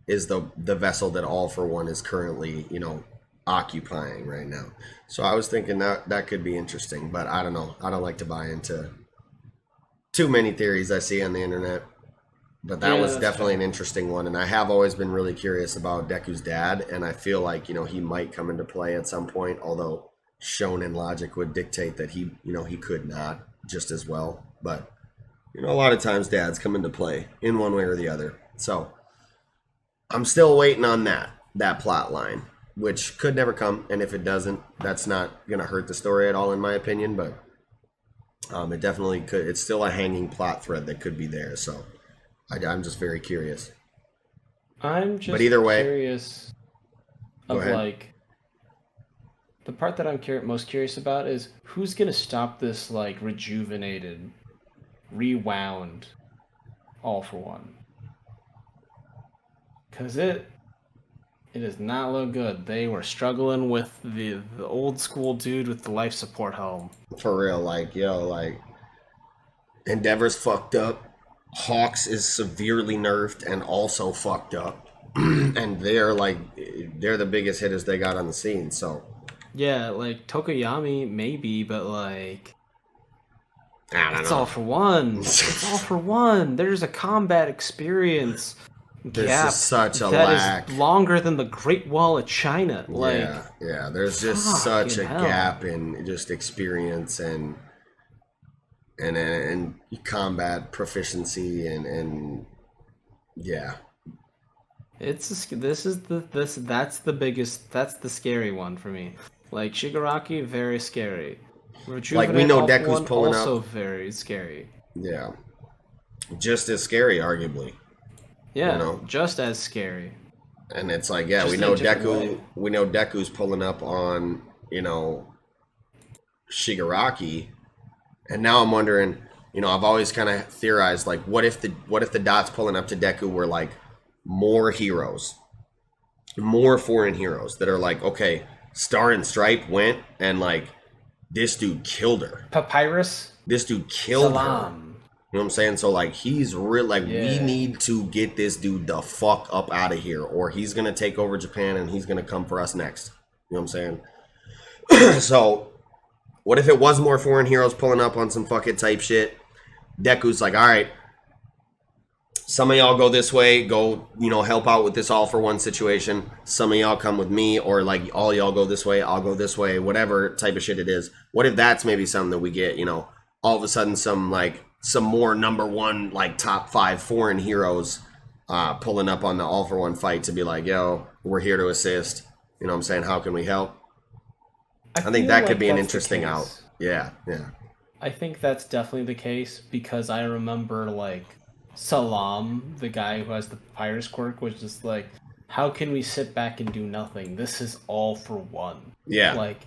A: is the vessel that All For One is currently, you know, occupying right now. So I was thinking that could be interesting, but I don't know. I don't like to buy into too many theories I see on the internet. But that was definitely an interesting one, and I have always been really curious about Deku's dad, and I feel like, you know, he might come into play at some point, although Shonen logic would dictate that he, you know, he could not. just as well. But, you know, a lot of times dads come into play in one way or the other. So I'm still waiting on that plot line, which could never come. And if it doesn't, that's not going to hurt the story at all, in my opinion. But it definitely could. It's still a hanging plot thread that could be there. So I'm just very curious.
B: I'm just
A: but either way,
B: curious of like the part that I'm most curious about is who's gonna stop this like rejuvenated, rewound All for One, because it does not look good. They were struggling with the old school dude with the life support helm.
A: For real, like Endeavor's fucked up. Hawks is severely nerfed and also fucked up. And they're the biggest hitters they got on the scene, so.
B: Yeah, like Tokoyami maybe, but like
A: I don't know.
B: It's All for One. It's All for One. There's a combat experience
A: There's
B: gap
A: just such a
B: that
A: lack.
B: is longer than the Great Wall of China. Like,
A: yeah. There's just such a gap in just experience and combat proficiency and yeah.
B: that's the biggest. That's the scary one for me. Like Shigaraki, very scary.
A: Like we know Deku's pulling up.
B: Also very scary.
A: Yeah. Just as scary, arguably.
B: Yeah,
A: you know?
B: Just as scary.
A: And it's like, yeah,
B: Just
A: we
B: in a
A: know
B: different
A: Deku.
B: way.
A: We know Deku's pulling up on, Shigaraki, and now I'm wondering. I've always kind of theorized, like, what if the dots pulling up to Deku were like more heroes, more foreign heroes that are like, okay, Star and Stripe went and like this dude killed her.
B: Papyrus.
A: This dude killed her.
B: Salam.
A: You know what I'm saying? So like he's real. Like we need to get this dude the fuck up out of here, or he's gonna take over Japan and he's gonna come for us next. You know what I'm saying? So what if it was more foreign heroes pulling up on some fuck it type shit? Deku's like, all right, some of y'all go this way, go, help out with this All for One situation. Some of y'all come with me, or like all y'all go this way, I'll go this way, whatever type of shit it is. What if that's maybe something that we get, all of a sudden some more number one, like top 5 foreign heroes pulling up on the All for One fight to be like, yo, we're here to assist. You know what I'm saying? How can we help? I think that could be an interesting out. Yeah.
B: I think that's definitely the case because I remember like Salam, the guy who has the papyrus quirk, was just like, how can we sit back and do nothing? This is All for One.
A: Yeah.
B: Like,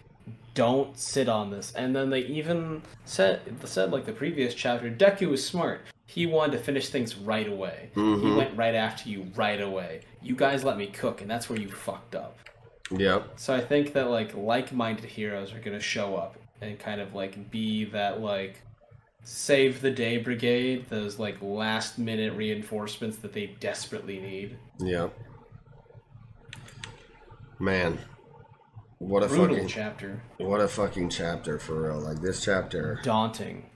B: don't sit on this. And then they even said like the previous chapter, Deku was smart. He wanted to finish things right away.
A: Mm-hmm.
B: He went right after you right away. You guys let me cook, and that's where you fucked up.
A: Yep.
B: So I think that like-minded heroes are gonna show up and kind of like be that like save the day brigade, those like last minute reinforcements that they desperately need.
A: Yep. Man, what a
B: brutal
A: fucking
B: chapter.
A: What a fucking chapter for real. Like this chapter.
B: Daunting.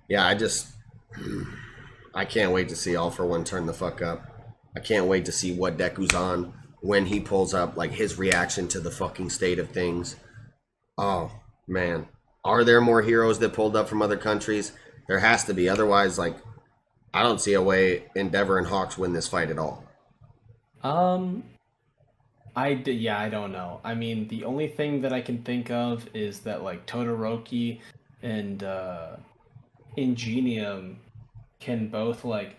A: Yeah, I can't wait to see All for One turn the fuck up. I can't wait to see what Deku's on when he pulls up, like his reaction to the fucking state of things. Oh, man. Are there more heroes that pulled up from other countries? There has to be. Otherwise, like, I don't see a way Endeavor and Hawks win this fight at all.
B: I don't know. I mean, the only thing that I can think of is that like Todoroki and Ingenium can both like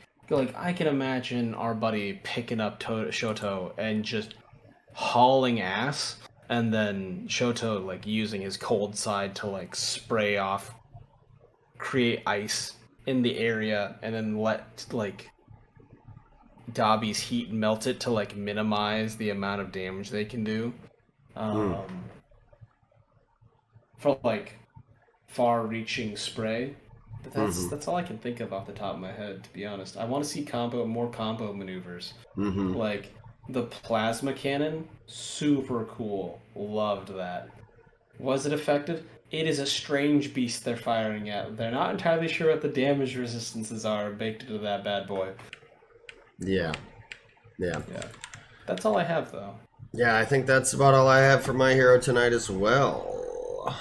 B: I can imagine our buddy picking up Shoto and just hauling ass, and then Shoto like using his cold side to like spray off, create ice in the area, and then let like Dabi's heat melt it to like minimize the amount of damage they can do. For like far-reaching spray. But that's all I can think of off the top of my head, to be honest. I want to see more combo maneuvers. Like the plasma cannon, super cool. Loved that. Was it effective? It is a strange beast they're firing at. They're not entirely sure what the damage resistances are baked into that bad boy.
A: Yeah.
B: That's all I have, though.
A: Yeah, I think that's about all I have for My Hero tonight as well.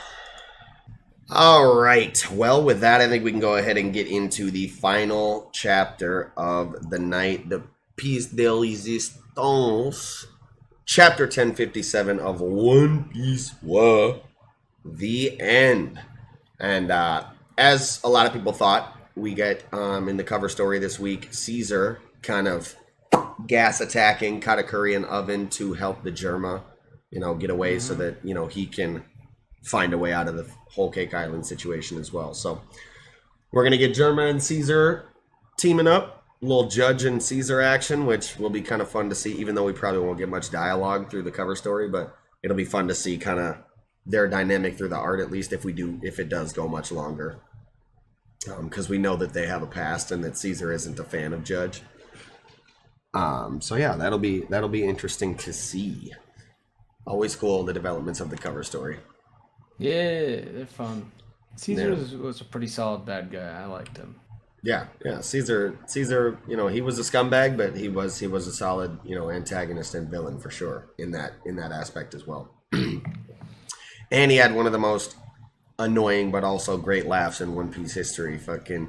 A: All right. Well, with that, I think we can go ahead and get into the final chapter of the night, the Piece de Resistance, chapter 1057 of One Piece. The end. And as a lot of people thought, we get in the cover story this week, Caesar kind of gas attacking Katakuri and Oven to help the Germa, get away so that, he can find a way out of the Whole Cake Island situation as well. So we're going to get Germa and Caesar teaming up. A little Judge and Caesar action, which will be kind of fun to see, even though we probably won't get much dialogue through the cover story, but it'll be fun to see kind of their dynamic through the art, at least if it does go much longer. Because we know that they have a past and that Caesar isn't a fan of Judge. So yeah, that'll be interesting to see. Always cool, the developments of the cover story.
B: Yeah, they're fun. Caesar was a pretty solid bad guy. I liked him.
A: Yeah. Caesar, he was a scumbag, but he was a solid, antagonist and villain for sure in that aspect as well. And he had one of the most annoying but also great laughs in One Piece history. Fucking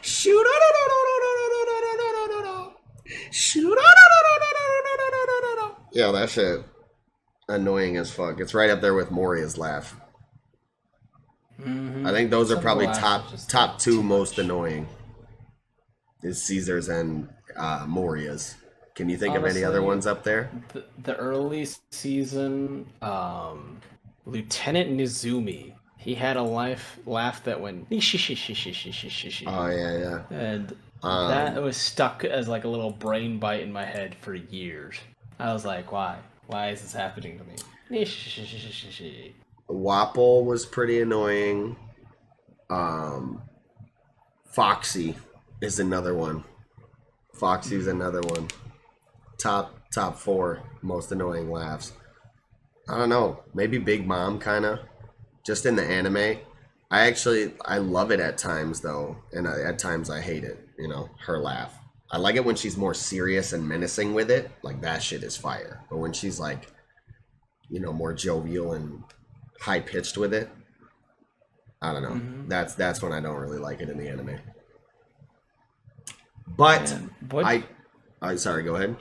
A: shoot. Yeah, that shit annoying as fuck. It's right up there with Moria's laugh. I think those are probably top two most annoying. Is Caesar's and Moria's. Can you think of any other ones up there?
B: The early season, Lieutenant Nizumi, he had a laugh that went. Oh
A: yeah.
B: And that was stuck as like a little brain bite in my head for years. I was like, why? Why is this happening to me?
A: Wapple was pretty annoying. Foxy is another one. Foxy's another one. Top 4 most annoying laughs. I don't know. Maybe Big Mom, kind of. Just in the anime. I love it at times, though. And at times I hate it. Her laugh. I like it when she's more serious and menacing with it. Like, that shit is fire. But when she's like, more jovial and high-pitched with it, I don't know. That's when I don't really like it in the anime. But sorry, go ahead.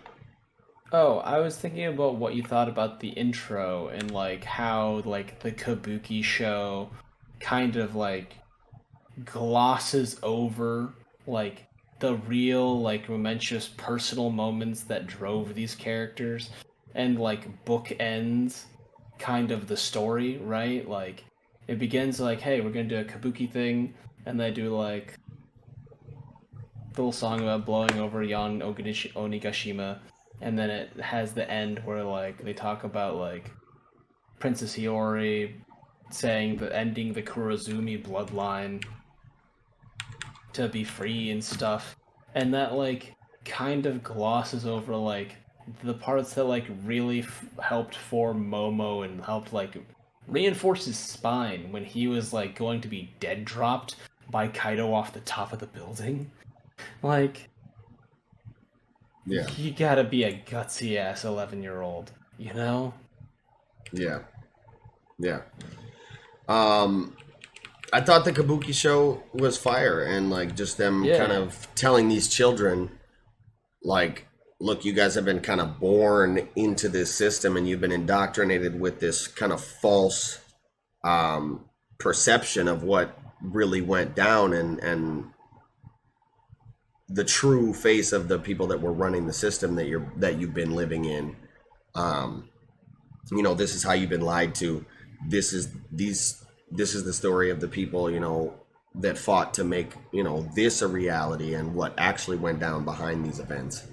B: Oh, I was thinking about what you thought about the intro and like how like the Kabuki show kind of like glosses over like the real like momentous personal moments that drove these characters and like bookends kind of the story, right? Like it begins like, hey, we're gonna do a Kabuki thing, and they do like a little song about blowing over Yon Onigashima, and then it has the end where like they talk about like Princess Hiyori saying the ending the Kurozumi bloodline to be free and stuff, and that like kind of glosses over like the parts that like really helped form Momo and helped like reinforce his spine when he was like going to be dead dropped by Kaido off the top of the building. Like,
A: yeah,
B: you gotta be a gutsy ass 11-year-old,
A: Yeah. I thought the Kabuki show was fire, and like just them kind of telling these children, like, look, you guys have been kind of born into this system, and you've been indoctrinated with this kind of false perception of what really went down, and the true face of the people that were running the system that you've been living in. This is how you've been lied to. This is the story of the people, that fought to make, this a reality and what actually went down behind these events.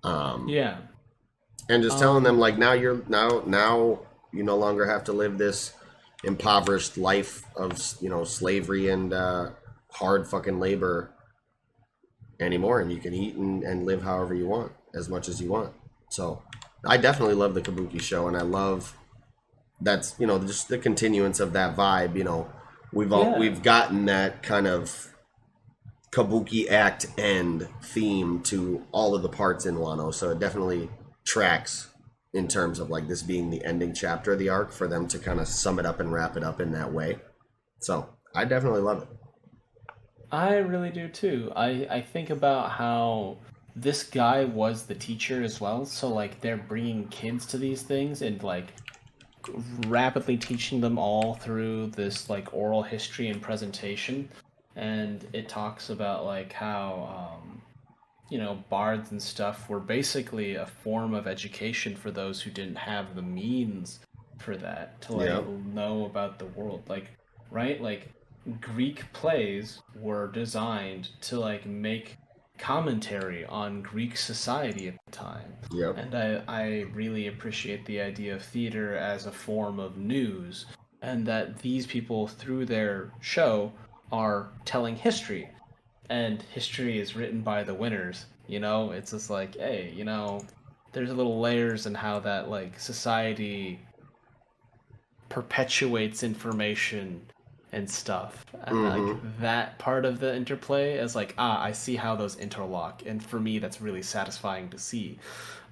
A: And just telling them like, now you no longer have to live this impoverished life of, slavery and hard fucking labor anymore, and you can eat and live however you want, as much as you want. So I definitely love the Kabuki show, and I love that's just the continuance of that vibe. We've gotten that kind of Kabuki act end theme to all of the parts in Wano, so it definitely tracks in terms of like this being the ending chapter of the arc for them to kind of sum it up and wrap it up in that way. So I definitely love it.
B: I really do too. I think about how this guy was the teacher as well, so like they're bringing kids to these things and like rapidly teaching them all through this like oral history and presentation. And it talks about like how bards and stuff were basically a form of education for those who didn't have the means for that to
A: Yeah.
B: like know about the world. Like, right? Like Greek plays were designed to like make commentary on Greek society at the time.
A: Yep.
B: And I really appreciate the idea of theater as a form of news, and that these people, through their show, are telling history. And history is written by the winners. It's just like, hey, there's little layers in how that like society perpetuates information and stuff, and like that part of the interplay is like, I see how those interlock, and for me that's really satisfying to see.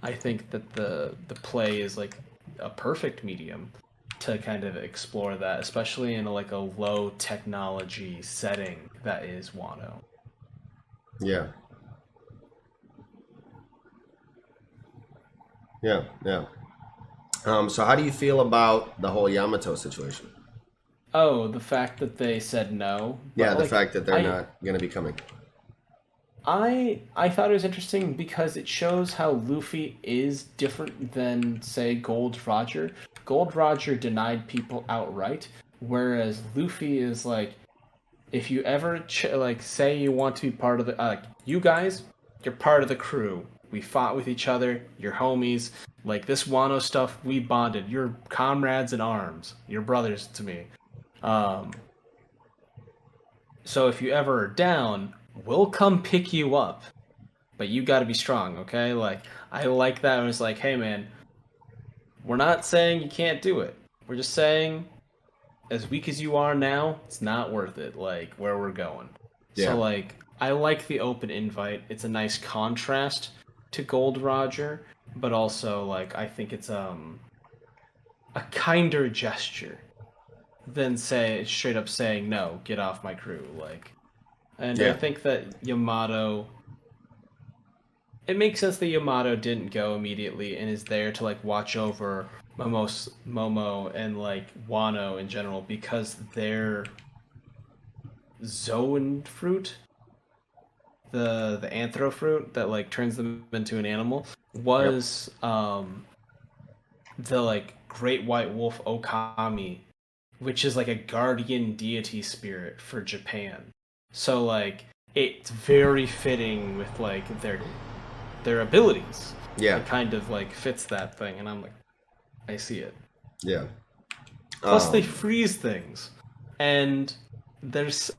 B: I think that the play is like a perfect medium to kind of explore that, especially in like a low technology setting that is Wano.
A: Yeah. Yeah. Yeah. So how do you feel about the whole Yamato situation?
B: Oh, the fact that they said no.
A: Yeah,
B: But
A: the
B: like,
A: fact that they're
B: I
A: not going to be coming.
B: I thought it was interesting because it shows how Luffy is different than, say, Gold Roger. Gold Roger denied people outright, whereas Luffy is like, if you ever like say you want to be part of the you guys, you're part of the crew. We fought with each other. You're homies. Like this Wano stuff, we bonded. You're comrades in arms. You're brothers to me. Um, so if you ever are down, we'll come pick you up. But you got to be strong, okay? Like I like that. It was like, hey man, we're not saying you can't do it. We're just saying, as weak as you are now, it's not worth it. Like where we're going.
A: Yeah.
B: So like, I like the open invite. It's a nice contrast to Gold Roger, but also like I think it's a kinder gesture than say straight up saying no, get off my crew. Like, and I
A: Yeah.
B: think that Yamato. It makes sense that Yamato didn't go immediately and is there to like watch over Momo and like Wano in general because their Zoan fruit, the anthro fruit that like turns them into an animal, was the like great white wolf Okami, which is like a guardian deity spirit for Japan. So like it's very fitting with like their abilities.
A: Yeah.
B: It kind of like fits that thing, and I'm like, I see it.
A: Yeah.
B: Plus, they freeze things, and there's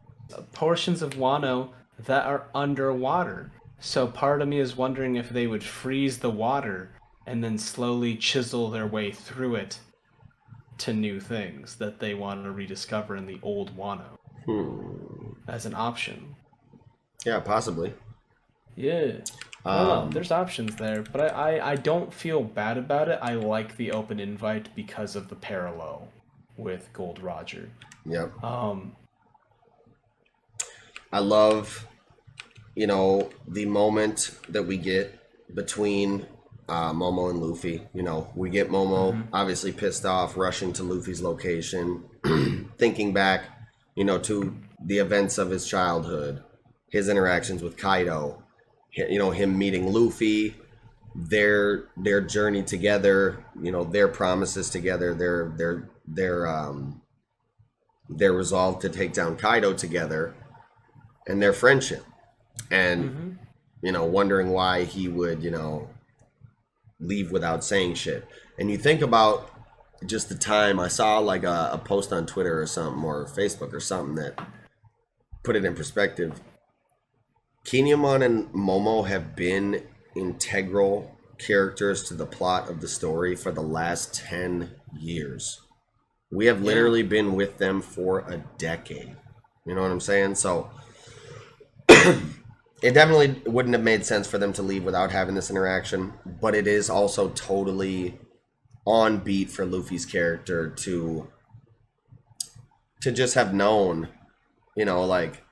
B: portions of Wano that are underwater. So part of me is wondering if they would freeze the water and then slowly chisel their way through it to new things that they want to rediscover in the old Wano as an option.
A: Yeah, possibly.
B: Yeah. I don't know. There's options there, but I don't feel bad about it. I like the open invite because of the parallel with Gold Roger.
A: Yep.
B: Um,
A: I love, the moment that we get between Momo and Luffy. We get Momo obviously pissed off, rushing to Luffy's location, thinking back, to the events of his childhood, his interactions with Kaido, him meeting Luffy, their journey together, their promises together, their resolve to take down Kaido together, and their friendship, and wondering why he would leave without saying shit. And you think about just the time. I saw like a post on Twitter or something, or Facebook or something, that put it in perspective. Kinemon and Momo have been integral characters to the plot of the story for the last 10 years. We have literally been with them for a decade. You know what I'm saying? So it definitely wouldn't have made sense for them to leave without having this interaction, but it is also totally on beat for Luffy's character to just have known You know, like,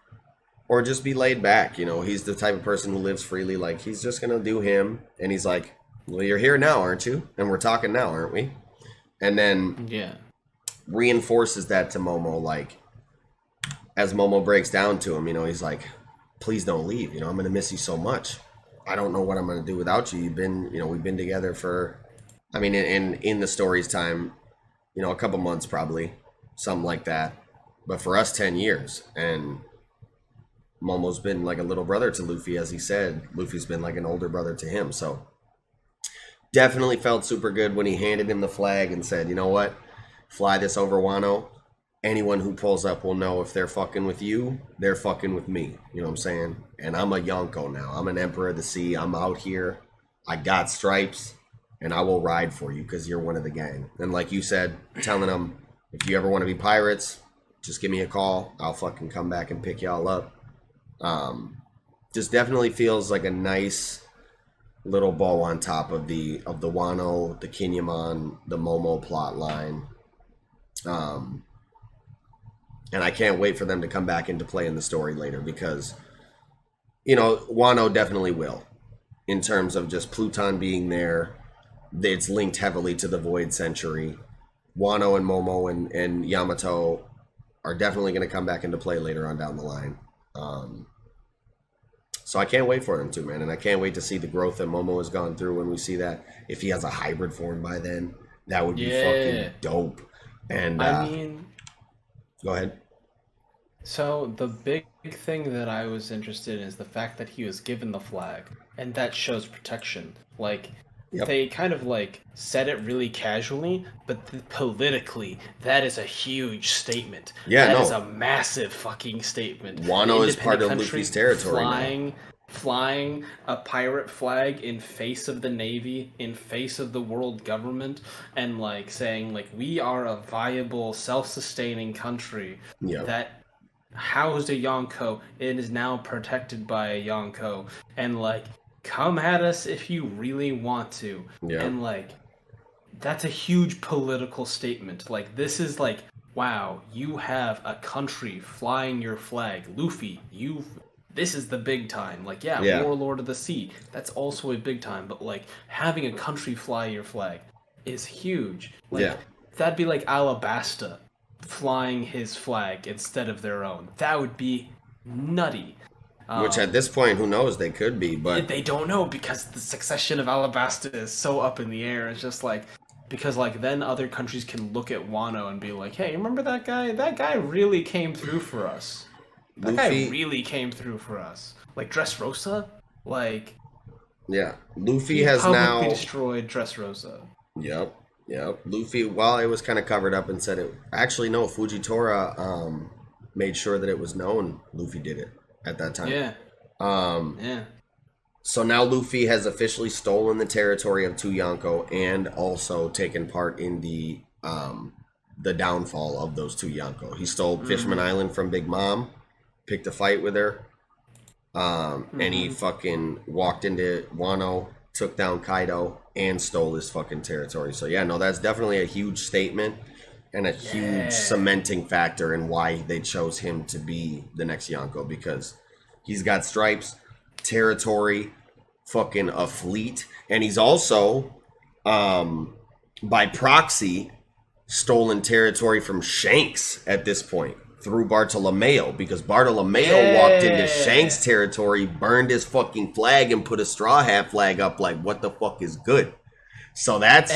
A: or just be laid back. You know, he's the type of person who lives freely. Like, he's just gonna do him, and he's like, "Well, you're here now, aren't you? And we're talking now, aren't we?" And then
B: Yeah.
A: reinforces that to Momo, like, as Momo breaks down to him, you know, he's like, "Please don't leave. You know, I'm gonna miss you so much. I don't know what I'm gonna do without you. You've been, you know, we've been together for, I mean, in the story's time, you know, a couple months probably, something like that. But for us, 10 years. And Momo's been like a little brother to Luffy, as he said. Luffy's been like an older brother to him. So definitely felt super good when he handed him the flag and said, you know what? Fly this over Wano. Anyone who pulls up will know if they're fucking with you, they're fucking with me. You know what I'm saying? And I'm a Yonko now. I'm an Emperor of the Sea. I'm out here. I got stripes. And I will ride for you because you're one of the gang. And like you said, telling them, if you ever want to be pirates, just give me a call. I'll fucking come back and pick y'all up. Just definitely feels like a nice little bow on top of the Wano, the Kinemon, the Momo plot line. And I can't wait for them to come back into play in the story later because, you know, Wano definitely will. In terms of just Pluton being there, it's linked heavily to the Void Century. Wano and Momo and Yamato are definitely going to come back into play later on down the line. So I can't wait for them to, man. And I can't wait to see the growth that Momo has gone through when we see that. If he has a hybrid form by then, that would be fucking dope. And
B: I mean...
A: Go ahead.
B: So the big thing that I was interested in is the fact that he was given the flag. And that shows protection. Like... Yep. They kind of like said it really casually, but politically, that is a huge statement.
A: Yeah,
B: that is a massive fucking statement.
A: Wano is part of Luffy's territory.
B: Flying a pirate flag in face of the Navy, in face of the world government, and like saying like we are a viable, self-sustaining country that housed a Yonko. It is now protected by a Yonko, and like. Come at us if you really want to. Yeah. And, like, that's a huge political statement. Like, this is like, wow, you have a country flying your flag. Luffy, this is the big time. Like, yeah, Warlord of the Sea, that's also a big time. But, like, having a country fly your flag is huge. Like, that'd be like Alabasta flying his flag instead of their own. That would be nutty.
A: Which at this point, who knows? They could be, but...
B: They don't know because the succession of Alabasta is so up in the air. It's just like... Because, like, then other countries can look at Wano and be like, hey, remember that guy? That guy really came through for us. That guy really came through for us. Like, Dressrosa? Like...
A: Yeah. Luffy has now...
B: destroyed Dressrosa.
A: Yep. Luffy, while it was kind of covered up and said it... Actually, no, Fujitora made sure that it was known Luffy did it. At that time.
B: Yeah.
A: So now Luffy has officially stolen the territory of two Yonko and also taken part in the downfall of those two Yonko. He stole Fishman Island from Big Mom, picked a fight with her, and he fucking walked into Wano, took down Kaido, and stole his fucking territory. So yeah, no, that's definitely a huge statement. And a huge cementing factor in why they chose him to be the next Yonko. Because he's got stripes, territory, fucking a fleet. And he's also, by proxy, stolen territory from Shanks at this point. Through Bartolomeo. Because Bartolomeo walked into Shanks' territory, burned his fucking flag, and put a straw hat flag up like, what the fuck is good? So that's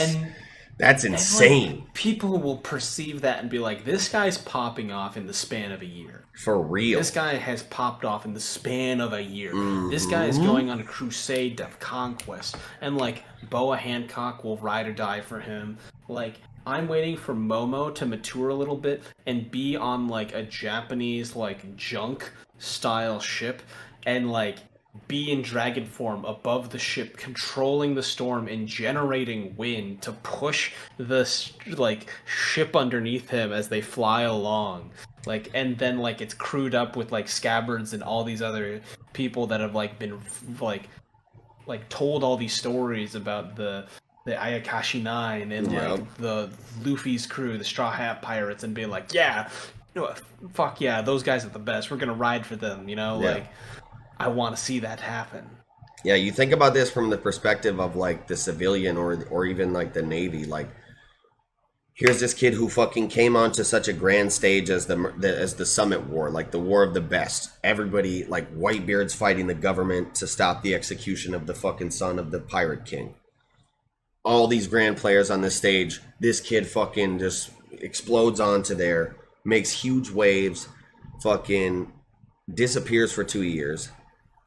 A: insane.
B: Like, people will perceive that and be like, this guy's popping off in the span of a year.
A: For real.
B: This guy has popped off in the span of a year. This guy is going on a crusade of conquest. And, like, Boa Hancock will ride or die for him. Like, I'm waiting for Momo to mature a little bit and be on, like, a Japanese, like, junk-style ship and, like, be in dragon form above the ship, controlling the storm and generating wind to push the like ship underneath him as they fly along. Like, and then like it's crewed up with like scabbards and all these other people that have like been like told all these stories about the Ayakashi Nine and like the Luffy's crew, the Straw Hat Pirates, and being like, yeah, you know what, fuck yeah, those guys are the best. We're gonna ride for them, you know, like I want to see that happen.
A: Yeah, you think about this from the perspective of like the civilian or even like the Navy. Like, here's this kid who fucking came onto such a grand stage as the Summit War, like the War of the Best. Everybody, like Whitebeard's fighting the government to stop the execution of the fucking son of the Pirate King. All these grand players on this stage. This kid fucking just explodes onto there, makes huge waves, fucking disappears for 2 years.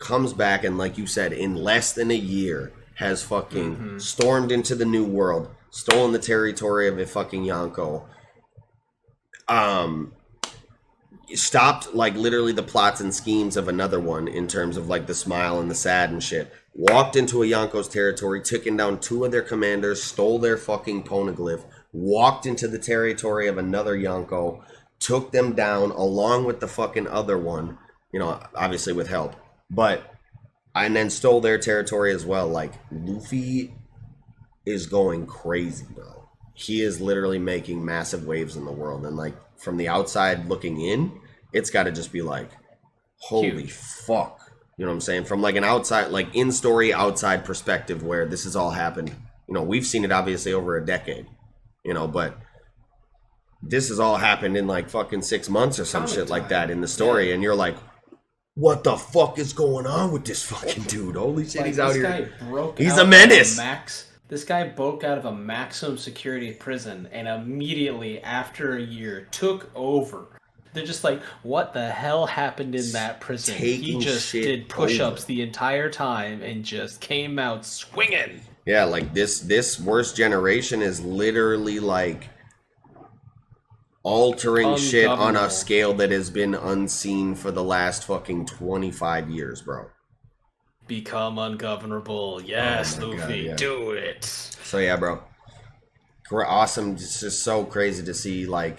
A: Comes back and, like you said, in less than a year has fucking stormed into the New World, stolen the territory of a fucking Yonko, stopped like literally the plots and schemes of another one in terms of like the Smile and the Sad and shit, walked into a Yonko's territory, taken down 2 of their commanders, stole their fucking poneglyph, walked into the territory of another Yonko, took them down along with the fucking other one, you know, obviously with help. But, and then stole their territory as well. Like, Luffy is going crazy, bro. He is literally making massive waves in the world. And, like, from the outside looking in, it's got to just be like, holy fuck. You know what I'm saying? From, like, an outside, like, in-story outside perspective where this has all happened. You know, we've seen it obviously over a decade. You know, but this has all happened in, like, fucking 6 months or some shit like that in the story. Yeah. And you're like, what the fuck is going on with this fucking dude? Holy shit, like, he's out here. He's a menace.
B: This guy broke out of a maximum security prison and immediately after a year took over. They're just like, what the hell happened in that prison? He just did push-ups the entire time and just came out swinging.
A: Yeah, like this worst generation is literally like altering shit on a scale that has been unseen for the last fucking 25 years, bro.
B: Become ungovernable. Yes, Luffy, do it.
A: So yeah, bro. Awesome. It's just so crazy to see like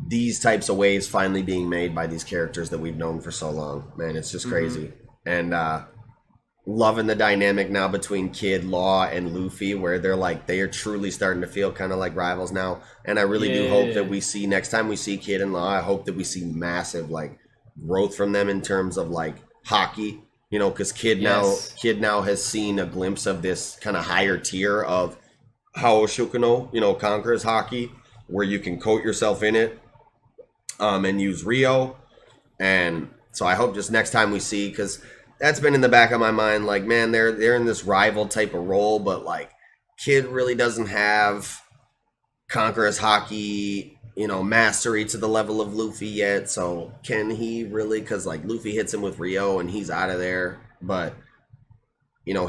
A: these types of waves finally being made by these characters that we've known for so long. Man, it's just crazy. And loving the dynamic now between Kid, Law, and Luffy, where they are truly starting to feel kind of like rivals now. And I really do hope that we see, next time we see Kid and Law, I hope that we see massive like growth from them in terms of like hockey, you know, because Kid now has seen a glimpse of this kind of higher tier of how Oshukuno, you know, conquers hockey, where you can coat yourself in it and use Rio. And so I hope just next time we see, because that's been in the back of my mind, like, man, they're in this rival type of role, but like Kid really doesn't have Conqueror's hockey, you know, mastery to the level of Luffy yet. So can he really? Because like Luffy hits him with Rio and he's out of there. But you know,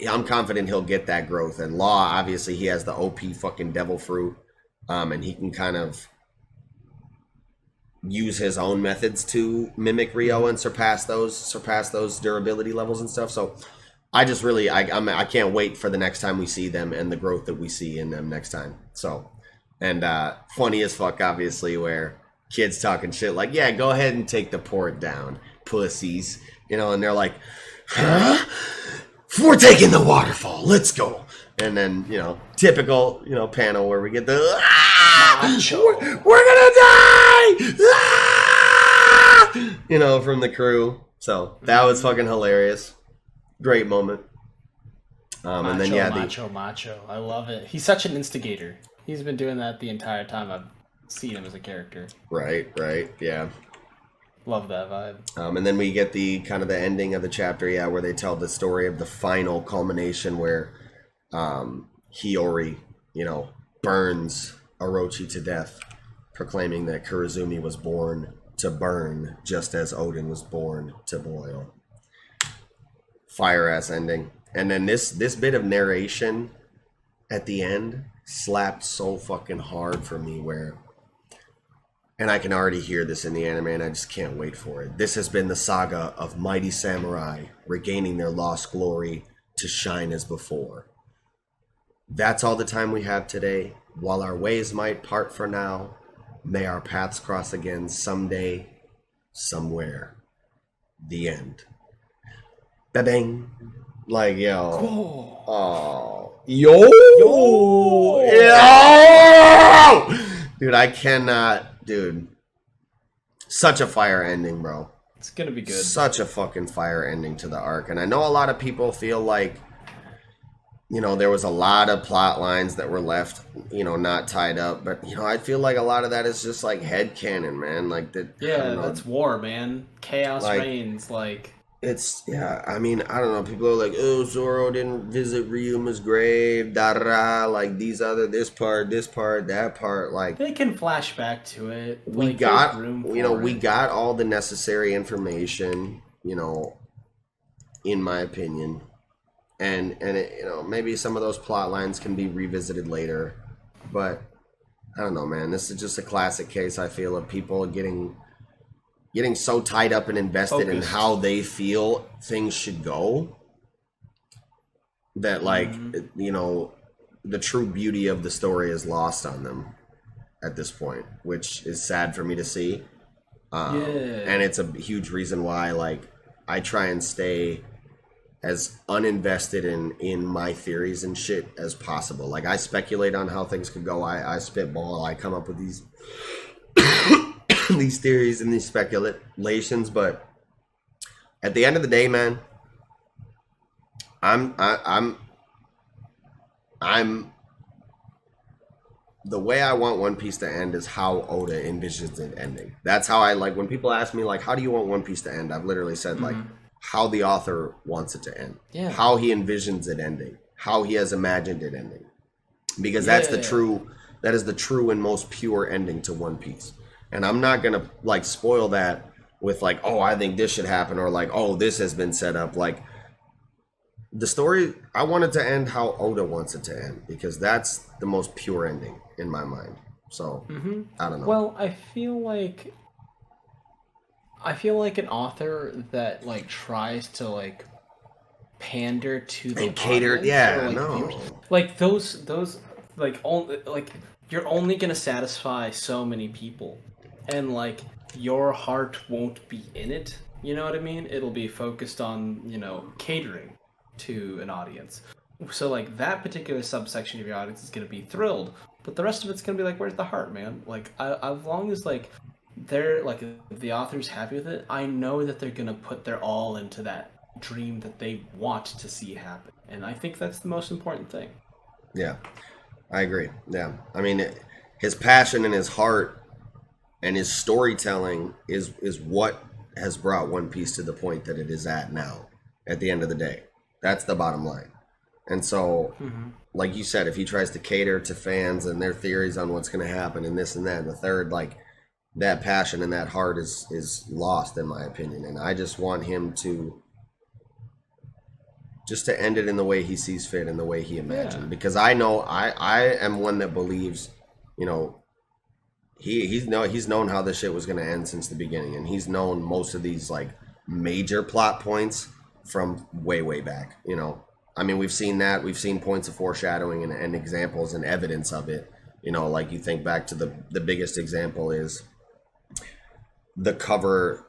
A: I'm confident he'll get that growth. And Law, obviously, he has the OP fucking devil fruit, and he can kind of use his own methods to mimic Rio and surpass those durability levels and stuff. So I just really I can't wait for the next time we see them and the growth that we see in them next time. So, and funny as fuck, obviously, where Kid's talking shit like, yeah, go ahead and take the port down, pussies, you know, and they're like, huh? We're taking the waterfall, let's go. And then, you know, typical, you know, panel where we get the we're gonna die, you know, from the crew. So that was fucking hilarious. Great moment. And then
B: macho. I love it. He's such an instigator. He's been doing that the entire time I've seen him as a character.
A: Right, yeah.
B: Love that vibe.
A: And then we get the kind of the ending of the chapter, where they tell the story of the final culmination where Hiyori, you know, burns Orochi to death, proclaiming that Kurozumi was born to burn just as Odin was born to boil. Fire ass ending. And then this bit of narration at the end slapped so fucking hard for me, where, and I can already hear this in the anime and I just can't wait for it. This has been the saga of mighty samurai regaining their lost glory to shine as before. That's all the time we have today. While our ways might part for now, may our paths cross again someday, somewhere. The end. Ba-bang. Like, yo.
B: Cool.
A: Oh. Yo! Dude, I cannot. Dude, Such a fire ending, bro.
B: It's gonna be good.
A: Such a fucking fire ending to the arc. And I know a lot of people feel like, you know, there was a lot of plot lines that were left, you know, not tied up. But, you know, I feel like a lot of that is just like headcanon, man. Like that.
B: Yeah, that's war, man. Chaos
A: like,
B: reigns. Like,
A: it's, yeah, I mean, I don't know. People are like, oh, Zoro didn't visit Ryuma's grave, da da da. Like these other, this part, that part. Like,
B: they can flash back to it.
A: We
B: like,
A: got, you know, we got all the necessary information, you know, in my opinion. And it, you know, maybe some of those plot lines can be revisited later. But I don't know, man. This is just a classic case, I feel, of people getting so tied up and invested in how they feel things should go that, like, you know, the true beauty of the story is lost on them at this point, which is sad for me to see. And it's a huge reason why, like, I try and stay as uninvested in my theories and shit as possible. Like, I speculate on how things could go. I spitball. I come up with these these theories and these speculations, but at the end of the day, man, I'm the way I want One Piece to end is how Oda envisions it ending. That's how I, like, when people ask me, like, how do you want One Piece to end? I've literally said, like, how the author wants it to end. Yeah. How he envisions it ending. How he has imagined it ending. Because that's that is the true and most pure ending to One Piece. And I'm not going to, like, spoil that with, like, oh, I think this should happen, or, like, oh, this has been set up. Like, the story, I want it to end how Oda wants it to end, because that's the most pure ending in my mind. So, I don't know.
B: Well, I feel like an author that, like, tries to, like, pander to the
A: cater,
B: viewers. Like, those like, only, like, you're only gonna satisfy so many people, and, like, your heart won't be in it. You know what I mean? It'll be focused on, you know, catering to an audience. So, like, that particular subsection of your audience is gonna be thrilled, but the rest of it's gonna be like, where's the heart, man? Like, as long as, like, they're, like, if the author's happy with it, I know that they're gonna put their all into that dream that they want to see happen, and I think that's the most important thing.
A: Yeah, I agree. Yeah, I mean, his passion and his heart and his storytelling is what has brought One Piece to the point that it is at now. At the end of the day, that's the bottom line. And so, like you said, if he tries to cater to fans and their theories on what's going to happen and this and that and the third, like, that passion and that heart is lost, in my opinion. And I just want him to end it in the way he sees fit and the way he imagined. Yeah. Because I know I am one that believes, you know, he's known how this shit was going to end since the beginning, and he's known most of these, like, major plot points from way back. You know, I mean, we've seen points of foreshadowing and examples and evidence of it. You know, like, you think back to the biggest example is the color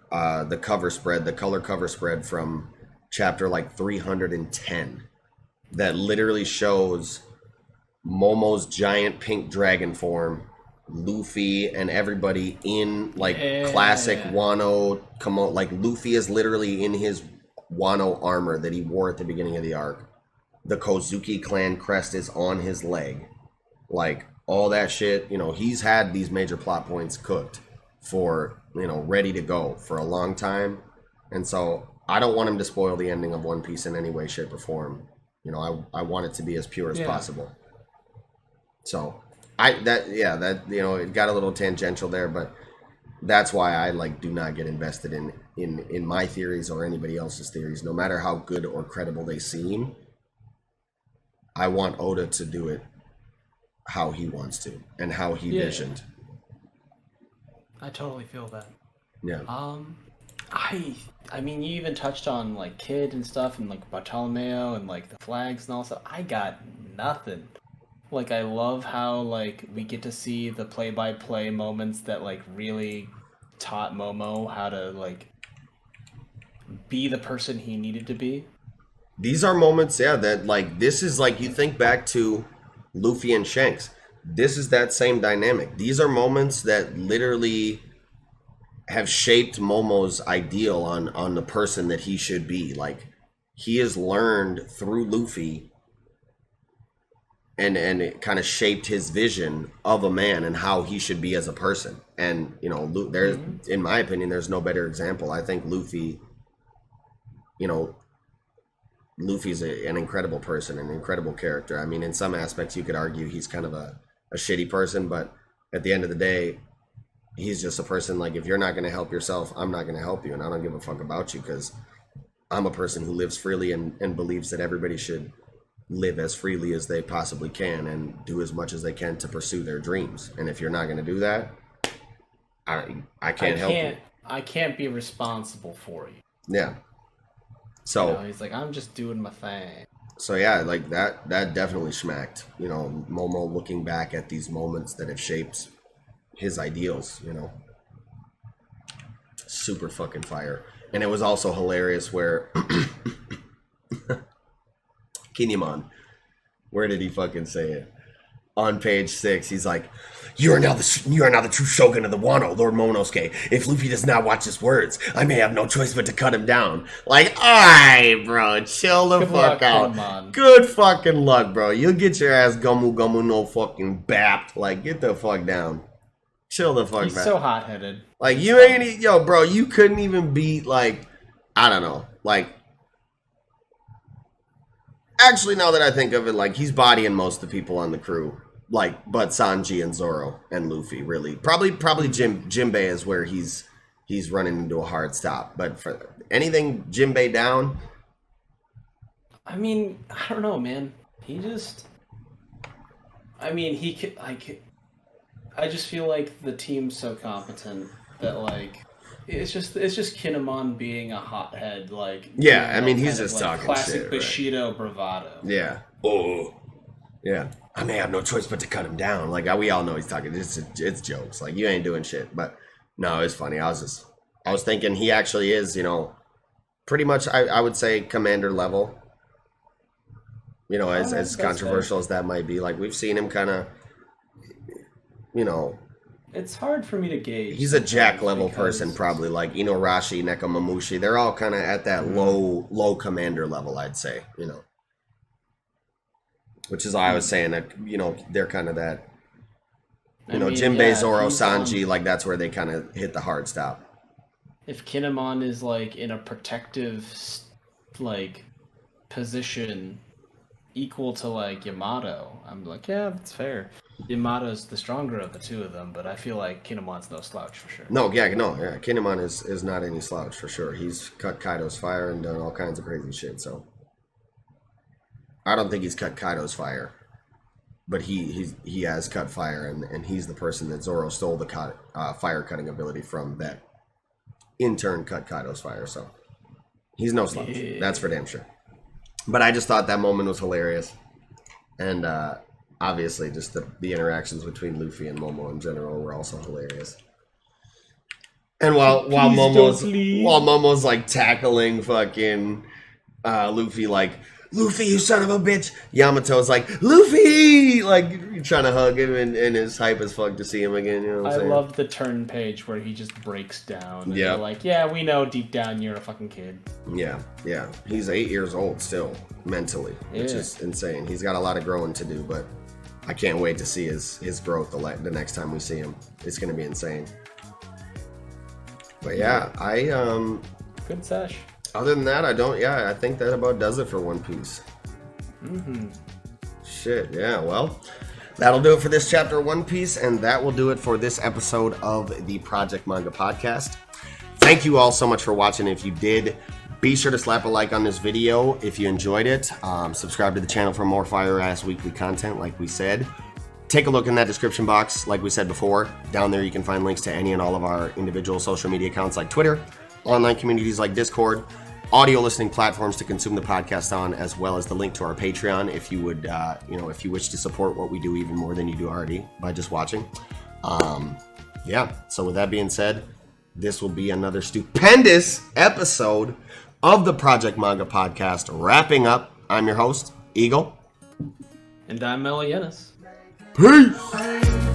A: cover spread from chapter, like, 310 that literally shows Momo's giant pink dragon form, Luffy and everybody in, like, classic Wano. Come on, like, Luffy is literally in his Wano armor that he wore at the beginning of the arc. The Kozuki clan crest is on his leg. Like, all that shit, you know, he's had these major plot points cooked for, you know, ready to go for a long time. And so I don't want him to spoil the ending of One Piece in any way, shape, or form. You know, I want it to be as pure as possible. So that you know, it got a little tangential there, but that's why I, like, do not get invested in my theories or anybody else's theories, no matter how good or credible they seem. I want Oda to do it how he wants to and how he visioned.
B: I totally feel that.
A: Yeah.
B: I mean, you even touched on, like, Kid and stuff, and, like, Bartolomeo and, like, the flags and all stuff. I got nothing. Like, I love how, like, we get to see the play-by-play moments that, like, really taught Momo how to, like, be the person he needed to be.
A: These are moments, that, like, this is, like, you think back to Luffy and Shanks. This is that same dynamic. These are moments that literally have shaped Momo's ideal on the person that he should be. Like, he has learned through Luffy, and it kind of shaped his vision of a man and how he should be as a person. And, you know, there's, in my opinion, there's no better example. I think Luffy, you know, Luffy's an incredible person, an incredible character. I mean, in some aspects, you could argue he's kind of a shitty person, but at the end of the day, he's just a person. Like, if you're not going to help yourself, I'm not going to help you, and I don't give a fuck about you, because I'm a person who lives freely and believes that everybody should live as freely as they possibly can and do as much as they can to pursue their dreams. And if you're not going to do that, I can't help you.
B: I can't be responsible for you.
A: Yeah. So,
B: you know, he's like, I'm just doing my thing.
A: So yeah, like that definitely smacked, you know, Momo looking back at these moments that have shaped his ideals, you know. Super fucking fire. And it was also hilarious where Kinemon, where did he fucking say it? On page 6, he's like, You are now the true shogun of the Wano, Lord Momonosuke. If Luffy does not watch his words, I may have no choice but to cut him down. Like, alright, bro, chill the fuck out. Good fucking luck, bro. You'll get your ass gumu no fucking bapped. Like, get the fuck down. Chill the fuck back.
B: He's so hot-headed.
A: Like, you ain't, yo, bro, you couldn't even beat, like, I don't know, like, actually, now that I think of it, like, he's bodying most of the people on the crew. Like, but Sanji and Zoro and Luffy, really. Probably Jinbei is where he's running into a hard stop. But for anything Jinbei down,
B: I mean, I don't know, man. He just, I mean, he could, I just feel like the team's so competent that, like, it's just Kinemon being a hothead, like,
A: yeah. I mean, he's just talking
B: classic
A: shit,
B: Bushido bravado.
A: Yeah. Oh. Yeah. I may have no choice but to cut him down. Like, we all know he's talking. It's jokes. Like, you ain't doing shit. But no, it's funny. I was thinking he actually is, you know, pretty much, I would say, commander level. You know, as controversial as that might be. Like, we've seen him kind of, you know.
B: It's hard for me to gauge.
A: He's a Jack level person, probably. Like Inuarashi, Nekomamushi. They're all kind of at that low commander level, I'd say, you know. Which is why I was saying that, you know, they're kind of that, you know, Jinbei, Zoro, Sanji, like, that's where they kind of hit the hard stop.
B: If Kinemon is, like, in a protective, like, position equal to, like, Yamato, I'm like, yeah, that's fair. Yamato's the stronger of the two of them, but I feel like Kinemon's no slouch for sure.
A: No, Kinemon is not any slouch for sure. He's cut Kaido's fire and done all kinds of crazy shit, so. I don't think he's cut Kaido's fire, but he has cut fire, and he's the person that Zoro stole the fire cutting ability from, that in turn cut Kaido's fire. So he's no slouch. Yeah. That's for damn sure. But I just thought that moment was hilarious, and obviously just the interactions between Luffy and Momo in general were also hilarious. And while Momo's like tackling fucking Luffy, like, Luffy, you son of a bitch. Yamato's like, Luffy! Like, trying to hug him and is hype as fuck to see him again. You know what I'm saying?
B: I love the turn page where he just breaks down. And they're like, yeah, we know deep down you're a fucking kid.
A: Yeah. He's 8 years old still, mentally, which is insane. He's got a lot of growing to do, but I can't wait to see his growth the next time we see him. It's going to be insane. But yeah,
B: Good sesh.
A: Other than that, I think that about does it for One Piece. Shit, yeah, well, that'll do it for this chapter of One Piece, and that will do it for this episode of the Project Manga Podcast. Thank you all so much for watching. If you did, be sure to slap a like on this video if you enjoyed it. Subscribe to the channel for more fire-ass weekly content, like we said. Take a look in that description box, like we said before. Down there you can find links to any and all of our individual social media accounts like Twitter, online communities like Discord, audio listening platforms to consume the podcast on, as well as the link to our Patreon if you would, if you wish to support what we do even more than you do already by just watching. So with that being said, this will be another stupendous episode of the Project Manga Podcast wrapping up. I'm your host, Eagle.
B: And I'm Melo Yenis.
A: Peace!